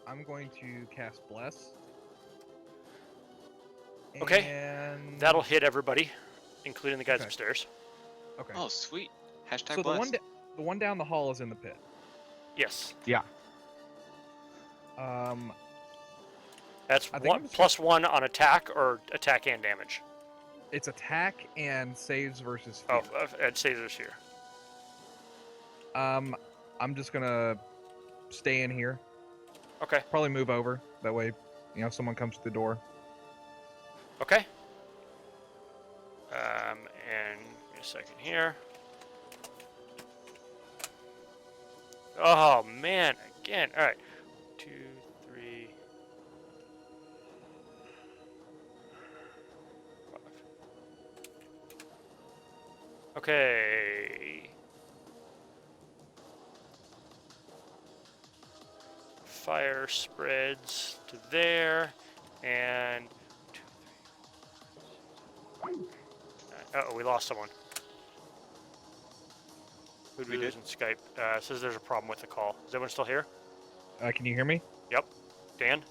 I'm going to cast Bless. Okay. And That'll hit everybody, including the guys Okay. upstairs. Okay. Oh, sweet. Hashtag so blessed. the one down the hall is in the pit. Yes. Yeah. That's I think one I'm just plus one on attack or attack and damage. It's attack and saves versus Oh, fear. I'd say there's here. I'm just gonna stay in here. Okay. Probably move over. That way, someone comes to the door. Okay. And give me a second here. Oh man, again. All right. 2, 3, 5. Okay. Fire spreads to there, and 2, 3. Oh, we lost someone. Who We did lose in Skype? Says there's a problem with the call. Is everyone still here? Can you hear me? Yep. Dan?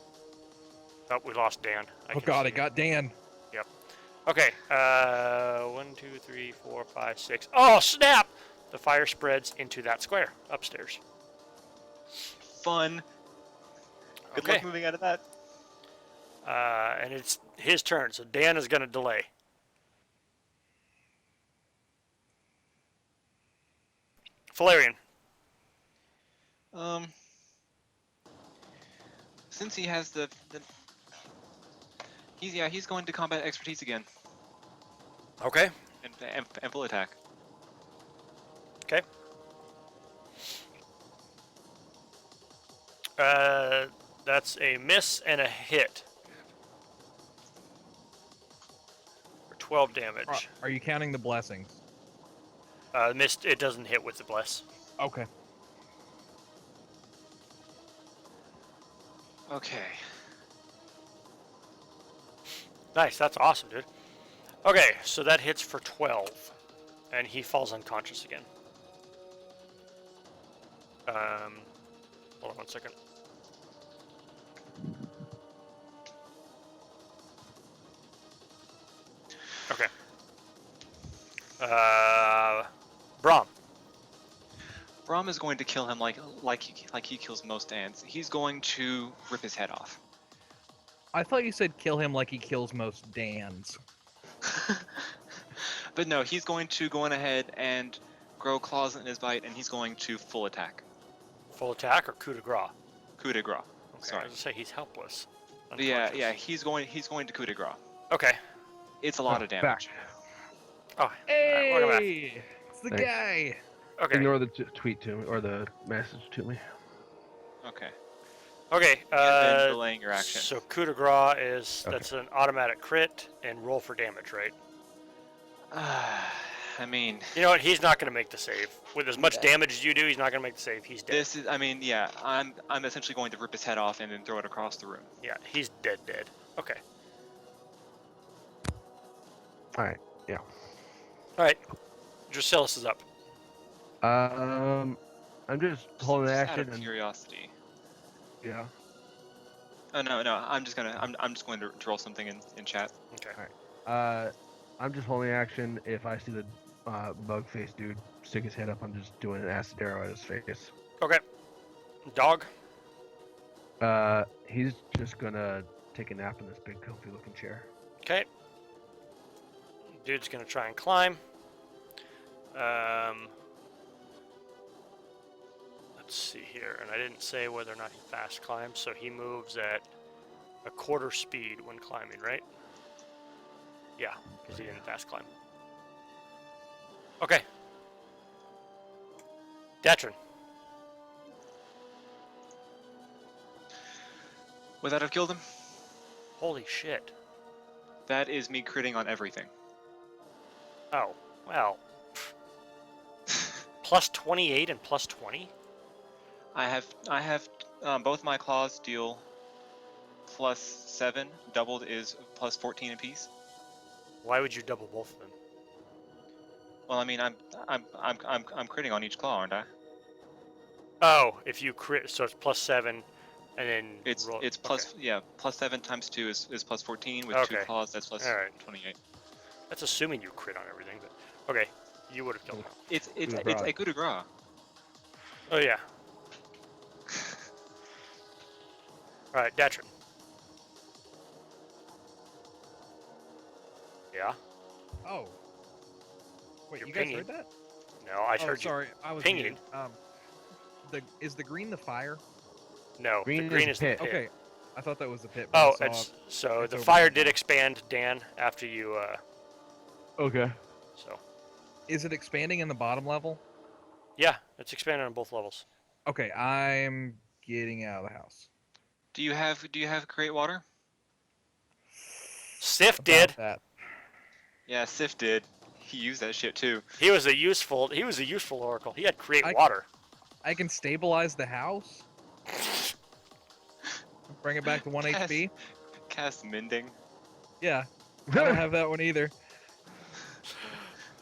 Oh, we lost Dan. Oh God, it got Dan. Yep. Okay. 1, 2, 3, 4, 5, 6. Oh, snap! The fire spreads into that square upstairs. Fun. Good Okay. luck moving out of that. And it's his turn, so Dan is going to delay. Valerian. Since he has he's going to combat expertise again Okay. and full attack. Okay. That's a miss and a hit. For 12 damage. Are you counting the blessings? Missed. It doesn't hit with the bless. Okay. Okay. Nice. That's awesome, dude. Okay, so that hits for 12, and he falls unconscious again. Hold on 1 second. Okay. Brahm. Brahm is going to kill him like he kills most ants. He's going to rip his head off. I thought you said kill him like he kills most Dans. But no, he's going to go on ahead and grow claws in his bite, and he's going to full attack. Full attack or coup de grace? Coup de grace. Okay, Sorry. I was gonna say he's helpless. But yeah, Unconscious. he's going to coup de grace. Okay. It's a lot of damage. Oh, alright, welcome back. Hey, it's the Thanks. guy. Okay. Ignore the tweet to me, or the message to me. Okay. Okay. And then delaying your action. So coup de grace is Okay. that's an automatic crit and roll for damage, right? I mean, You know what? He's not going to make the save. With as much damage as you do, he's not going to make the save. He's dead. this is. I mean, yeah. I'm essentially going to rip his head off and then throw it across the room. Yeah, he's dead. Okay. All right. All right. Drasilis is up. I'm just holding Just out action of and curiosity. yeah. Oh no. I'm just going to roll something in chat. Okay. I'm just holding action. If I see the bug face dude stick his head up, I'm just doing an acid arrow at his face. Okay. Dog. He's just gonna take a nap in this big comfy looking chair. Okay. Dude's going to try and climb. Let's see here. And I didn't say whether or not he fast climbs, so he moves at a quarter speed when climbing, right? Yeah, because he didn't fast climb. Okay. Datron. Would that have killed him? Holy shit. That is me critting on everything. Oh, well. Plus 28 and plus 20? I have both my claws deal +7. Doubled is +14 apiece. Why would you double both of them? Well, I mean, I'm critting on each claw, aren't I? Oh, if you crit, so it's plus 7, and then It's roll. plus yeah, +7 times 2 is +14. With Okay. 2 claws, that's plus All right. 28. That's assuming you crit on everything, but okay, you would have killed him. It's Good a rock. coup de grace. Oh yeah. All right, Datron. Yeah. Oh. Wait, You're you guys pinging. heard that? No, I Oh, heard sorry, I was pinging. muted. Is the green the fire? you. No, Green the is green the is the pit. pit. Okay, I thought that was the pit. But I Oh, saw it's so it's the over fire there did now. expand, Dan, after you. Okay. So Is it expanding in the bottom level? yeah, it's expanded on both levels. Okay, I'm getting out of the house. Do you have create water? Sif About did. that. Yeah, Sif did. He used that shit too. He was a useful oracle. He had create water. I can stabilize the house. Bring it back to 1 Cast- HP. Cast mending. Yeah, I don't have that one either.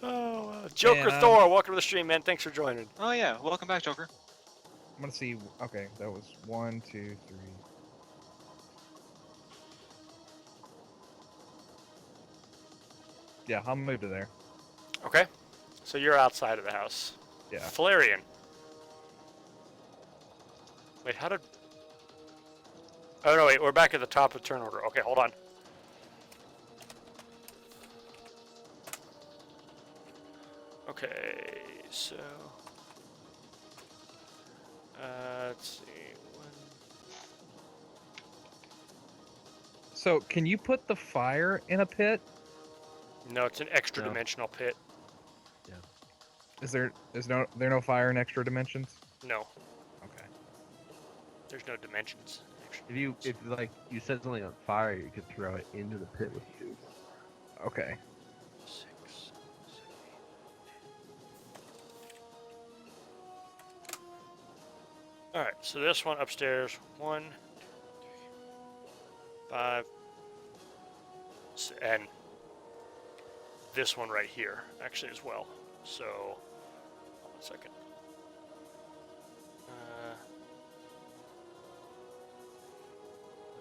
Oh, Joker Man, Thor, welcome to the stream, man. Thanks for joining. Oh yeah, welcome back, Joker. I'm gonna see. Okay, that was 1, 2, 3. Yeah, I'll move to there. Okay, so you're outside of the house. Yeah. Valerian. Wait, how did? Oh no, wait, we're back at the top of turn order. Okay, hold on. Okay, so let's see. So, can you put the fire in a pit? No, it's an extra No. dimensional pit. Is there no fire in extra dimensions? No, Okay. there's no dimensions. If like you set something on fire, you could throw it into the pit with you. Okay. 6, 7, 8. All right, so this one upstairs, 1, 2, 3, 5, and this one right here actually as well. So, hold on a second.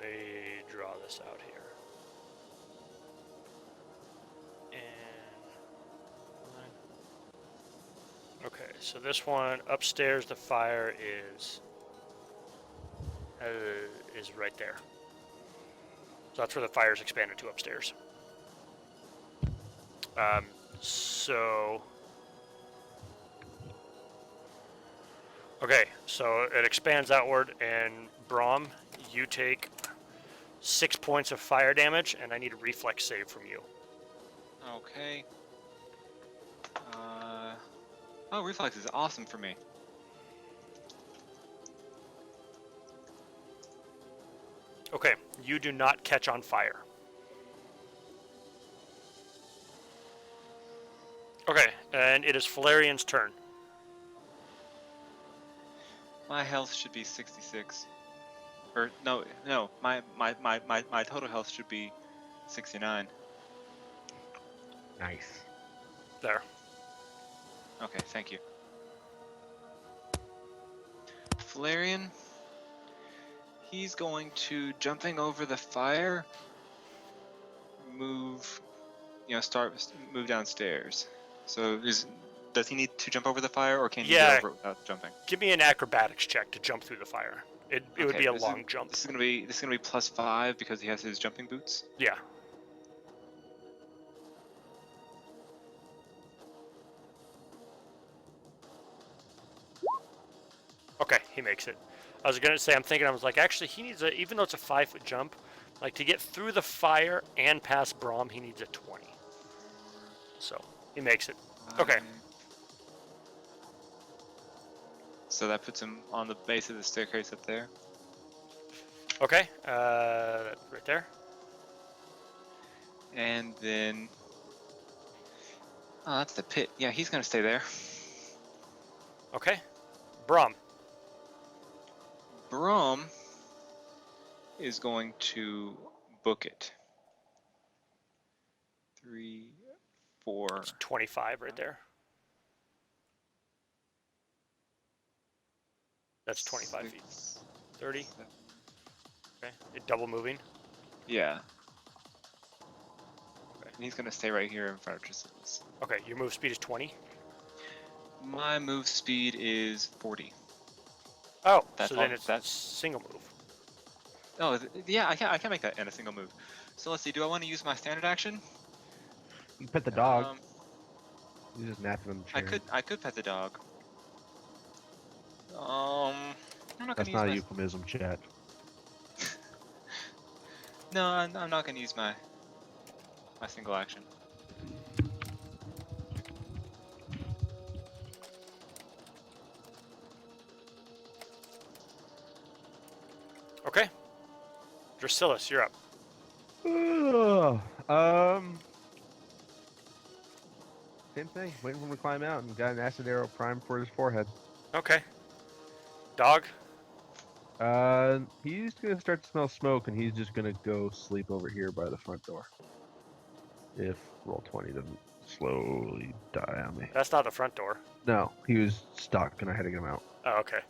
They draw this out here. And okay, so this one upstairs, the fire is right there. So that's where the fire's expanded to upstairs. So okay, so it expands outward, and Brahm, you take 6 points of fire damage, and I need a reflex save from you. Okay. Oh, reflex is awesome for me. Okay, you do not catch on fire. Okay, and it is Valerian's turn. My health should be 66. Or no, my total health should be 69. Nice. There. Okay, thank you. Valerian, he's going to jumping over the fire, move downstairs. So does he need to jump over the fire, or can he Yeah. get over it without jumping? Give me an acrobatics check to jump through the fire. It would Okay, be a this long jump. This is gonna be +5 because he has his jumping boots. Yeah. Okay, he makes it. I was gonna say, I was like, actually, he needs even though it's a 5-foot jump, Like, to get through the fire and past Braum, he needs a 20. So, he makes it. Okay. So that puts him on the base of the staircase up there. Okay, right there. And then... Oh, that's the pit. Yeah, he's gonna stay there. Okay. Braum. Braum is going to book it. 3, 4... It's 25 right there. That's 25 feet. 30. Okay. It double moving. Yeah. And he's gonna stay right here in front of Drasilis. Okay, your move speed is 20. My move speed is 40. Oh, That's so then all- it's that's- single move. Oh, yeah, I can't make that in a single move. So let's see, do I want to use my standard action? You pet the dog. Um, He's just napping in the chair. I could pet the dog. I'm not That's gonna not a use euphemism, chat. No, I'm not gonna use my single action. Okay. Drasilis, you're up. Same thing. Waiting for him to climb out and got an acid arrow primed for his forehead. Okay. Dog. He's gonna start to smell smoke, and he's just gonna go sleep over here by the front door. If roll 20 doesn't slowly die on me. That's not the front door. No, he was stuck, and I had to get him out. Oh, okay.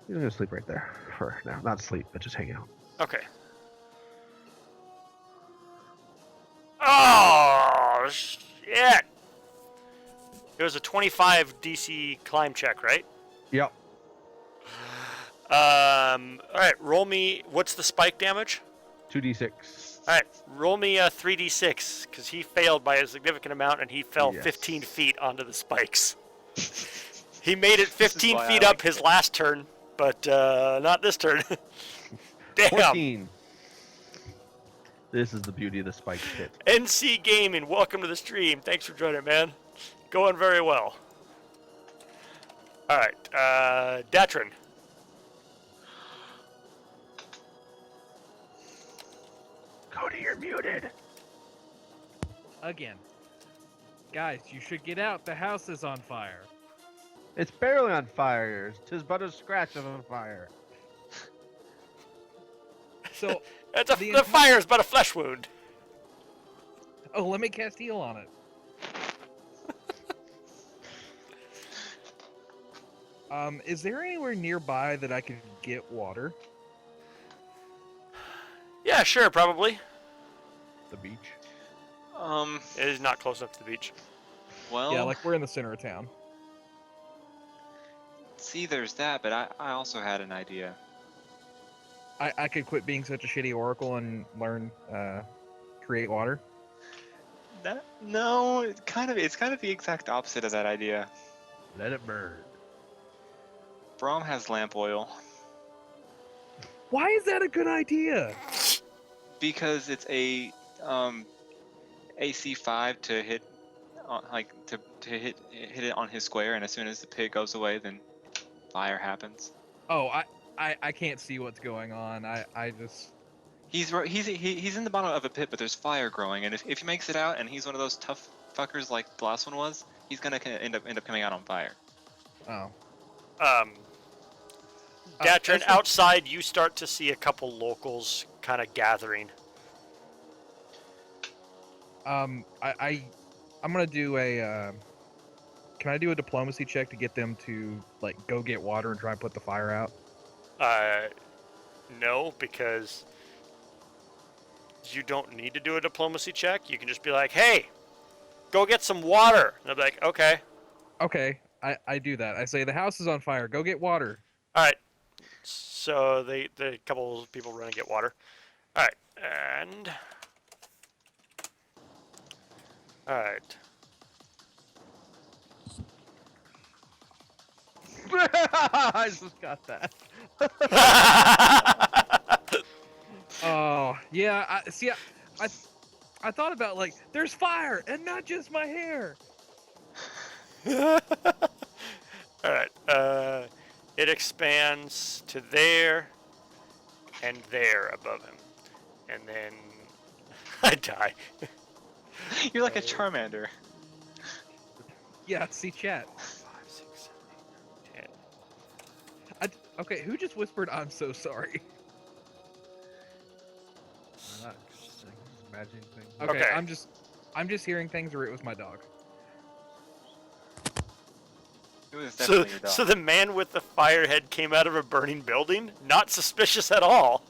He's gonna sleep right there for now. Not sleep, but just hang out. Okay. Oh, shit! It was a 25 DC climb check, right? Yep. Alright, roll me. What's the spike damage? 2d6. Alright, roll me a 3d6, because he failed by a significant amount and he fell Yes. 15 feet onto the spikes. He made it 15 why I feet up like his it. last turn, but not this turn. Damn! 14. This is the beauty of the spike pit. NC Gaming, welcome to the stream. Thanks for joining, man. Going very well. Alright, Datrin. Cody, you're muted. Again. Guys, you should get out. The house is on fire. It's barely on fire. 'Tis but a scratch of a fire. So, It's a, The the entire- fire's but a flesh wound. oh, let me cast heal on it. Is there anywhere nearby that I could get water? Yeah, sure, probably. The beach. It is not close enough to the beach. Well, Yeah, like we're in the center of town. see, there's that, but I also had an idea. I could quit being such a shitty oracle and learn create water. No, it's kind of the exact opposite of that idea. Let it burn. Braum has lamp oil Why is that a good idea? because it's a AC 5 to hit, to hit it on his square, and as soon as the pit goes away, then fire happens. Oh, I can't see what's going on. I just He's in the bottom of a pit, but there's fire growing, and if he makes it out, and he's one of those tough fuckers like the last one was, he's gonna end up coming out on fire. oh. Datrin, as for- outside, you start to see a couple locals kind of gathering. I'm gonna do a. Can I do a diplomacy check to get them to like go get water and try and put the fire out? No, because you don't need to do a diplomacy check. You can just be like, hey, go get some water. And they'll be like, okay. Okay, I do that. I say the house is on fire. Go get water. All right. So the couple of people run and get water. All right. And... All right. I just got that. Oh Yeah, I see. I thought about like there's fire and not just my hair. All right. It expands to there and there above him, and then I die. You're like a Charmander. Yeah, see chat. 5, 6, 7, 8, 9, 10. Okay, who just whispered I'm so sorry? I'm not just imagining things. Okay, Okay. I'm just hearing things, or it was my dog. It was So, definitely your dog. so the man with the fire head came out of a burning building? Not suspicious at all.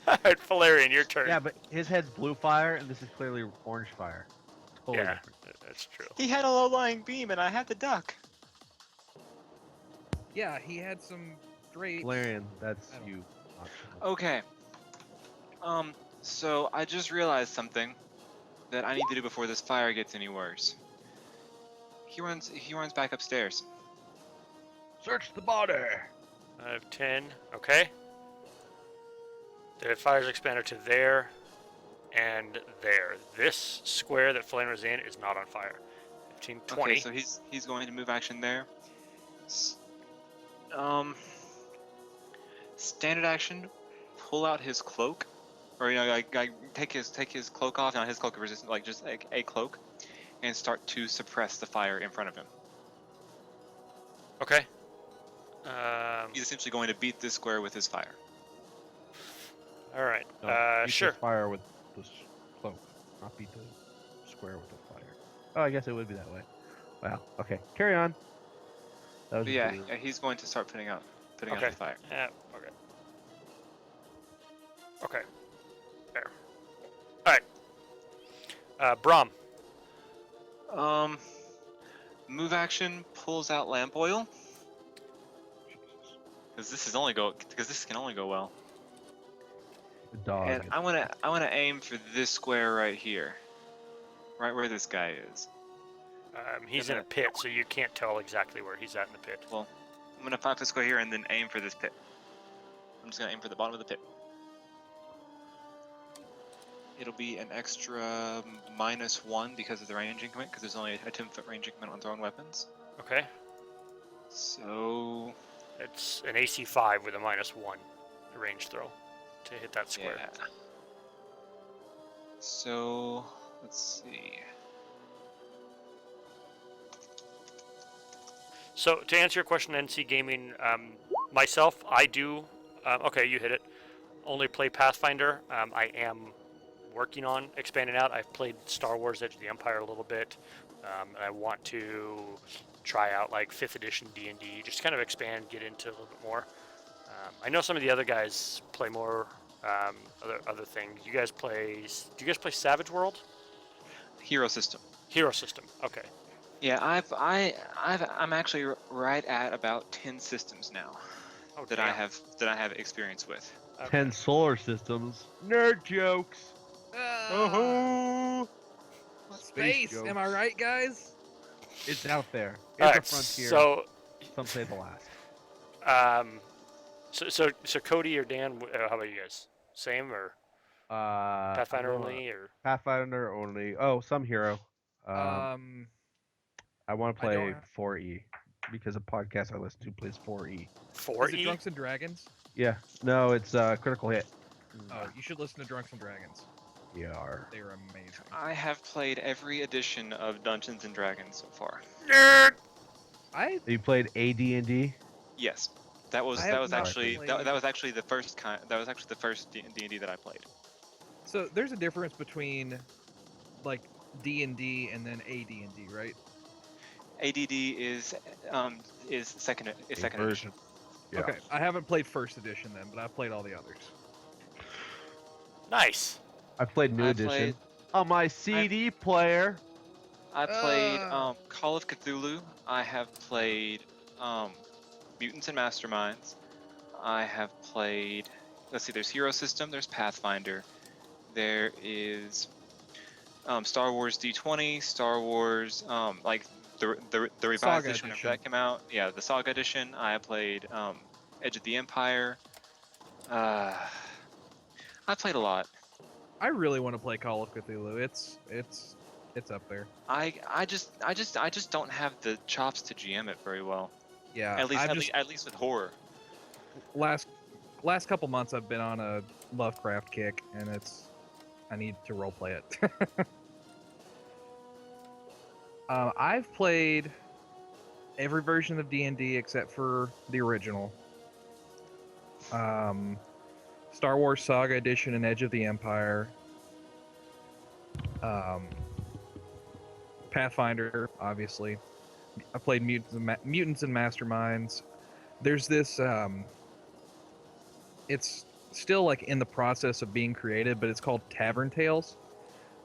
All right, Valerian, your turn. Yeah, but his head's blue fire, and this is clearly orange fire. Totally Yeah, different. that's true. He had a low-lying beam, and I had to duck. Yeah, he had some great. Valerian, that's I don't- you. Optional. Okay. So I just realized something that I need to do before this fire gets any worse. He runs back upstairs. Search the body. I have 10. Okay. The fire's expanded to there and there. This square that Flame was in is not on fire. 15, 20. Okay, so he's going to move action there. S- Standard action, pull out his cloak, or like take his cloak off. Not his cloak of resistance, like just like a cloak, and start to suppress the fire in front of him. Okay. He's essentially going to beat this square with his fire. All right. No, beat Sure. the fire with the cloak, not beat the square with the fire. Oh, I guess it would be that way. Wow. Okay, carry on. That was But just yeah, weird. he's going to start putting out Okay. the fire. Yeah. Okay. Okay. There. All right. Brahm. Move action, pulls out lamp oil. Because this can only go well. The dog. And is- I wanna aim for this square right here. Right where this guy is. He's in a pit, so you can't tell exactly where he's at in the pit. Well, I'm gonna 5-foot square here and then aim for this pit. I'm just gonna aim for the bottom of the pit. It'll be an extra -1 because of the range increment, because there's only a 10-foot range increment on thrown weapons. Okay. So It's an AC 5 with a -1 range throw to hit that square. yeah. So let's see. So to answer your question, NC Gaming, myself, I do. Okay, you hit it. Only play Pathfinder. I am working on expanding out. I've played Star Wars: Edge of the Empire a little bit. And I want to try out like 5th edition D&D, just kind of expand, get into a little bit more. I know some of the other guys play more other things. Do you guys play Savage World? Hero system. Hero System. Okay. Yeah, I'm actually right at about 10 systems now Oh, that damn. I have experience with. Okay. 10 solar systems. Nerd jokes. Ah, space. jokes. Am I right, guys? It's out there. It's All a right. frontier. So, Some say the last. so Cody or Dan, how about you guys? Same or Pathfinder only or? Pathfinder only. Oh, some hero. I want to I don't play have- 4E because a podcast I listen to plays 4E. Is 4E? it Drunks and Dragons? Yeah. No, it's critical hit. Oh, you should listen to Drunks and Dragons. Yeah. They are amazing. I have played every edition of Dungeons and Dragons so far. Nerd! You played AD&D? Yes, that was I have not actually played- that was actually the first kind. That was actually the first D&D that I played. So there's a difference between like D&D and then AD&D, right? ADD is second edition. Version. Yeah. Okay, I haven't played first edition then, but I've played all the others. Nice. I played New I Edition. played- On my CD player. I played Ah. Call of Cthulhu. I have played Mutants and Masterminds. I have played. Let's see. There's Hero System. There's Pathfinder. There is Star Wars D20. Star Wars like the revised Saga edition edition. after that came out. Yeah, the Saga edition. I played Edge of the Empire. I played a lot. I really want to play Call of Cthulhu. It's up there. I just don't have the chops to GM it very well. Yeah, At least with horror. last couple months I've been on a Lovecraft kick, and I need to roleplay it. I've played every version of D&D except for the original. Star Wars Saga Edition and Edge of the Empire. Pathfinder, obviously. I played Mutants and Masterminds. There's this. It's still like in the process of being created, but it's called Tavern Tales.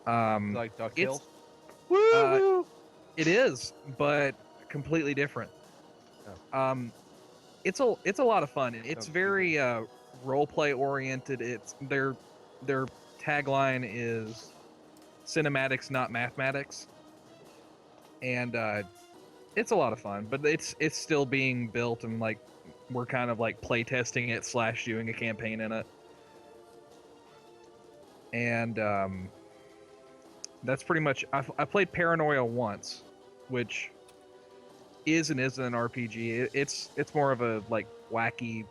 Like DuckTales. It is, but completely different. Oh. It's a lot of fun. It's Sounds very role play oriented. It's their tagline is cinematics, not mathematics, and it's a lot of fun. But it's still being built, and like we're kind of like play testing it / doing a campaign in it, and that's pretty much. I played Paranoia once, which is and isn't an RPG. It's more of a like wacky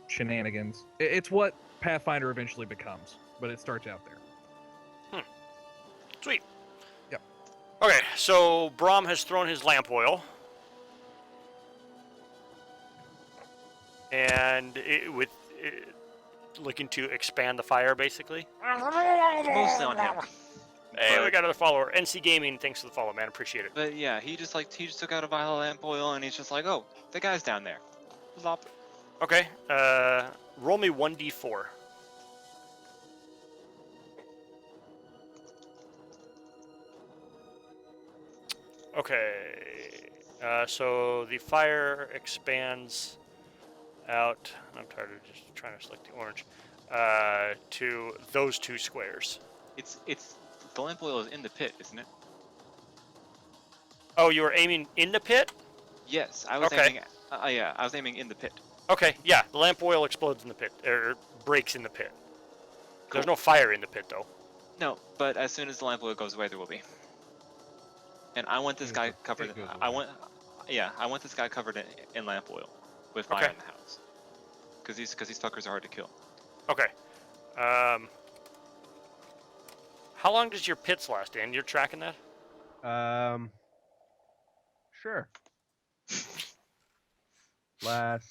shenanigans. It's what Pathfinder eventually becomes, but it starts out there. Sweet. Yep. Okay, so Brahm has thrown his lamp oil. And looking to expand the fire, basically. Mostly on him. Hey, we But- got another follower. NC Gaming, thanks for the follow, man. Appreciate it. But yeah, he just took out a vial of lamp oil and he's just like, oh, the guy's down there. Lop. Okay, roll me 1d4. Okay, so the fire expands out. I'm tired of just trying to select the orange. To those two squares. It's the lamp oil is in the pit, isn't it? Oh, you were aiming in the pit? Yes, I was Okay. aiming. Yeah, I was aiming in the pit. Okay, yeah, the lamp oil explodes in the pit, or breaks in the pit. There's no fire in the pit, though. No, but as soon as the lamp oil goes away, there will be. And I want this guy covered. it goes I away. want this guy covered in lamp oil, with fire Okay. in the house. Because these fuckers are hard to kill. Okay. How long does your pits last, Dan? You're tracking that? Sure. Last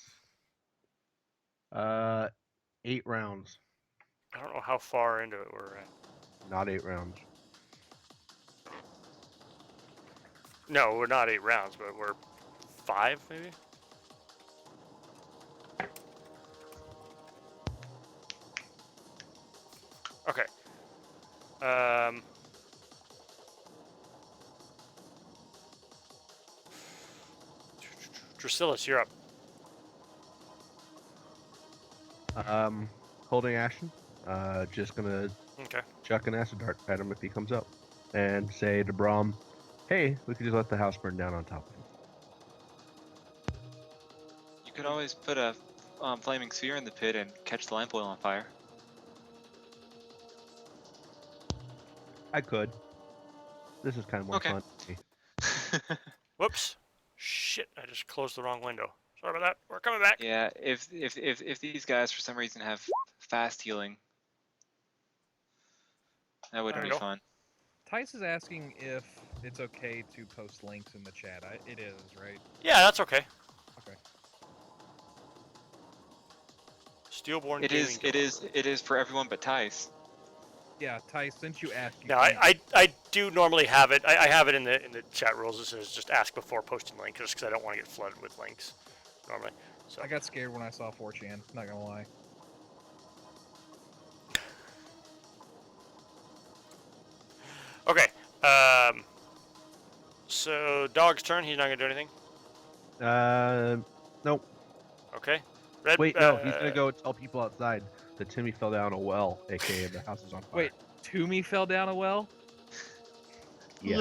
8 rounds. I don't know how far into it we're at. Not 8 rounds. No, we're not 8 rounds, but we're 5, maybe? Okay. Drasilis, you're up. Holding action. Just gonna Okay. chuck an acid dart at him if he comes up, and say to Brahm, "Hey, we could just let the house burn down on top of him." You could always put a flaming sphere in the pit and catch the lamp oil on fire. I could. This is kind of more Okay. fun to me. Whoops. Shit, I just closed the wrong window. Sorry about that. We're coming back. Yeah, if these guys for some reason have fast healing, that wouldn't There be you go. fun. Tice is asking if it's okay to post links in the chat. It is, right? Yeah, that's okay. Okay. Steelborn It Gaming. it is for everyone but Tice. Yeah, Tice, since you asked, you No, can. I do normally have it. I have it in the chat rules. It says just ask before posting links, just because I don't want to get flooded with links normally. So I got scared when I saw 4chan. Not gonna lie. okay. So dog's turn. He's not gonna do anything. Nope. Okay. Red. Wait, no, he's gonna go tell people outside that Timmy fell down a well, aka the house is on fire. Wait, Toomey fell down a well? Yeah.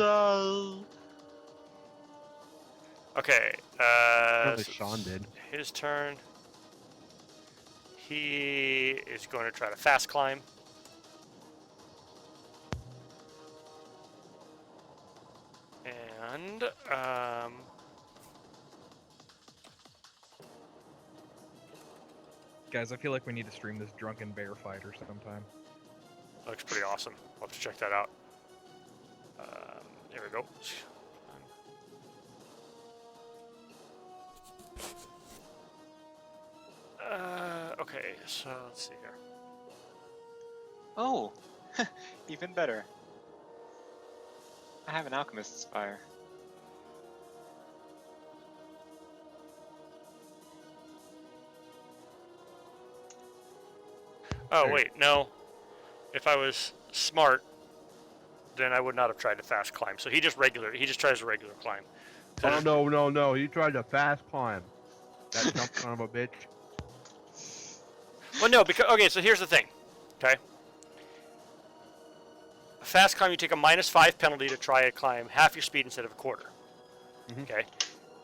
Okay. Apparently So Sean did. his turn. He is going to try to fast climb. And Guys, I feel like we need to stream this drunken bear fighter sometime. looks pretty awesome. I'll have to check that out. There we go. Okay, so let's see here. Oh, even better. I have an alchemist's fire. Oh, There. wait, no. If I was smart, then I would not have tried to fast climb. So he just tries a regular climb. So Oh just- no! He tried to fast climb. That dumb son of a bitch. Well, no, because okay. So here's the thing. Okay. A fast climb, you take a -5 penalty to try a climb half your speed instead of a quarter. Mhm. Okay.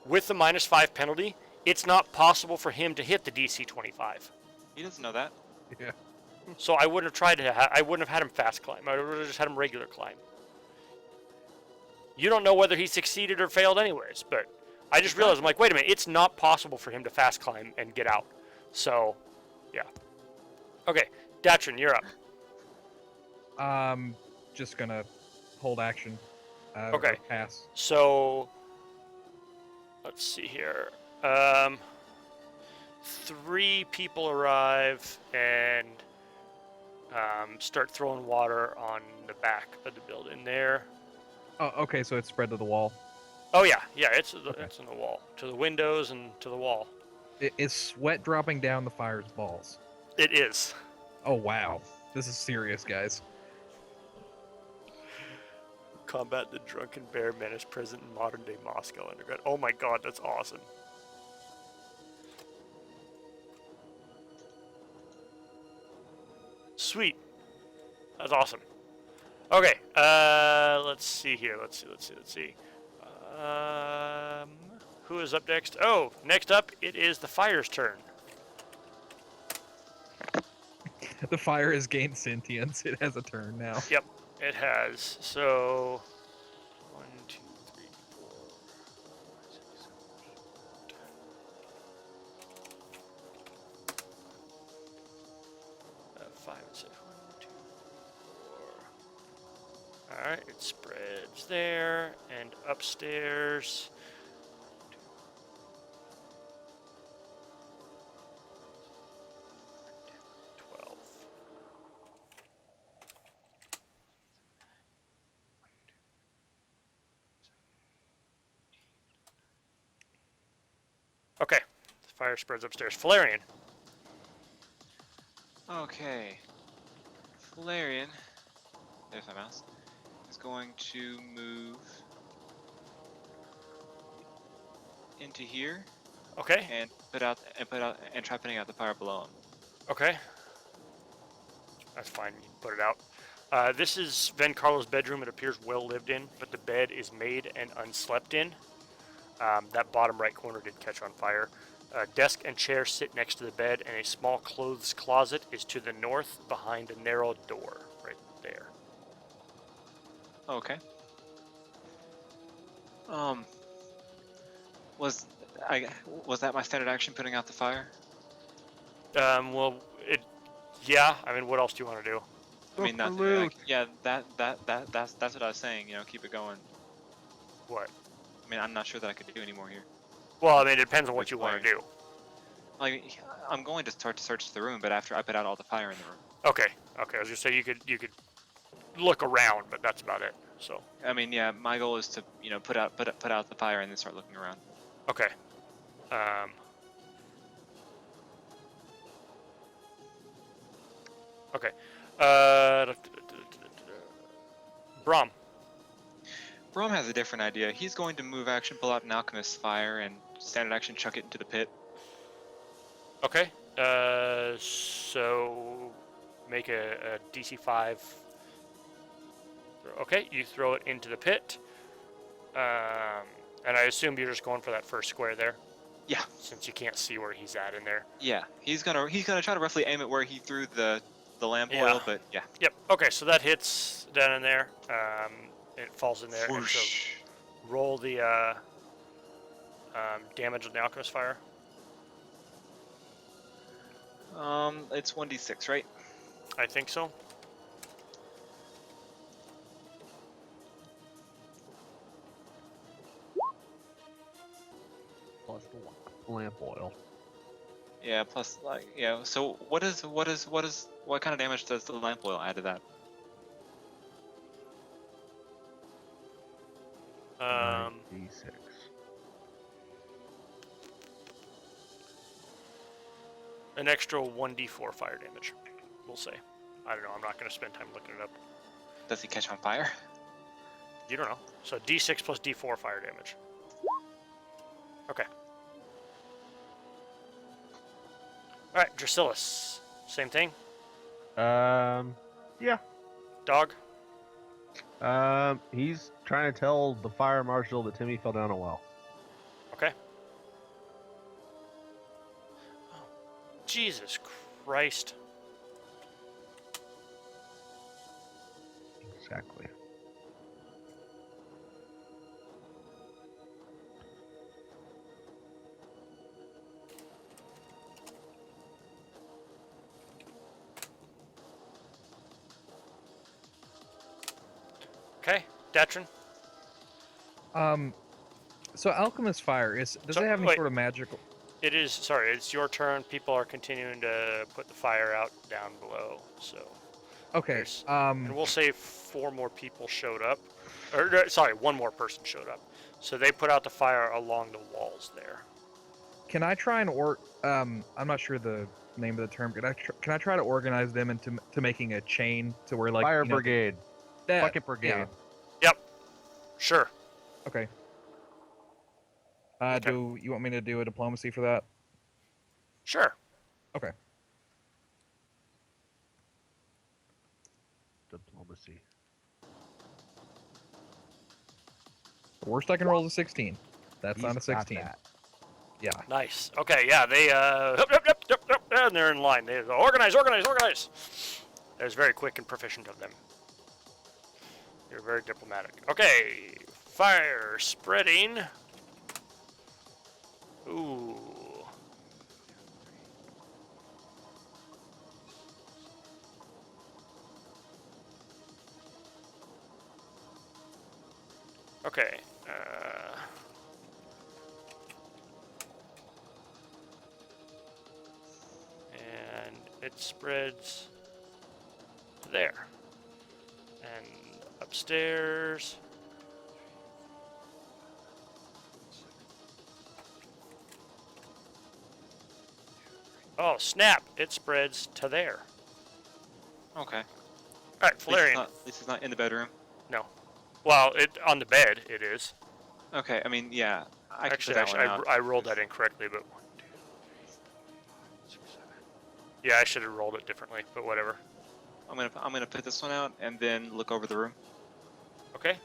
With the -5 penalty, it's not possible for him to hit the DC 25. He doesn't know that. Yeah. So I wouldn't have tried to. I wouldn't have had him fast climb. I would have just had him regular climb. You don't know whether he succeeded or failed, anyways. But I just realized I'm like, wait a minute, it's not possible for him to fast climb and get out. So, yeah. Okay, Datrin, you're up. Just gonna hold action. Okay. Or pass. So, let's see here. 3 people arrive and start throwing water on the back of the building there. Oh, okay, so it's spread to the wall. Oh yeah, it's Okay. it's in the wall, to the windows and to the wall. Is sweat dropping down the fire's balls? It is. Oh wow, this is serious, guys. Combat the drunken bear menace present in modern day Moscow underground. Oh my god, that's awesome. Sweet. That's awesome. Okay, let's see here. Let's see. Who is up next? Oh, next up, it is the fire's turn. The fire has gained sentience. It has a turn now. Yep, it has. So, 1, 2, 3, 4, 5, 6, 7, 8, 5 and 6. 1, 2, 4. All right, it spreads there and upstairs. 12. Okay, the fire spreads upstairs. Valerian. Okay. Valerian, there's my mouse, is going to move into here Okay, and try putting out the fire below him. okay. That's fine, you can put it out. This is Vencarlo's bedroom. It appears well lived in, but the bed is made and unslept in. That bottom right corner did catch on fire. Desk and chair sit next to the bed, and a small clothes closet is to the north behind a narrow door right there. Okay. Was that my standard action, putting out the fire? Well, yeah. I mean, what else do you want to do? I mean, Look, that's loot. yeah. That's what I was saying. You know, keep it going. What? I mean, I'm not sure that I could do any more here. Well, I mean, it depends on what With you want to fire. do. Like, I'm going to start to search the room, but after I put out all the fire in the room. Okay. I was gonna say you could look around, but that's about it. So. I mean, yeah. My goal is to put out the fire and then start looking around. Okay. Okay. Brom. Brom has a different idea. He's going to move action, pull out an alchemist's fire, and standard action chuck it into the pit. Okay. So make a DC 5. Okay, you throw it into the pit. And I assume you're just going for that first square there. Yeah. Since you can't see where he's at in there. Yeah. He's gonna try to roughly aim it where he threw the lamp Yeah. oil, but yeah. Yep. Okay, so that hits down in there. It falls in there. And so Whoosh. roll the damage on the alchemist fire. It's 1d6, right? I think so. Plus the lamp oil. Yeah. Plus, like, yeah. So what kind of damage does the lamp oil add to that? D6. An extra 1d4 fire damage, we'll say. I don't know. I'm not going to spend time looking it up. Does he catch on fire? You don't know. So d6 plus d4 fire damage. Okay. All right, Dracillus. Same thing. Yeah. Dog. He's trying to tell the fire marshal that Timmy fell down a well. Okay. Oh, Jesus Christ. Exactly. Okay, Datrin. So alchemist fire does So- it have any wait. sort of magical? It is, sorry, it's your turn. People are continuing to put the fire out down below, so. Okay. There's- And we'll say 4 more people showed up. Or, sorry, 1 more person showed up. So they put out the fire along the walls there. Can I try and I'm not sure the name of the term. Can I try to organize them into making a chain to where like Fire you know, brigade. that, Bucket brigade. yeah, Sure. okay. Okay. Do you want me to do a diplomacy for that? Sure. Okay. Diplomacy. The worst I can roll is a 16. That's He's not a got 16. that. Yeah. Nice. Okay, yeah, they, and they're in line. They go, organize. That was very quick and proficient of them. You're very diplomatic. Okay, fire spreading. Ooh. Okay. And it spreads there. And upstairs. Oh, snap! It spreads to there. Okay. Alright, At Flareon. least it's not in the bedroom. No. Well, on the bed, it is. Okay. I mean, yeah. I can Actually, put that one out. I rolled that incorrectly, but 1, 2, 3, 4, 5, 6, 7. Yeah, I should have rolled it differently, but whatever. I'm gonna put this one out and then look over the room. Okay,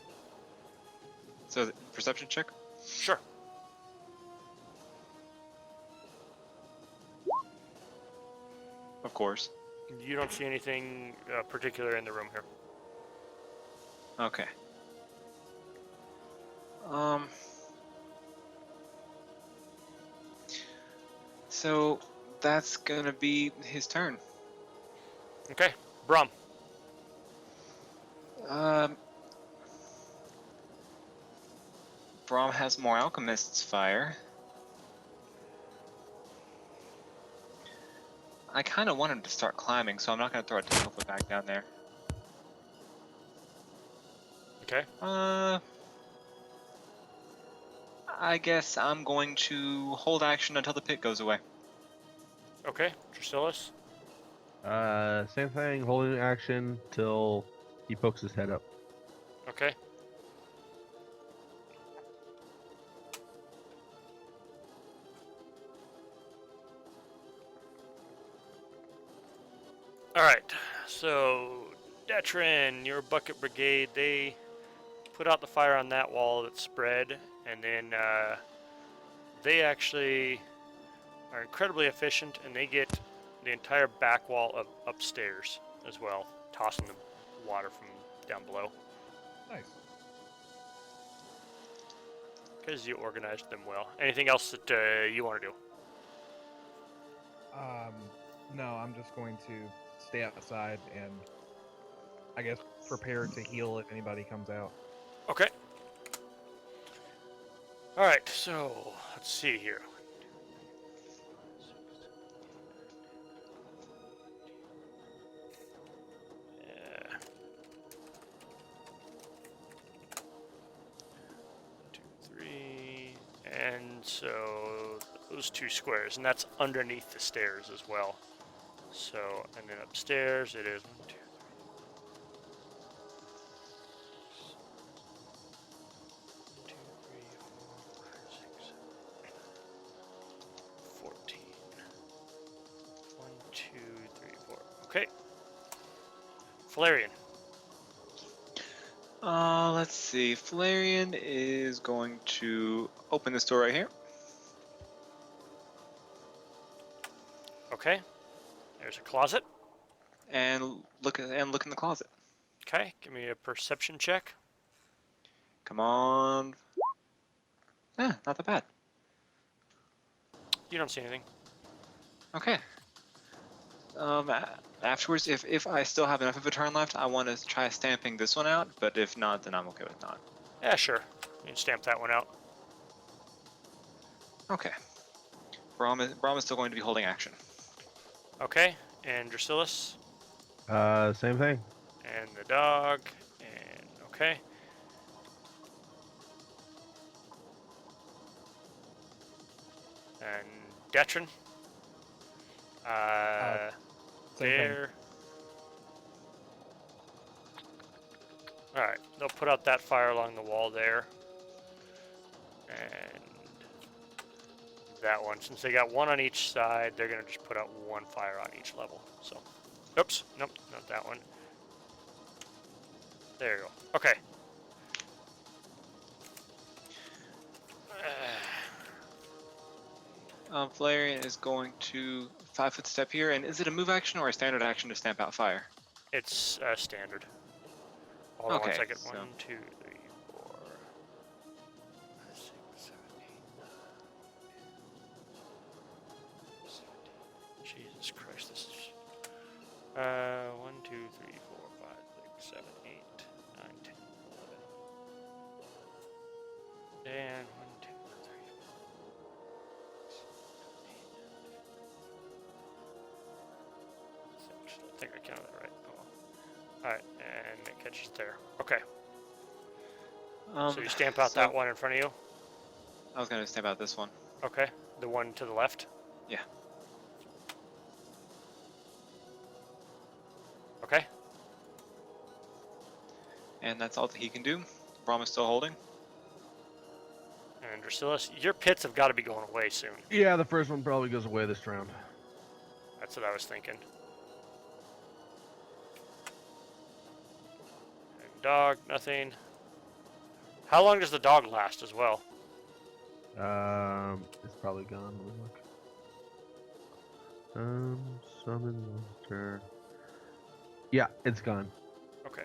So perception check. sure. Of course. You don't see anything particular in the room here. Okay. So that's gonna be his turn. Okay, Brum. Braum has more alchemist's fire. I kind of want him to start climbing, so I'm not gonna throw a tentaclefoot back down there. Okay. I guess I'm going to hold action until the pit goes away. Okay, Dracillus. Same thing, holding action till he pokes his head up. Okay. Alright, so Detrin, your bucket brigade, they put out the fire on that wall that spread, and then they actually are incredibly efficient, and they get the entire back wall of upstairs as well, tossing the water from down below. Nice. Because you organized them well. Anything else that you want to do? No, I'm just going to stay outside and I guess prepare to heal if anybody comes out. Okay. All right. So let's see here. Yeah. 2, 3, and so those 2 squares, and that's underneath the stairs as well. So, and then upstairs it is 1, 2, 3, 4, 5, 6, 14. 1, 2, 3, 4. Okay. Valerian. Let's see. Valerian is going to open this door right here. Okay. There's a closet. And look in the closet. Okay. Give me a perception check. Come on. Not that bad. You don't see anything. Okay. Afterwards, if I still have enough of a turn left, I want to try stamping this one out, but if not, then I'm okay with not. Yeah, sure. You can stamp that one out. Okay. Braum is still going to be holding action. Okay. And Dracillus. Same thing. And the dog. And okay. And Detrin. Same thing. There. Alright, they'll put out that fire along the wall there. And that one. Since they got one on each side, they're going to just put out one fire on each level. So, oops, nope, not that one. There you go. Okay. Valerian is going to 5-foot step here, and is it a move action or a standard action to stamp out fire? It's standard. Hold on Okay, one second. so- 1, 2, 3, 4, 5, 6, 7, 8, 17. Jesus Christ, this is 1, 2, 3, 4, 5, 6, 7, 8, 9, 10, 11. And 1, 2, 3, 4, 6. I think I counted that right. Oh, well. Alright, and it catches there. Okay. So you stamp out that one in front of you? I was going to stamp out this one. Okay. The one to the left? Yeah. Okay. And that's all that he can do. Braum is still holding. And Dracillus, your pits have got to be going away soon. Yeah, the first one probably goes away this round. That's what I was thinking. And dog, nothing. How long does the dog last as well? It's probably gone. Let me look. Summon monster. Yeah, it's gone. Okay.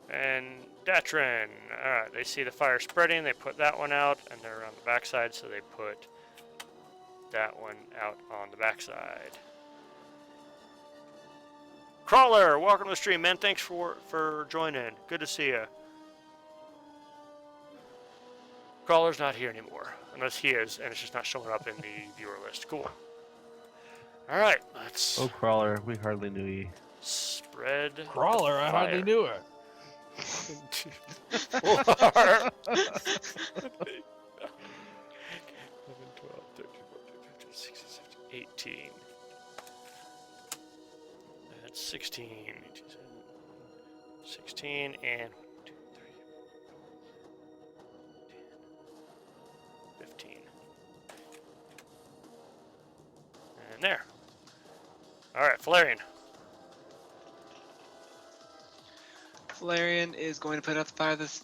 And Datrin. Alright, they see the fire spreading, they put that one out, and they're around the backside, so they put that one out on the backside. Crawler, welcome to the stream, man. Thanks for joining. Good to see you. Crawler's not here anymore, unless he is, and it's just not showing up in the viewer list. Cool. Alright, let's Oh, Crawler, we hardly knew ye. spread the Crawler, I hardly fire. knew her. 4, 11, 12, 13, 14, 15, 16, 17, 18. That's 16. 16 and 1, 2, 3, 10, 15. And there. Alright, Valerian. Valerian is going to put out the fire that's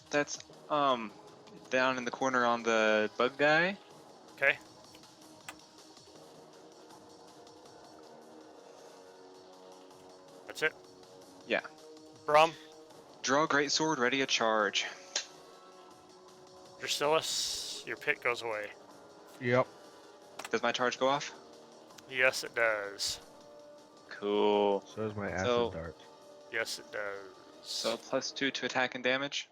down in the corner on the bug guy. Okay. That's it. Yeah. Brom, Draw greatsword, ready a charge. Dracillus, your pit goes away. Yep. Does my charge go off? Yes, it does. Cool. So is my acid So- dart. Yes, it does. So +2 to attack and damage.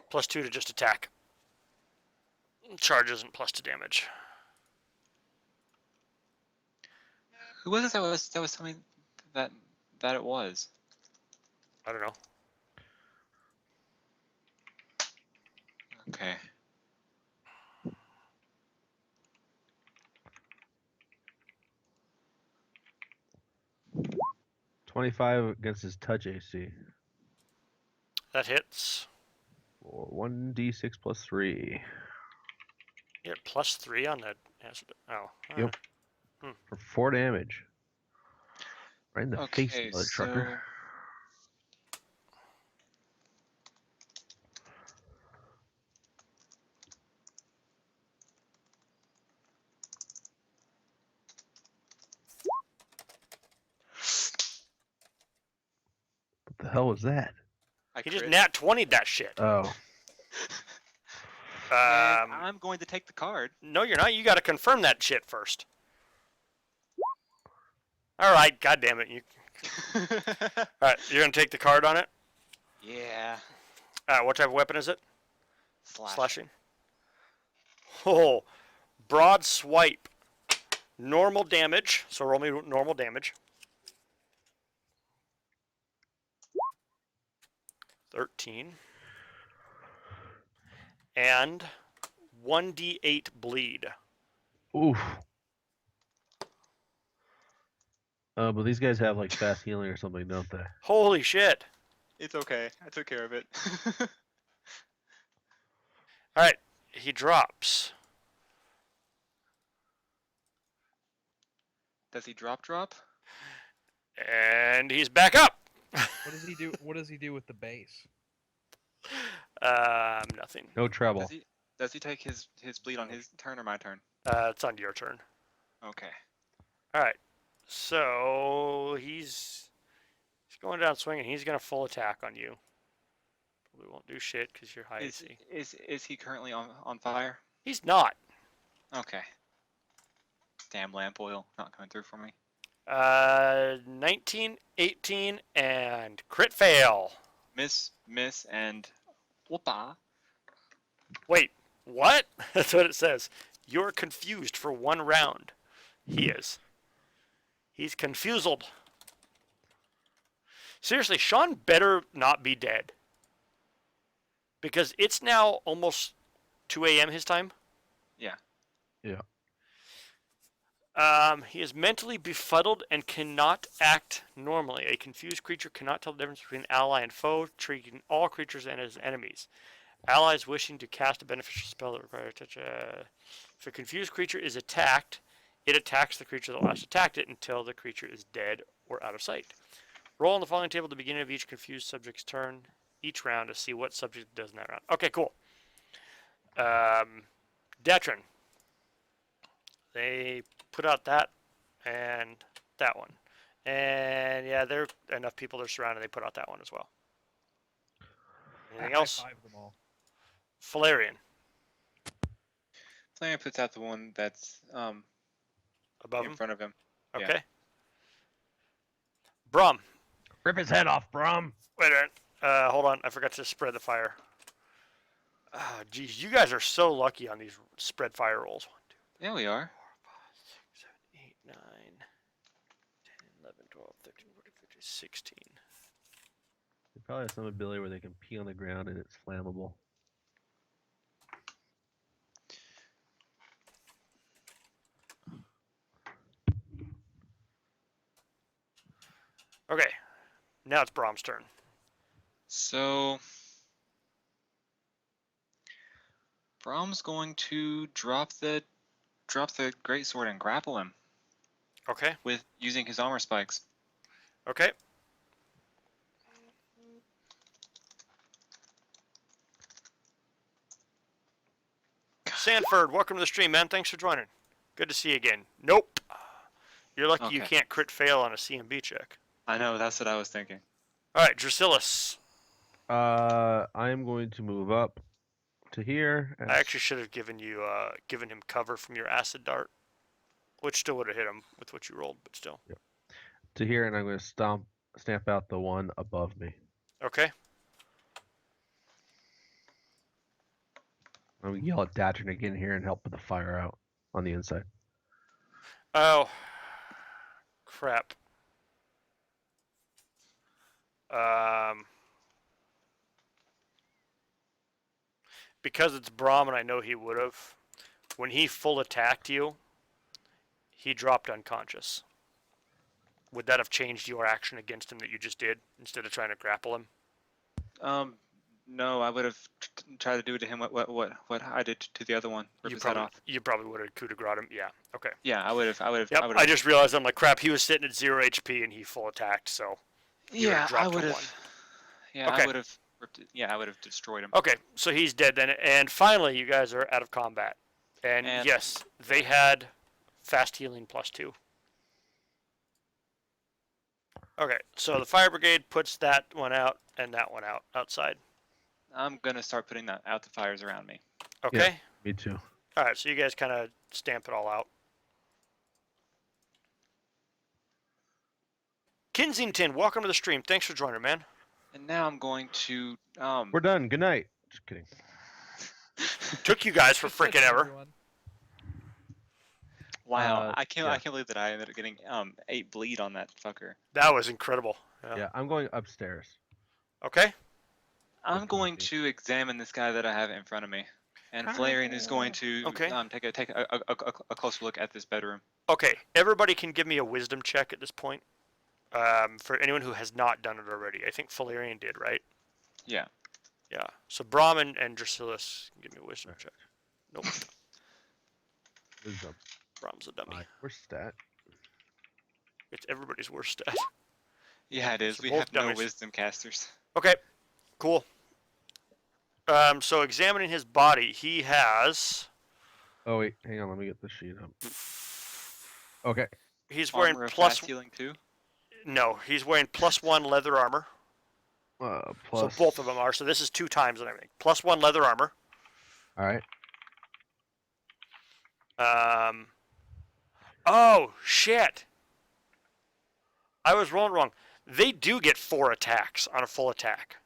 +2 to just attack. Charge isn't +2 damage. Who was it that was telling me that it was? I don't know. Okay. $25 against his touch AC. That hits. Or 1d6 plus 3. You get +3 on that acid. Oh. Yep. For 4 damage. Right in the face, Okay, mother trucker. What the hell was that? I He just crit. nat 20'd that shit. Oh. And I'm going to take the card. No, you're not. You got to confirm that shit first. All right. God damn it. You. All right. You're gonna take the card on it. Yeah. What type of weapon is it? Slash. Slashing. Oh, broad swipe. Normal damage. So roll me normal damage. 13. And 1d8 bleed. Oof. But these guys have like fast healing or something, don't they? Holy shit. It's okay. I took care of it. All right. He drops. Does he drop? And he's back up. What does he do? What does he do with the base? Nothing. No trouble. Does he take his bleed on his turn or my turn? It's on your turn. Okay. All right. So he's going down swinging. He's gonna full attack on you. Probably won't do shit because you're high AC. Is he currently on fire? He's not. Okay. Damn lamp oil not coming through for me. 19, 18, and crit fail. Miss, and whoopa. Wait, what? That's what it says. You're confused for 1 round. He is. He's confused. Seriously, Sean better not be dead. Because it's now almost 2 a.m. his time. Yeah. Yeah. He is mentally befuddled and cannot act normally. A confused creature cannot tell the difference between ally and foe, treating all creatures as enemies. Allies wishing to cast a beneficial spell that requires touch. If a confused creature is attacked, it attacks the creature that last attacked it until the creature is dead or out of sight. Roll on the following table at the beginning of each confused subject's turn each round to see what subject does in that round. Okay, cool. Detrin. They put out that and that one. And yeah, there are enough people that are surrounded. They put out that one as well. Anything else? High-five them all. Falarian. Flame puts out the one that's Above in him. front of him. Okay. Yeah. Brum. Rip his head off, Brom. Wait a minute. Hold on. I forgot to spread the fire. Geez, you guys are so lucky on these spread fire rolls. 1, 2, Yeah, we are. 4, 5, 6, 7, 8, 9, 10, 11, 12, 13, 14, 15, 16. They probably have some ability where they can pee on the ground and it's flammable. Okay. Now it's Brom's turn. So Brom's going to drop the greatsword and grapple him Okay. with using his armor spikes. Okay. Sanford, welcome to the stream, man. Thanks for joining. Good to see you again. Nope. You're lucky you Okay. can't crit fail on a CMB check. I know, that's what I was thinking. All right, Drasilis. I'm going to move up to here. I actually should have given him cover from your acid dart, which still would have hit him with what you rolled, but still. Yep. To here, and I'm going to stamp out the one above me. Okay. I'm going to yell at Datchin to get in here and help put the fire out on the inside. Oh, crap. Because it's Brahm, and I know he would have. When he full attacked you, he dropped unconscious. Would that have changed your action against him that you just did instead of trying to grapple him? No, I would have tried to do to him what I did to the other one. Rip his head off. You probably would have coup de grace him. Yeah. Okay. Yeah, I would have. Yep. I just realized I'm like crap. He was sitting at 0 HP and he full attacked. So. Yeah, I dropped would one. have. Yeah, Okay. I would have. Yeah, I would have destroyed him. Okay, so he's dead then. And finally, you guys are out of combat. And yes, they had fast healing +2. Okay, so the fire brigade puts that one out and that one out outside. I'm gonna start putting out the fires around me. Okay. Yeah. Me too. All right, so you guys kind of stamp it all out. Kensington, welcome to the stream. Thanks for joining, man. And now I'm going to We're done. Good night. Just kidding. Took you guys for freaking ever. Everyone. Wow, I can't yeah. I can't believe that I ended up getting 8 bleed on that fucker. That was incredible. Yeah, I'm going upstairs. Okay. I'm With going Monty. to examine this guy that I have in front of me, and Flareon is going to Okay. take a closer look at this bedroom. Okay. Everybody can give me a wisdom check at this point. For anyone who has not done it already. I think Falarian did, right? Yeah. Yeah. So Brahmin and Drasilis can give me a wisdom check. Nope. Wisdom. Brahm's a dummy. Where's stat? It's everybody's worst stat. Yeah, it is. So We both have no dummies. wisdom casters. Okay. Cool. So examining his body, he has. Oh wait, hang on. Let me get the sheet up. Okay. He's wearing Armor of plus. fast healing too. No, he's wearing +1 leather armor. Plus. So both of them are. So this is 2 times and everything. +1 leather armor. All right. Oh shit! I was rolling wrong. They do get 4 attacks on a full attack.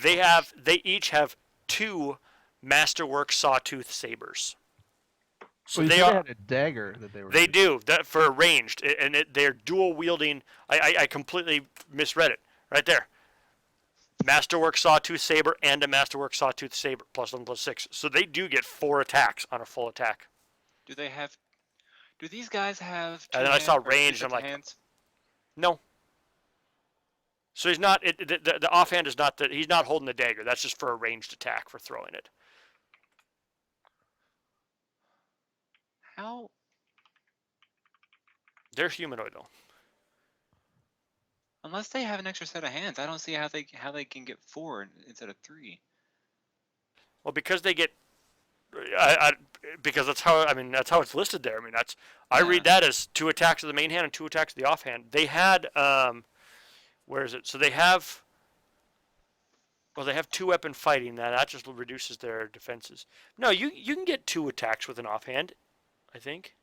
They each have 2 masterwork sawtooth sabers. So you they said are. had a dagger that they were. They do that for ranged, and they're dual wielding. I completely misread it right there. Masterwork sawtooth saber and a masterwork sawtooth saber +1/+6. So they do get 4 attacks on a full attack. Do they have? Do these guys have? And then I saw ranged. I'm like, hands? no. So he's not. The offhand is not that he's not holding the dagger. That's just for a ranged attack for throwing it. How? They're humanoid though. Unless they have an extra set of hands, I don't see how they can get 4 instead of 3. Well, because they get. Because that's how that's how it's listed there. I mean I read that as 2 attacks of the main hand and 2 attacks of the offhand. They had where is it? So they have. Well, they have 2 weapon fighting. That just reduces their defenses. No, you can get 2 attacks with an offhand. I think.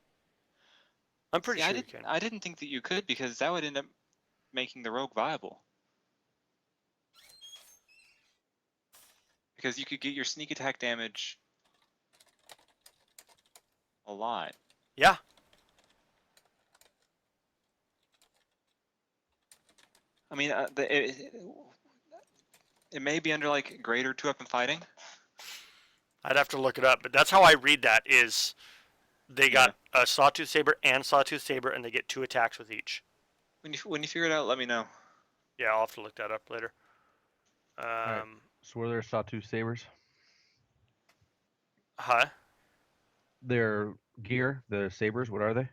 I'm pretty sure you can. I didn't think that you could, because that would end up making the rogue viable. Because you could get your sneak attack damage a lot. Yeah. I mean, it may be under like greater 2-weapon fighting. I'd have to look it up, but that's how I read that. Is they got a sawtooth saber and sawtooth saber, and they get 2 attacks with each. When you figure it out, let me know. Yeah, I'll have to look that up later. right. So were there sawtooth sabers? Huh? Their gear, the sabers. What are they?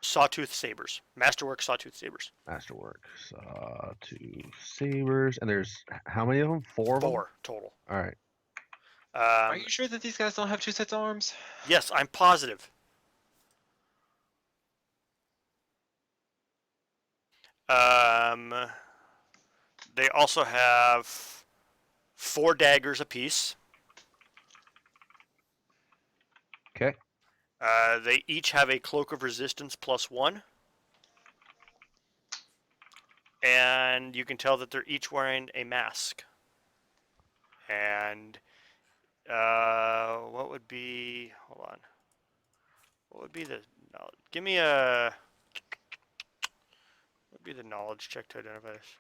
Sawtooth sabers, masterwork sawtooth sabers. Masterwork sawtooth sabers. And there's how many of them? 4 of them. 4 total. All right. Are you sure that these guys don't have 2 sets of arms? Yes, I'm positive. They also have 4 daggers apiece. Okay. They each have a cloak of resistance +1. And you can tell that they're each wearing a mask. And what would be? Hold on. What would be the? Give me a. What would be the knowledge check to identify this?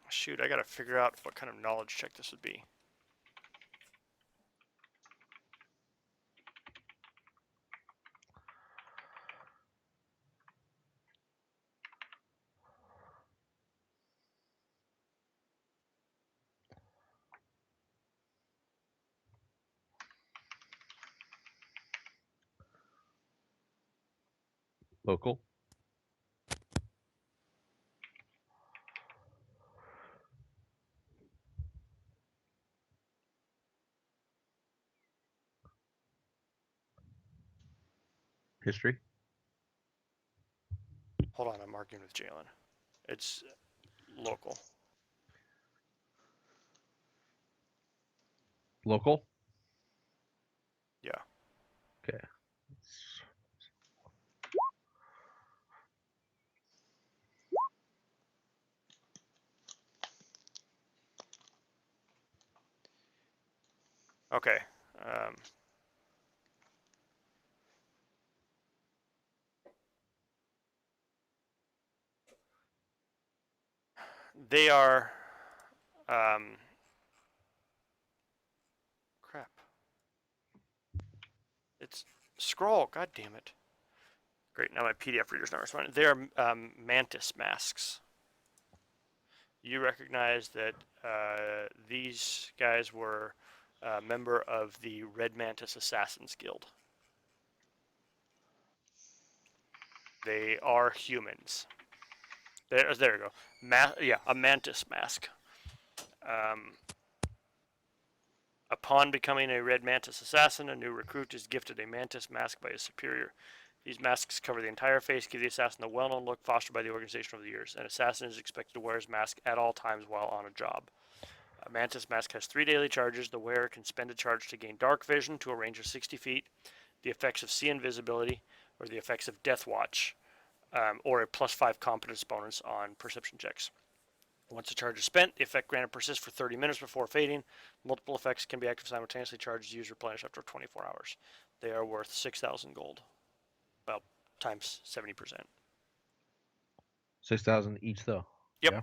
Shoot, I gotta figure out what kind of knowledge check this would be. Local. History. Hold on, I'm marking with Jalen. It's local. Local. Yeah. Okay. Okay. They are. Crap. It's scroll. God damn it. Great. Now my PDF reader's not responding. They are mantis masks. You recognize that these guys were a member of the Red Mantis Assassins Guild. They are humans. There we go. Yeah, a mantis mask. Upon becoming a Red Mantis assassin, a new recruit is gifted a mantis mask by his superior. These masks cover the entire face, give the assassin the well-known look fostered by the organization over the years. An assassin is expected to wear his mask at all times while on a job. A mantis mask has 3 daily charges. The wearer can spend a charge to gain dark vision to a range of 60 feet, the effects of see invisibility, or the effects of death watch, or a +5 competence bonus on perception checks. Once the charge is spent, the effect granted persists for 30 minutes before fading. Multiple effects can be active simultaneously. Charges used replenish after 24 hours. They are worth 6,000 gold. Well, times 70%. 6,000 each, though. Yep. Yeah.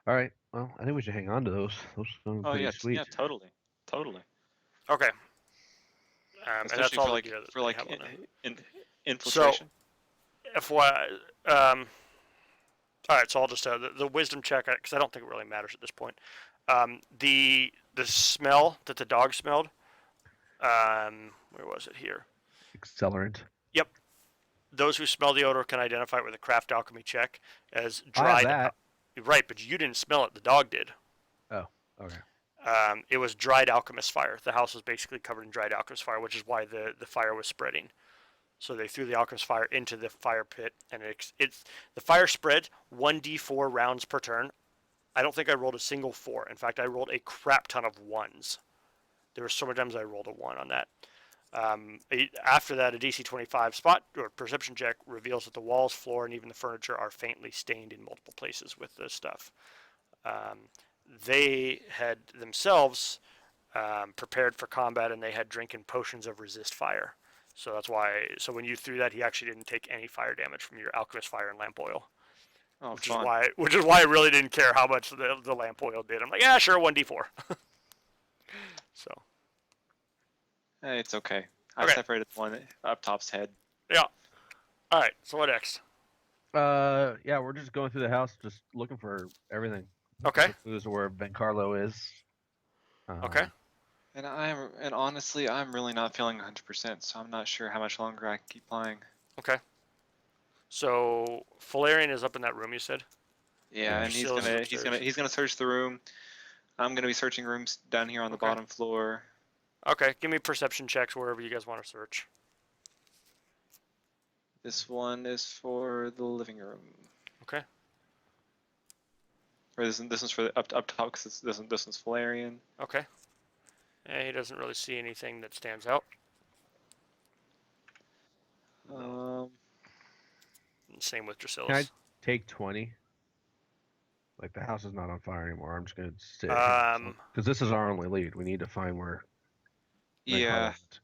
All right. Well, I think we should hang on to those. Those sound Oh pretty yeah, sweet. yeah, totally. And that's Especially all for the like gear that they have on them. infiltration. FYI, all right, so I'll just the wisdom check because I don't think it really matters at this point. The smell that the dog smelled. Where was it here? Accelerant. Yep. Those who smell the odor can identify it with a craft alchemy check as I have dried. that. Right, but you didn't smell it. The dog did. Oh, okay. It was dried alchemist fire. The house was basically covered in dried alchemist fire, which is why the fire was spreading. So they threw the alchemist fire into the fire pit, and it's the fire spread 1d4 rounds per turn. I don't think I rolled a single 4. In fact, I rolled a crap ton of 1s. There were so many times I rolled a 1 on that. After that, a DC 25 spot or perception check reveals that the walls, floor, and even the furniture are faintly stained in multiple places with this stuff. They had themselves prepared for combat, and they had drinking potions of resist fire. So that's why. So when you threw that, he actually didn't take any fire damage from your alchemist fire and lamp oil. Oh, which fun. is why I really didn't care how much the lamp oil did. I'm like, yeah, sure, 1d4. So. Hey, it's okay. I Okay. separated the one up top's head. Yeah. All right. So what next? Yeah, we're just going through the house, just looking for everything. Okay. Clues to where Vencarlo is. Okay. And honestly, I'm really not feeling 100%, so I'm not sure how much longer I can keep playing. Okay. So Valerian is up in that room. You said. Yeah, and he's Drusillus is gonna upstairs. he's gonna search the room. I'm gonna be searching rooms down here on the Okay. bottom floor. Okay, give me perception checks wherever you guys want to search. This one is for the living room. Okay. Or this one's for the up top because this one's Valerian. Okay. He doesn't really see anything that stands out. Same with Can I Drusillus. take 20? Like the house is not on fire anymore. I'm just gonna sit here Um, because this is our only lead. We need to find where Yeah. Vencarlo.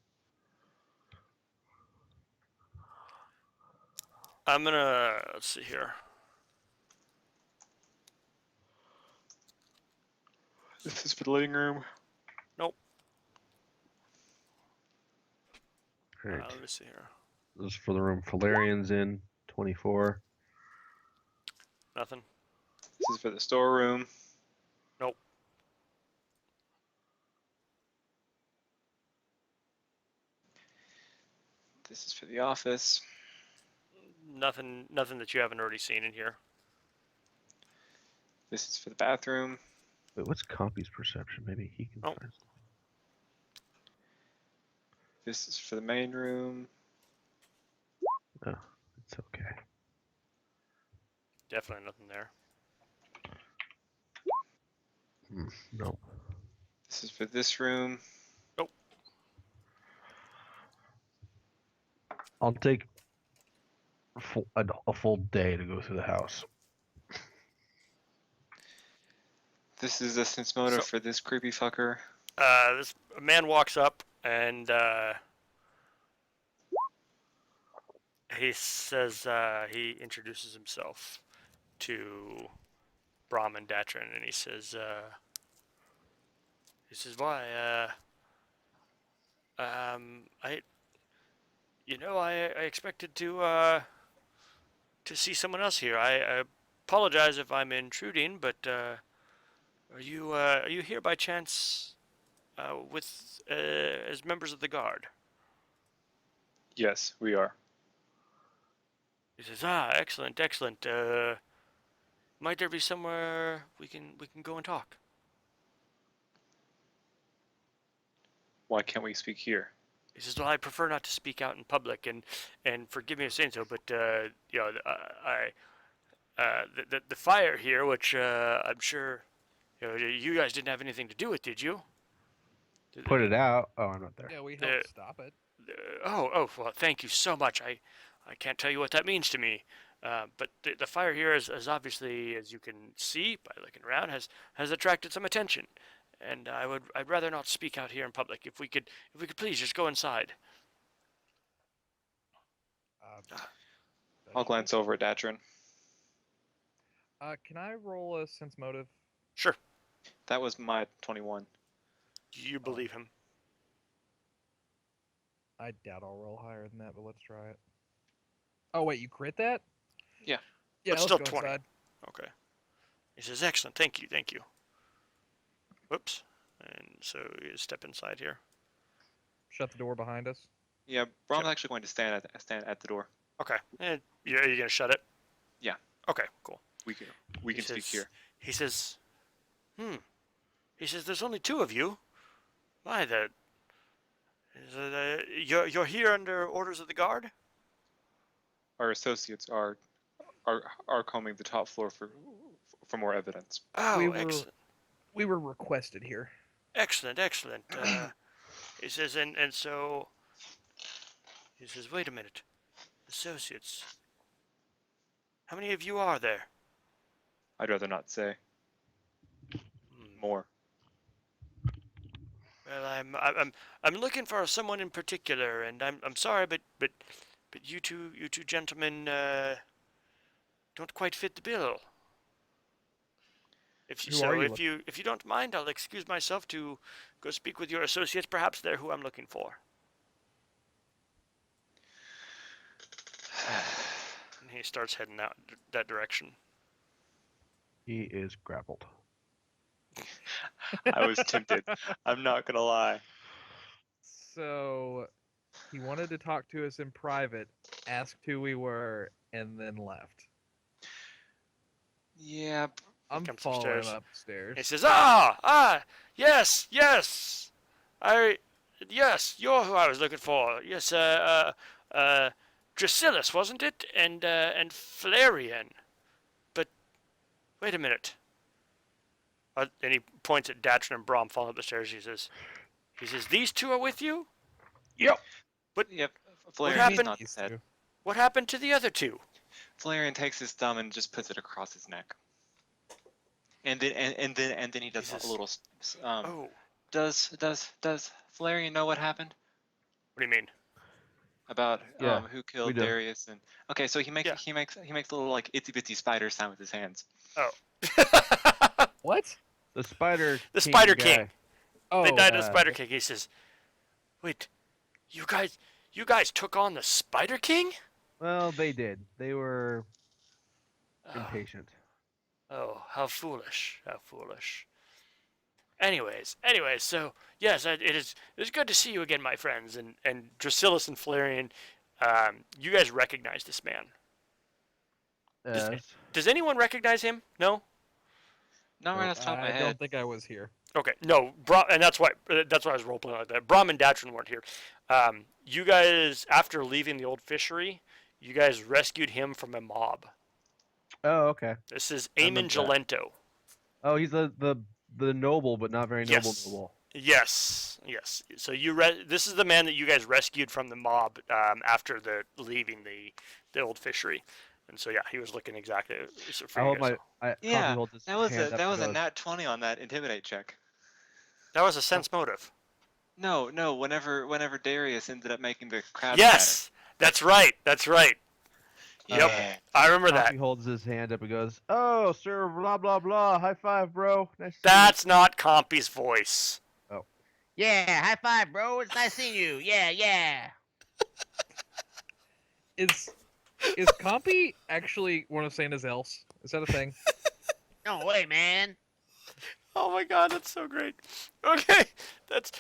I'm gonna let's see here. This is for the living room. Nope. All right. Let me see here. This is for the room Valerian's in. 24. Nothing. This is for the storeroom. Nope. This is for the office. Nothing. Nothing that you haven't already seen in here. This is for the bathroom. Wait, what's Compy's perception? Maybe he can Oh. find. This is for the main room. Oh, it's okay. Definitely nothing there. No. This is for this room. I'll take a full day to go through the house. This is the sense motive So- for this creepy fucker. This man walks up and he says he introduces himself to Brahm and Datrin, and he says, "Why, I expected to see someone else here. I apologize if I'm intruding, but are you here by chance with as members of the guard?" Yes, we are. He says, excellent, excellent. Might there be somewhere we can go and talk?" Why can't we speak here? He says, "Well, I prefer not to speak out in public, and forgive me for saying so, but the fire here, which I'm sure you guys didn't have anything to do with, did you?" Put it out. Oh, I'm not there. Yeah, we The- helped stop it. Well, thank you so much. I can't tell you what that means to me. But the fire here is obviously, as you can see by looking around, has attracted some attention, and I'd rather not speak out here in public. If we could please just go inside. I'll glance over at Datrin. Can I roll a sense motive? Sure, That was my 21. you believe him. I doubt I'll roll higher than that, but let's try it. Oh wait, you crit that? Yeah. Yeah, But let's still go 20. inside. Okay. He says, "Excellent, thank you." Whoops. And so you step inside here. Shut the door behind us. Yeah, Brom's Sure. actually going to stand at the door. Okay. And are you gonna shut it? Yeah. Okay. Cool. We can He speak says- here. He says, He says, "There's only two of you. Why, you're here under orders of the guard?" Our associates are combing the top floor for more evidence. Oh, We were- excellent, We were requested here. excellent. He says, and so he says, "Wait a minute, associates. How many of you are there?" I'd rather not say more. Well, I'm looking for someone in particular, and I'm sorry, but you two gentlemen don't quite fit the bill. Who are you If you don't mind, I'll excuse myself to go speak with your associates. Perhaps they're who I'm looking for. And he starts heading out that direction. He is grappled. I was tempted. I'm not gonna lie. So he wanted to talk to us in private, asked who we were, and then left. Yeah. I'm comes following him upstairs. up the stairs. He says, yes, yes, you're who I was looking for. Yes, Dracillus, wasn't it? And Flarian. But wait a minute. And he points at Datron and Brom falling up the stairs. He says, these two are with you? Yep. Yep. What Valerian's happened? not These dead. two. What happened to the other two? Valerian takes his thumb and just puts it across his neck. And then he does Jesus. a little. Oh, Does Valerian know what happened what do you mean? about Yeah, who we killed do. Darius? And okay, so he makes Yeah. he makes a little like itsy bitsy spider sign with his hands. Oh. What? The Spider The King Spider guy. King. Oh, They died of the yeah. Spider King. He says, wait, you guys took on the Spider King? Well, they did. They were Oh, impatient. oh, how foolish. How foolish. Anyways, so yes, it is good to see you again, my friends. And Dracillus and Flarian, you guys recognize this man. Yes. Does anyone recognize him? No. Not right off the top of my I head. don't think I was here. Okay, no, and that's why I was role playing like that. Brom and Datron weren't here. You guys, after leaving the old fishery, you guys rescued him from a mob. Oh, okay. This is I Eamon remember that. Gelento. Oh, he's the noble, but not very noble Yes. noble. Yes. So this is the man that you guys rescued from the mob after leaving the old fishery, and so yeah, he was looking exactly for I you hold guys. Coffee Yeah, holds his that was hand a up that and was a goes, nat 20 on that intimidate check. That was a sense motive. No. Whenever Darius ended up making the crowd Yes, that's right. Yep, Yeah. I remember Coffee that. holds his hand up and goes, "Oh, sir, blah blah blah. High five, bro. Nice to see you." That's not Compy's voice. Yeah, high five, bro. It's nice seeing you. Yeah. Is Compy actually one of Santa's elves? Is that a thing? No way, man. Oh my god, that's so great. Okay, that's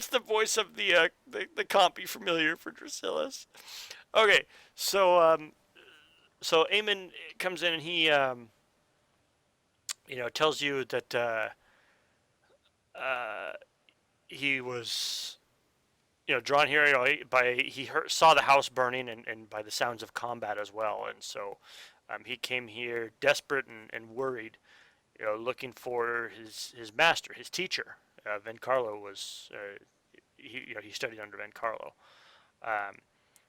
the voice of the Compy familiar for Dracillus. Okay, so so Eamon comes in and he tells you that he was drawn here saw the house burning and by the sounds of combat as well, and so he came here desperate and worried, looking for his master, his teacher. Vencarlo was he studied under Vencarlo. Um,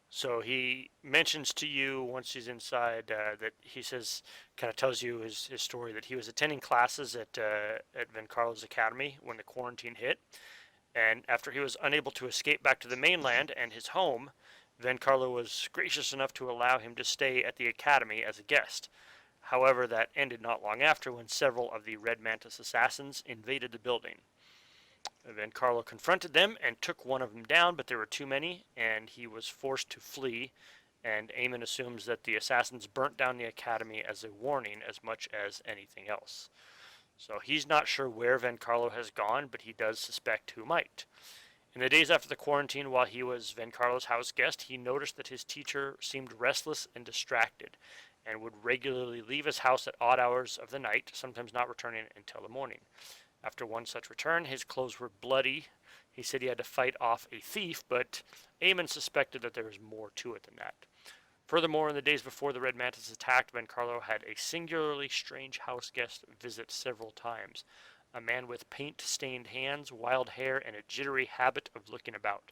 so he mentions to you once he's inside that he says, kind of tells you his story, that he was attending classes at Vencarlo's academy when the quarantine hit, and after he was unable to escape back to the mainland and his home, Vencarlo was gracious enough to allow him to stay at the academy as a guest. However, that ended not long after when several of the Red Mantis assassins invaded the building. Vencarlo confronted them and took one of them down, but there were too many, and he was forced to flee. And Eamon assumes that the assassins burnt down the academy as a warning as much as anything else. So he's not sure where Vencarlo has gone, but he does suspect who might. In the days after the quarantine, while he was Vencarlo's house guest, he noticed that his teacher seemed restless and distracted, and would regularly leave his house at odd hours of the night, sometimes not returning until the morning. After one such return, his clothes were bloody. He said he had to fight off a thief, but Eamon suspected that there was more to it than that. Furthermore, in the days before the Red Mantis attacked, Vencarlo had a singularly strange house guest visit several times. A man with paint-stained hands, wild hair, and a jittery habit of looking about.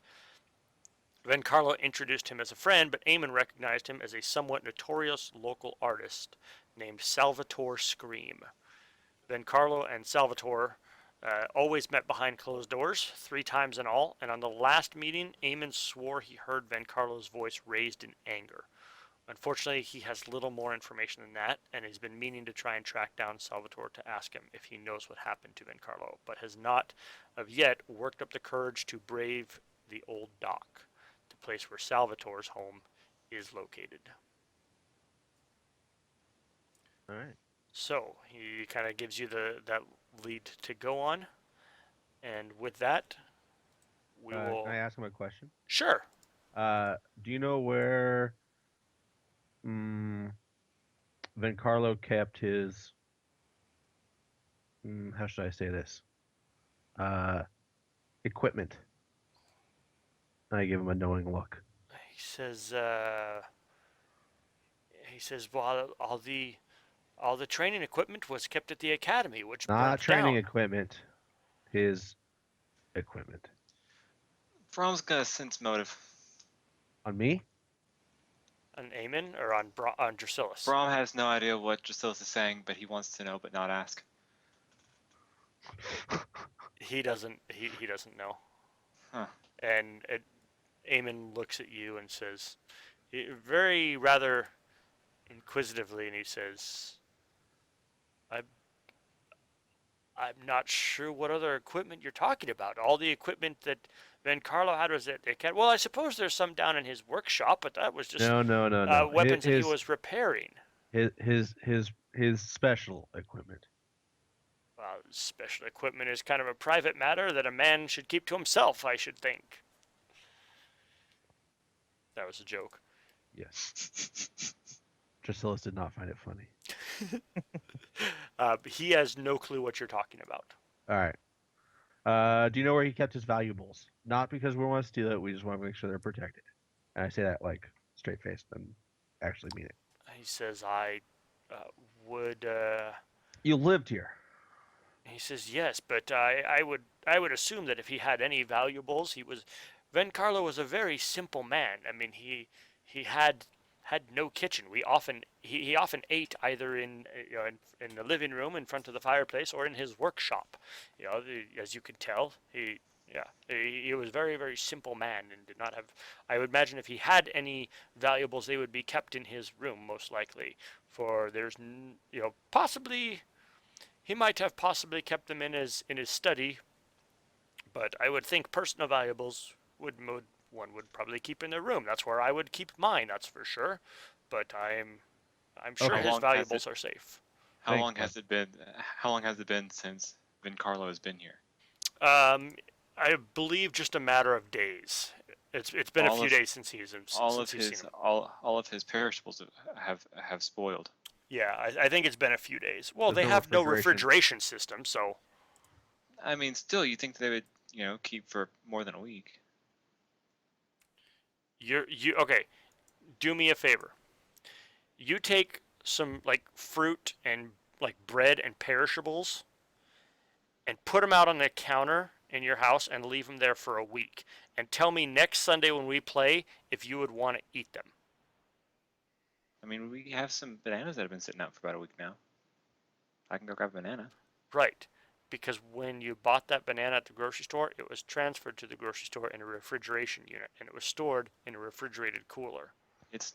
Vencarlo introduced him as a friend, but Eamon recognized him as a somewhat notorious local artist named Salvatore Scream. Vencarlo and Salvatore always met behind closed doors, 3 times in all, and on the last meeting, Eamon swore he heard Vencarlo's voice raised in anger. Unfortunately, he has little more information than that, and has been meaning to try and track down Salvatore to ask him if he knows what happened to Vencarlo, but has not of yet worked up the courage to brave the old dock, the place where Salvatore's home is located. "All right." So he kind of gives you that lead to go on, and with that, we will. Can I ask him a question? Sure. Do you know where Vencarlo kept his. How should I say this? Equipment. I give him a knowing look. He says, well, all the training equipment was kept at the academy, which Not burnt training down. equipment. His equipment. Brom's gonna sense motive. On me? On Aemon or on Drasilis? Brom has no idea what Drasilis is saying, but he wants to know but not ask. He doesn't. He doesn't know. Huh. And Aemon looks at you and says, very rather inquisitively, and he says, I'm not sure what other equipment you're talking about. All the equipment that Vencarlo had was at the academy. Well, I suppose there's some down in his workshop, but that was just No. weapons that he was repairing. His special equipment. Special equipment is kind of a private matter that a man should keep to himself, I should think. That was a joke. Yes. Drasilis did not find it funny. He has no clue what you're talking about. All right. Do you know where he kept his valuables? Not because we want to steal it. We just want to make sure they're protected. And I say that like straight faced and actually mean it. He says, I would. You lived here. He says, yes, but I would assume that if he had any valuables, Vencarlo was a very simple man. I mean, he had no kitchen. He often ate either in the living room in front of the fireplace or in his workshop. As you can tell, he was a very, very simple man and did not have. I would imagine if he had any valuables, they would be kept in his room most likely. For there's possibly. He might have possibly kept them in his study, but I would think personal valuables one would probably keep in their room. That's where I would keep mine. That's for sure. But I'm sure Okay. his valuables are safe. How long has it been? How long has it been since Vencarlo has been here? I believe just a matter of days. It's been a few days since he's seen him. All of his perishables have spoiled. Yeah, I think it's been a few days. Well, There's they no have no refrigeration. refrigeration system, so I mean, still, you think they would, keep for more than a week? okay. Do me a favor. You take some like fruit and like bread and perishables and put them out on the counter in your house and leave them there for a week. And tell me next Sunday when we play if you would want to eat them. I mean, we have some bananas that have been sitting out for about a week now. I can go grab a banana. Right. Because when you bought that banana at the grocery store, it was transferred to the grocery store in a refrigeration unit, and it was stored in a refrigerated cooler.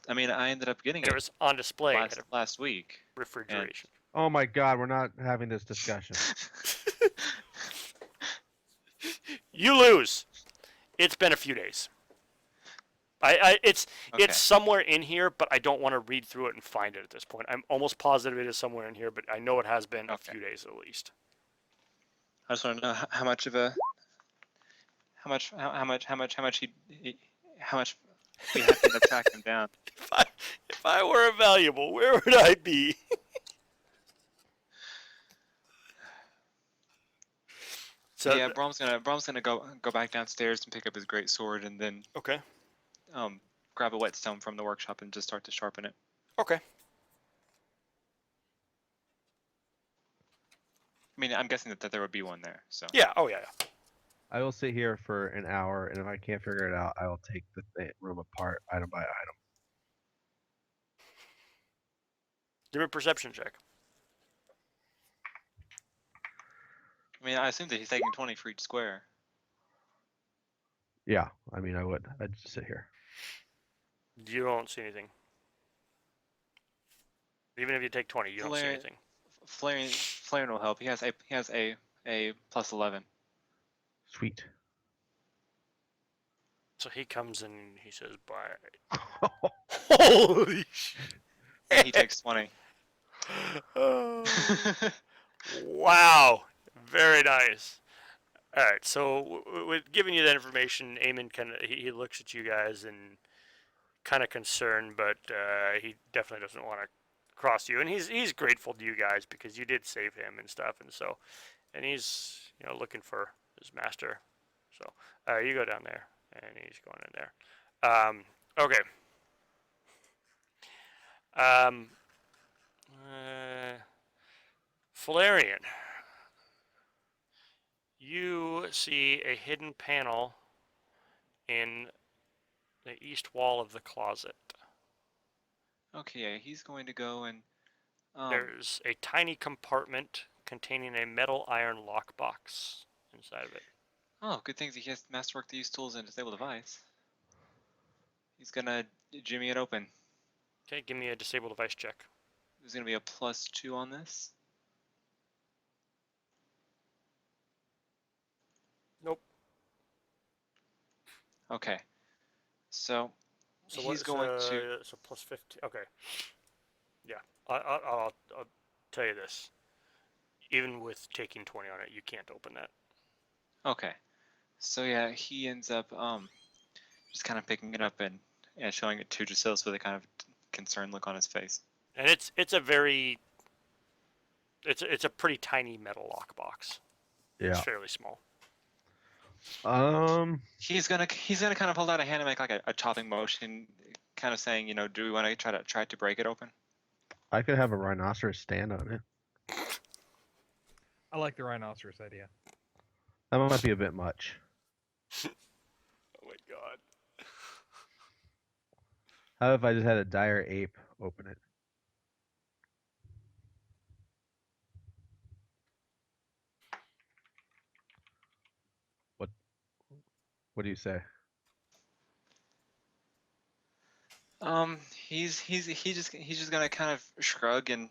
I ended up getting And it was on display at a last week. refrigeration. Oh my God, we're not having this discussion. You lose. It's been a few days. It's somewhere in here, but I don't want to read through it and find it at this point. I'm almost positive it is somewhere in here, but I know it has been a few days at least. I just want to know how much we have to track him down. If I were a valuable, where would I be? So yeah, Brom's gonna go back downstairs and pick up his great sword and then Okay. grab a whetstone from the workshop and just start to sharpen it. Okay. I mean, I'm guessing that there would be one there. So Yeah. Oh yeah. I will sit here for an hour, and if I can't figure it out, I will take the room apart item by item. Give me a perception check. I mean, I assume that he's taking 20 for each square. Yeah, I mean, I would. I'd just sit here. You don't see anything. Even if you take 20, you don't see anything. Flaring will help. He has a plus 11. Sweet. So he comes in and he says, bye. Holy shit. And he takes 20. Oh. Wow. Very nice. All right. So with giving you that information, Eamon he looks at you guys and kind of concerned, but he definitely doesn't want to cross you, and he's grateful to you guys because you did save him and stuff, and he's looking for his master. So you go down there, and he's going in there. Okay. Valerian, you see a hidden panel in the east wall of the closet. Okay, yeah, he's going to go and There's a tiny compartment containing a metal iron lockbox inside of it. oh, good things he has masterwork to use tools and disable device. He's gonna jimmy it open. Okay, give me a disable device check. There's gonna be a +2 on this. Nope. Okay, so So he's going to. So plus 15. Okay. Yeah, I'll tell you this. Even with taking 20 on it, you can't open that. Okay, so yeah, he ends up just kind of picking it up and showing it to Drasilis with a kind of concerned look on his face. And it's a pretty tiny metal lockbox. It's Yeah. fairly small. He's gonna kind of hold out a hand and make like a chopping motion, kind of saying, do we want to try to break it open? I could have a rhinoceros stand on it. I like the rhinoceros idea. That might be a bit much. Oh my god. How if I just had a dire ape open it? What do you say? He's just gonna kind of shrug and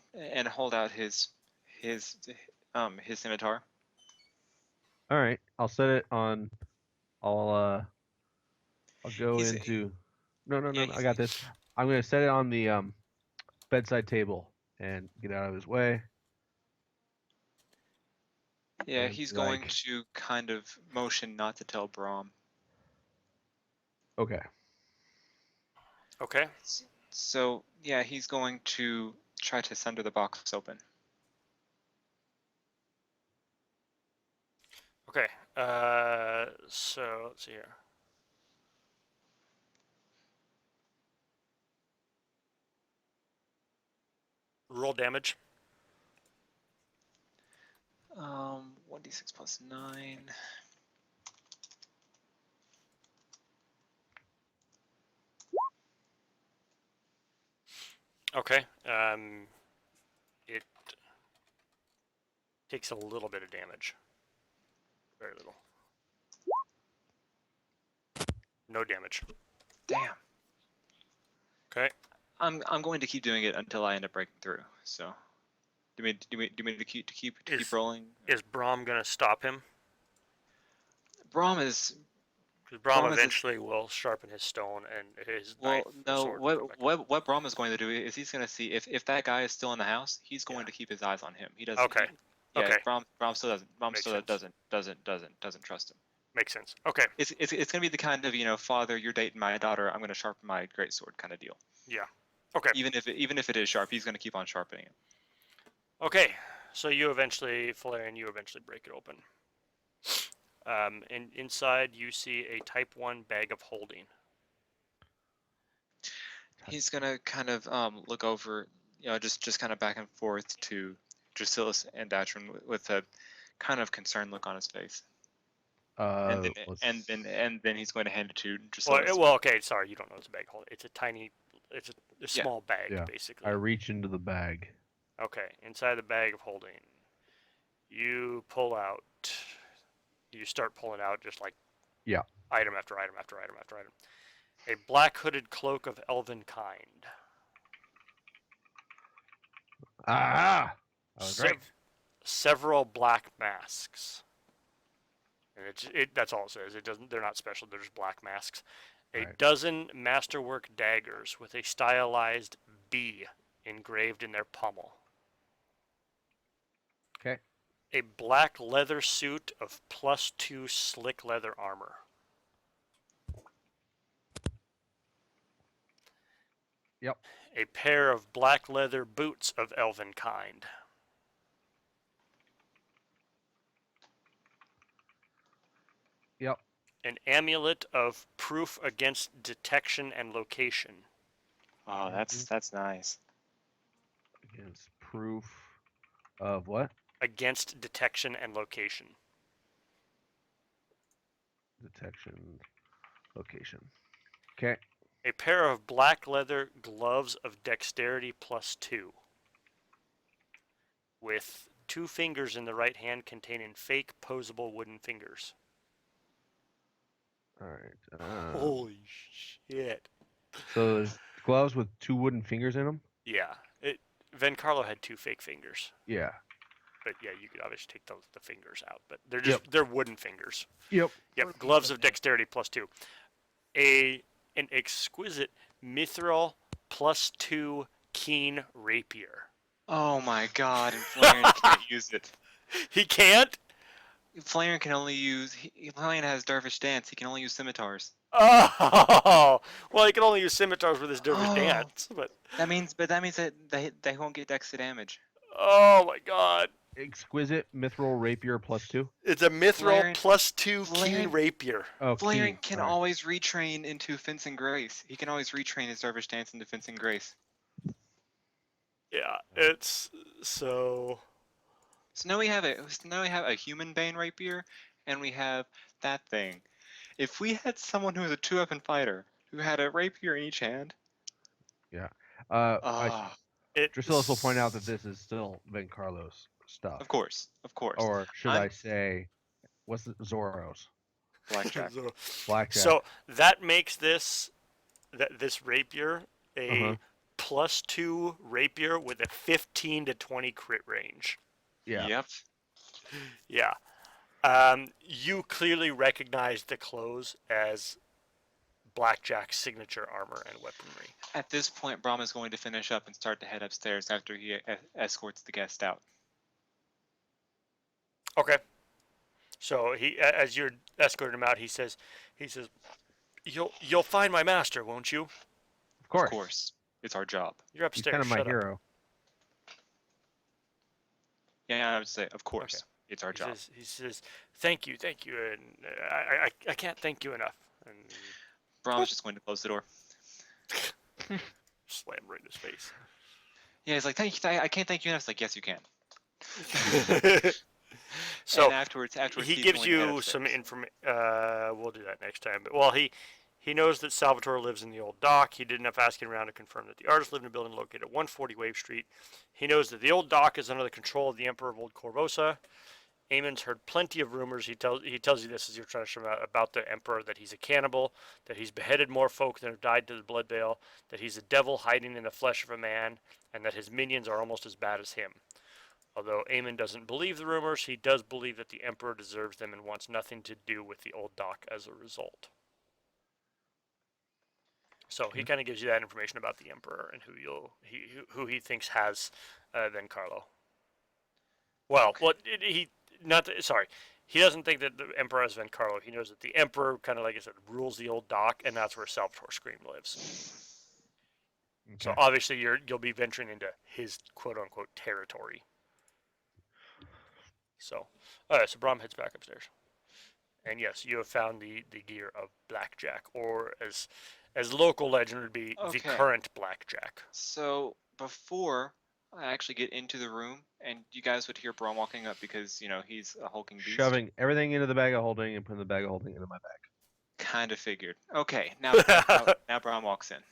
hold out his scimitar. All right, I'll set it on. I'll go He's- into. No, Yeah, I got this. I'm gonna set it on the bedside table and get out of his way. Yeah, And he's be going like, to kind of motion not to tell Brahm. okay. Okay. So yeah, he's going to try to sunder the box open. Okay. So let's see here. Roll damage. 1d6 plus 9. Okay. It takes a little bit of damage. Very little. No damage. Damn. Okay. I'm going to keep doing it until I end up breaking through. So, do you mean to keep rolling? Is Brahm gonna stop him? Brahm is. Because Brahm Brahm is eventually will sharpen his stone and his knife. Well, or no. sword will come back. What Brahm is going to do is he's going to see if that guy is still in the house. He's going Yeah. to keep his eyes on him. He doesn't. Okay. Yeah. Okay. Brahm still doesn't. Brahm Makes still sense. doesn't trust him. Makes sense. Okay. It's going to be the kind of Father, you're dating my daughter. I'm going to sharpen my greatsword kind of deal. Yeah. Okay. Even if it is sharp, he's going to keep on sharpening it. Okay. So Valerian, you eventually break it open. And inside you see a Type 1 bag of holding. He's going to kind of look over, just kind of back and forth to Drasilis and Datron with a kind of concerned look on his face. And then he's going to hand it to Drasilis. Well, okay. Sorry, you don't know it's a bag of holding. It's a tiny, it's a small bag, Yeah. basically. I reach into the bag. Okay. Inside the bag of holding, you pull out. You start pulling out just like item after item after item after item. A black hooded cloak of elven kind. Ah! I was right. Several black masks. And that's all it says. It doesn't. They're not special. They're just black masks. A Right. dozen masterwork daggers with a stylized B engraved in their pommel. Okay. A black leather suit of +2 slick leather armor. Yep. A pair of black leather boots of elven kind. Yep. An amulet of proof against detection and location. Oh, that's nice. Against proof of what? Against detection and location. Detection. Location. Okay. A pair of black leather gloves of dexterity +2. With 2 fingers in the right hand containing fake posable wooden fingers. All right. Holy shit. So there's gloves with 2 wooden fingers in them. Yeah. Vencarlo had 2 fake fingers. Yeah. But yeah, you could obviously take the fingers out. But they're wooden fingers. Yep. Yep. Gloves of dexterity +2. An exquisite mithril +2 keen rapier. Oh my god, and Flareon can't use it. He can't? Flareon can only use. Flareon has Dervish Dance. He can only use scimitars. Oh, well, he can only use scimitars with his dervish Oh. dance, but That means that they won't get dex to damage. oh my god, Exquisite mithril rapier +2. it's a mithril Flareon- +2 keen Flareon- rapier. Oh, Flareon keen. can All right. always retrain into Fence and Grace. He can always retrain his Dervish Dance into Fence and Grace. Yeah, it's so. So now we have a human Bane rapier, and we have that thing. If we had someone who was a 2-weapon fighter who had a rapier in each hand, I It, Drusillus will point out that this is still Vencarlo's stuff. of course. Or should I'm- I say, what's the Zoro's? Blackjack. so, Blackjack. so that makes this rapier a Uh-huh. +2 rapier with a 15 to 20 crit range. Yeah. Yep. Yeah. You clearly recognize the clothes as Blackjack's signature armor and weaponry. At this point, Brahm is going to finish up and start to head upstairs after he escorts the guest out. Okay. So as you're escorting him out, he says, "You'll find my master, won't you? Of course. Of course. It's our job. You're He's upstairs. kind of my Shut up." hero. Yeah, I would say, of course. Okay. It's our job. He says, thank you, and I can't thank you enough. And Brahm is just going to close the door. slam right in his face. Yeah, he's like, thank you. I can't thank you enough. It's like, yes, you can. So and afterwards he he's gives going to head you some upstairs. information. We'll do that next time. But well, he knows that Salvatore lives in the old dock. He did enough asking around to confirm that the artist lived in a building located at 140 Wave Street. He knows that the old dock is under the control of the Emperor of Old Korvosa. Aemon's heard plenty of rumors. He tells you this as you're trying to show him about the Emperor, that he's a cannibal, that he's beheaded more folk than have died to the blood veil, that he's a devil hiding in the flesh of a man, and that his minions are almost as bad as him. Although Aemon doesn't believe the rumors, he does believe that the Emperor deserves them and wants nothing to do with the old dock as a result. So he kind of gives you that information about the Emperor and who he thinks has Vencarlo. Well, he doesn't think that the Emperor has Vencarlo. He knows that the Emperor, kind of like I said, rules the old dock, and that's where Salvatore Scream lives. Okay. So obviously you'll be venturing into his quote-unquote territory. So, so Brahm heads back upstairs. And yes, you have found the gear of Blackjack, or as local legend would be, the Okay. current Blackjack. So before I actually get into the room, and you guys would hear Brahm walking up because, he's a hulking beast. Shoving everything into the bag of holding and putting the bag of holding into my bag. Kind of figured. Okay, now Brahm walks in.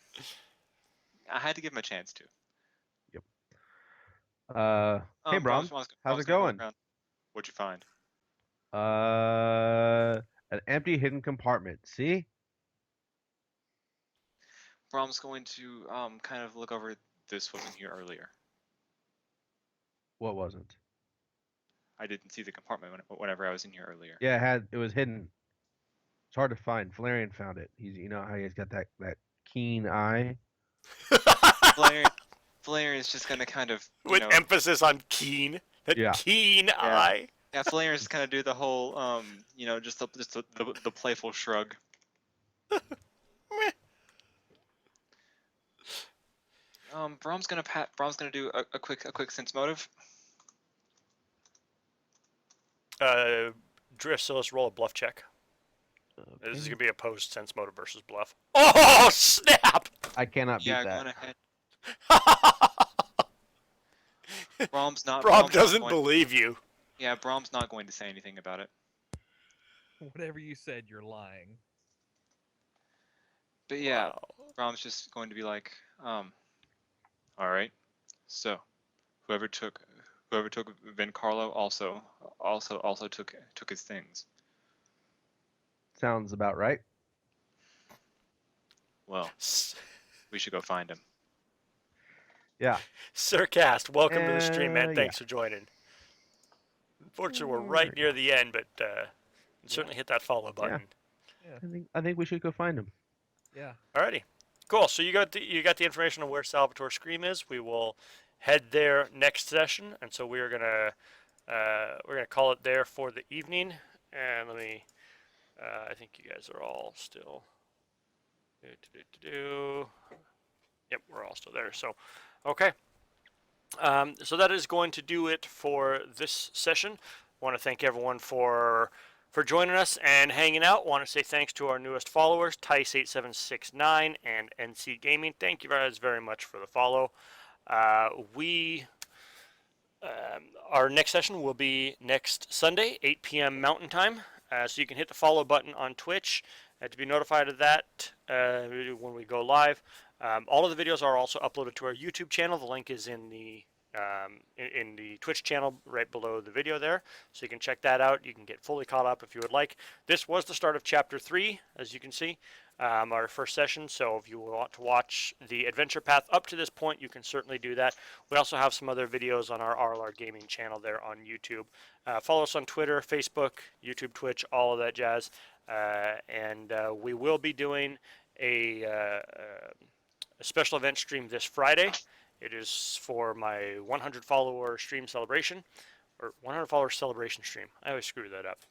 I had to give him a chance to. Hey, Brom. Brahm's How's it gonna go going? around. What'd you find? An empty hidden compartment. See? Brahm's going to kind of look over. This wasn't here earlier. What wasn't? I didn't see the compartment whenever I was in here earlier. Yeah, it was hidden. It's hard to find. Valerian found it. You know how he's got that keen eye. Valerian is just gonna kind of With emphasis on keen. That Yeah. keen eye. Yeah, Valerian is kind of do the whole just the playful shrug. Brom's gonna do a quick sense motive. Driftsilis, roll a bluff check. This is Okay. gonna be a post sense motive versus bluff. Oh snap! I cannot beat Yeah, that. going ahead. Brom's not. Rob Brom's not doesn't going, believe you. Yeah, Brom's not going to say anything about it. Whatever you said, you're lying. But yeah, Wow. Brom's just going to be like, all right. So, whoever took Vencarlo also took his things. Sounds about right. Well, we should go find him. Yeah. Sircast, welcome to the stream, man. Yeah. Thanks for joining. Unfortunately, we're right Alright. near the end, but certainly hit that follow button. I think we should go find him. Yeah. Alrighty, cool. So you got the information on where Salvatore Scream is. We will head there next session, and so we're gonna call it there for the evening. And let me. I think you guys are all still. Yep, we're all still there. So, okay. So that is going to do it for this session. Want to thank everyone for joining us and hanging out. Want to say thanks to our newest followers, Tice8769 and NC Gaming. Thank you guys very much for the follow. Our next session will be next Sunday, 8 p.m. Mountain Time. So you can hit the follow button on Twitch to be notified of that when we go live. All of the videos are also uploaded to our YouTube channel. The link is in the Twitch channel right below the video there, so you can check that out. You can get fully caught up if you would like. This was the start of Chapter 3, as you can see, our first session, so if you want to watch the adventure path up to this point, you can certainly do that. We also have some other videos on our RLR Gaming channel there on YouTube. Follow us on Twitter, Facebook, YouTube, Twitch, all of that jazz, and we will be doing a special event stream this Friday. It is for my 100 follower stream celebration, or 100 follower celebration stream. I always screw that up.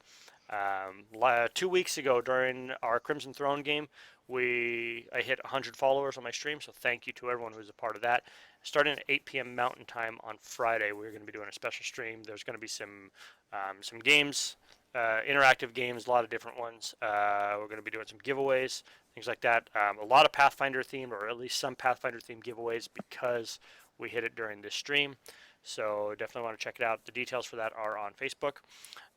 2 weeks ago during our Crimson Throne game, I hit 100 followers on my stream, so thank you to everyone who was a part of that. Starting at 8 p.m. Mountain Time on Friday, we're going to be doing a special stream. There's going to be some games, interactive games, a lot of different ones. We're going to be doing some giveaways, things like that. A lot of Pathfinder themed, or at least some Pathfinder themed giveaways, because we hit it during this stream. So definitely want to check it out. The details for that are on Facebook.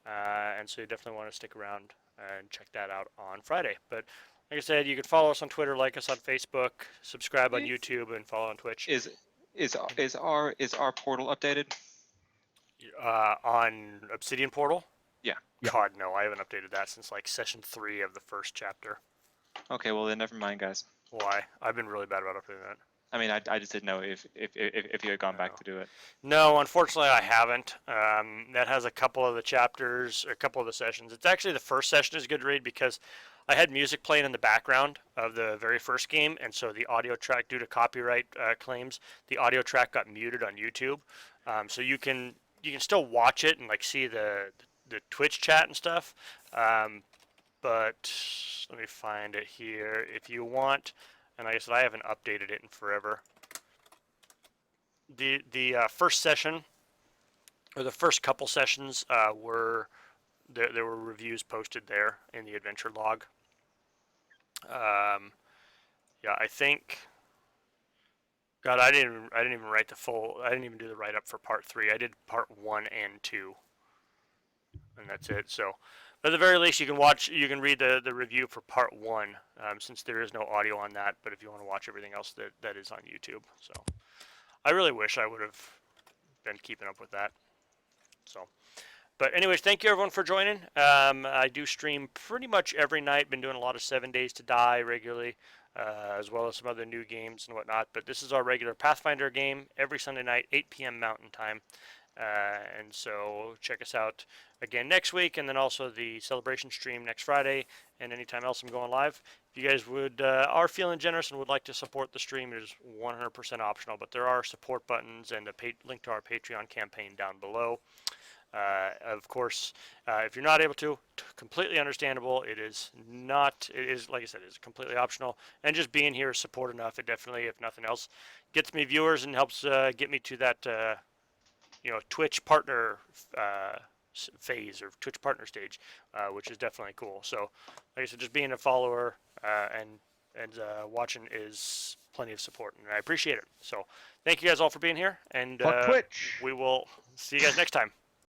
And so you definitely want to stick around and check that out on Friday. But like I said, you can follow us on Twitter, like us on Facebook, subscribe on YouTube, and follow on Twitch. Is our portal updated? On Obsidian Portal? Yeah. God, no, I haven't updated that since like session 3 of the first chapter. Okay, well then never mind, guys. Why? I've been really bad about updating that. I mean, I just didn't know if you had gone back to do it. No, unfortunately, I haven't. That has a couple of the chapters, or a couple of the sessions. It's actually the first session is good to read because I had music playing in the background of the very first game, and so the audio track, due to copyright claims, the audio track got muted on YouTube. So you can still watch it and like see the Twitch chat and stuff. But let me find it here. If you want. And like I said, I haven't updated it in forever. The first session, or the first couple sessions, were there were reviews posted there in the adventure log. Yeah, I think. God, I didn't even write the full. I didn't even do the write up for part 3. I did part 1 and 2, and that's it. So. But at the very least, you can read the review for part 1, since there is no audio on that. But if you want to watch everything else, that is on YouTube. So I really wish I would have been keeping up with that. So, but anyways, thank you everyone for joining. I do stream pretty much every night. Been doing a lot of 7 Days to Die regularly, as well as some other new games and whatnot. But this is our regular Pathfinder game every Sunday night, 8 p.m. Mountain Time. And so check us out again next week, and then also the celebration stream next Friday, and anytime else I'm going live. If you guys are feeling generous and would like to support the stream, it is 100% optional, but there are support buttons and a link to our Patreon campaign down below. Of course, if you're not able to, completely understandable. It is not. It is, like I said, it's completely optional. And just being here is support enough. It definitely, if nothing else, gets me viewers and helps get me to that Twitch partner phase or Twitch partner stage, which is definitely cool. So, like I said, just being a follower and watching is plenty of support, and I appreciate it. So, thank you guys all for being here, and Fuck Twitch. we will see you guys next time.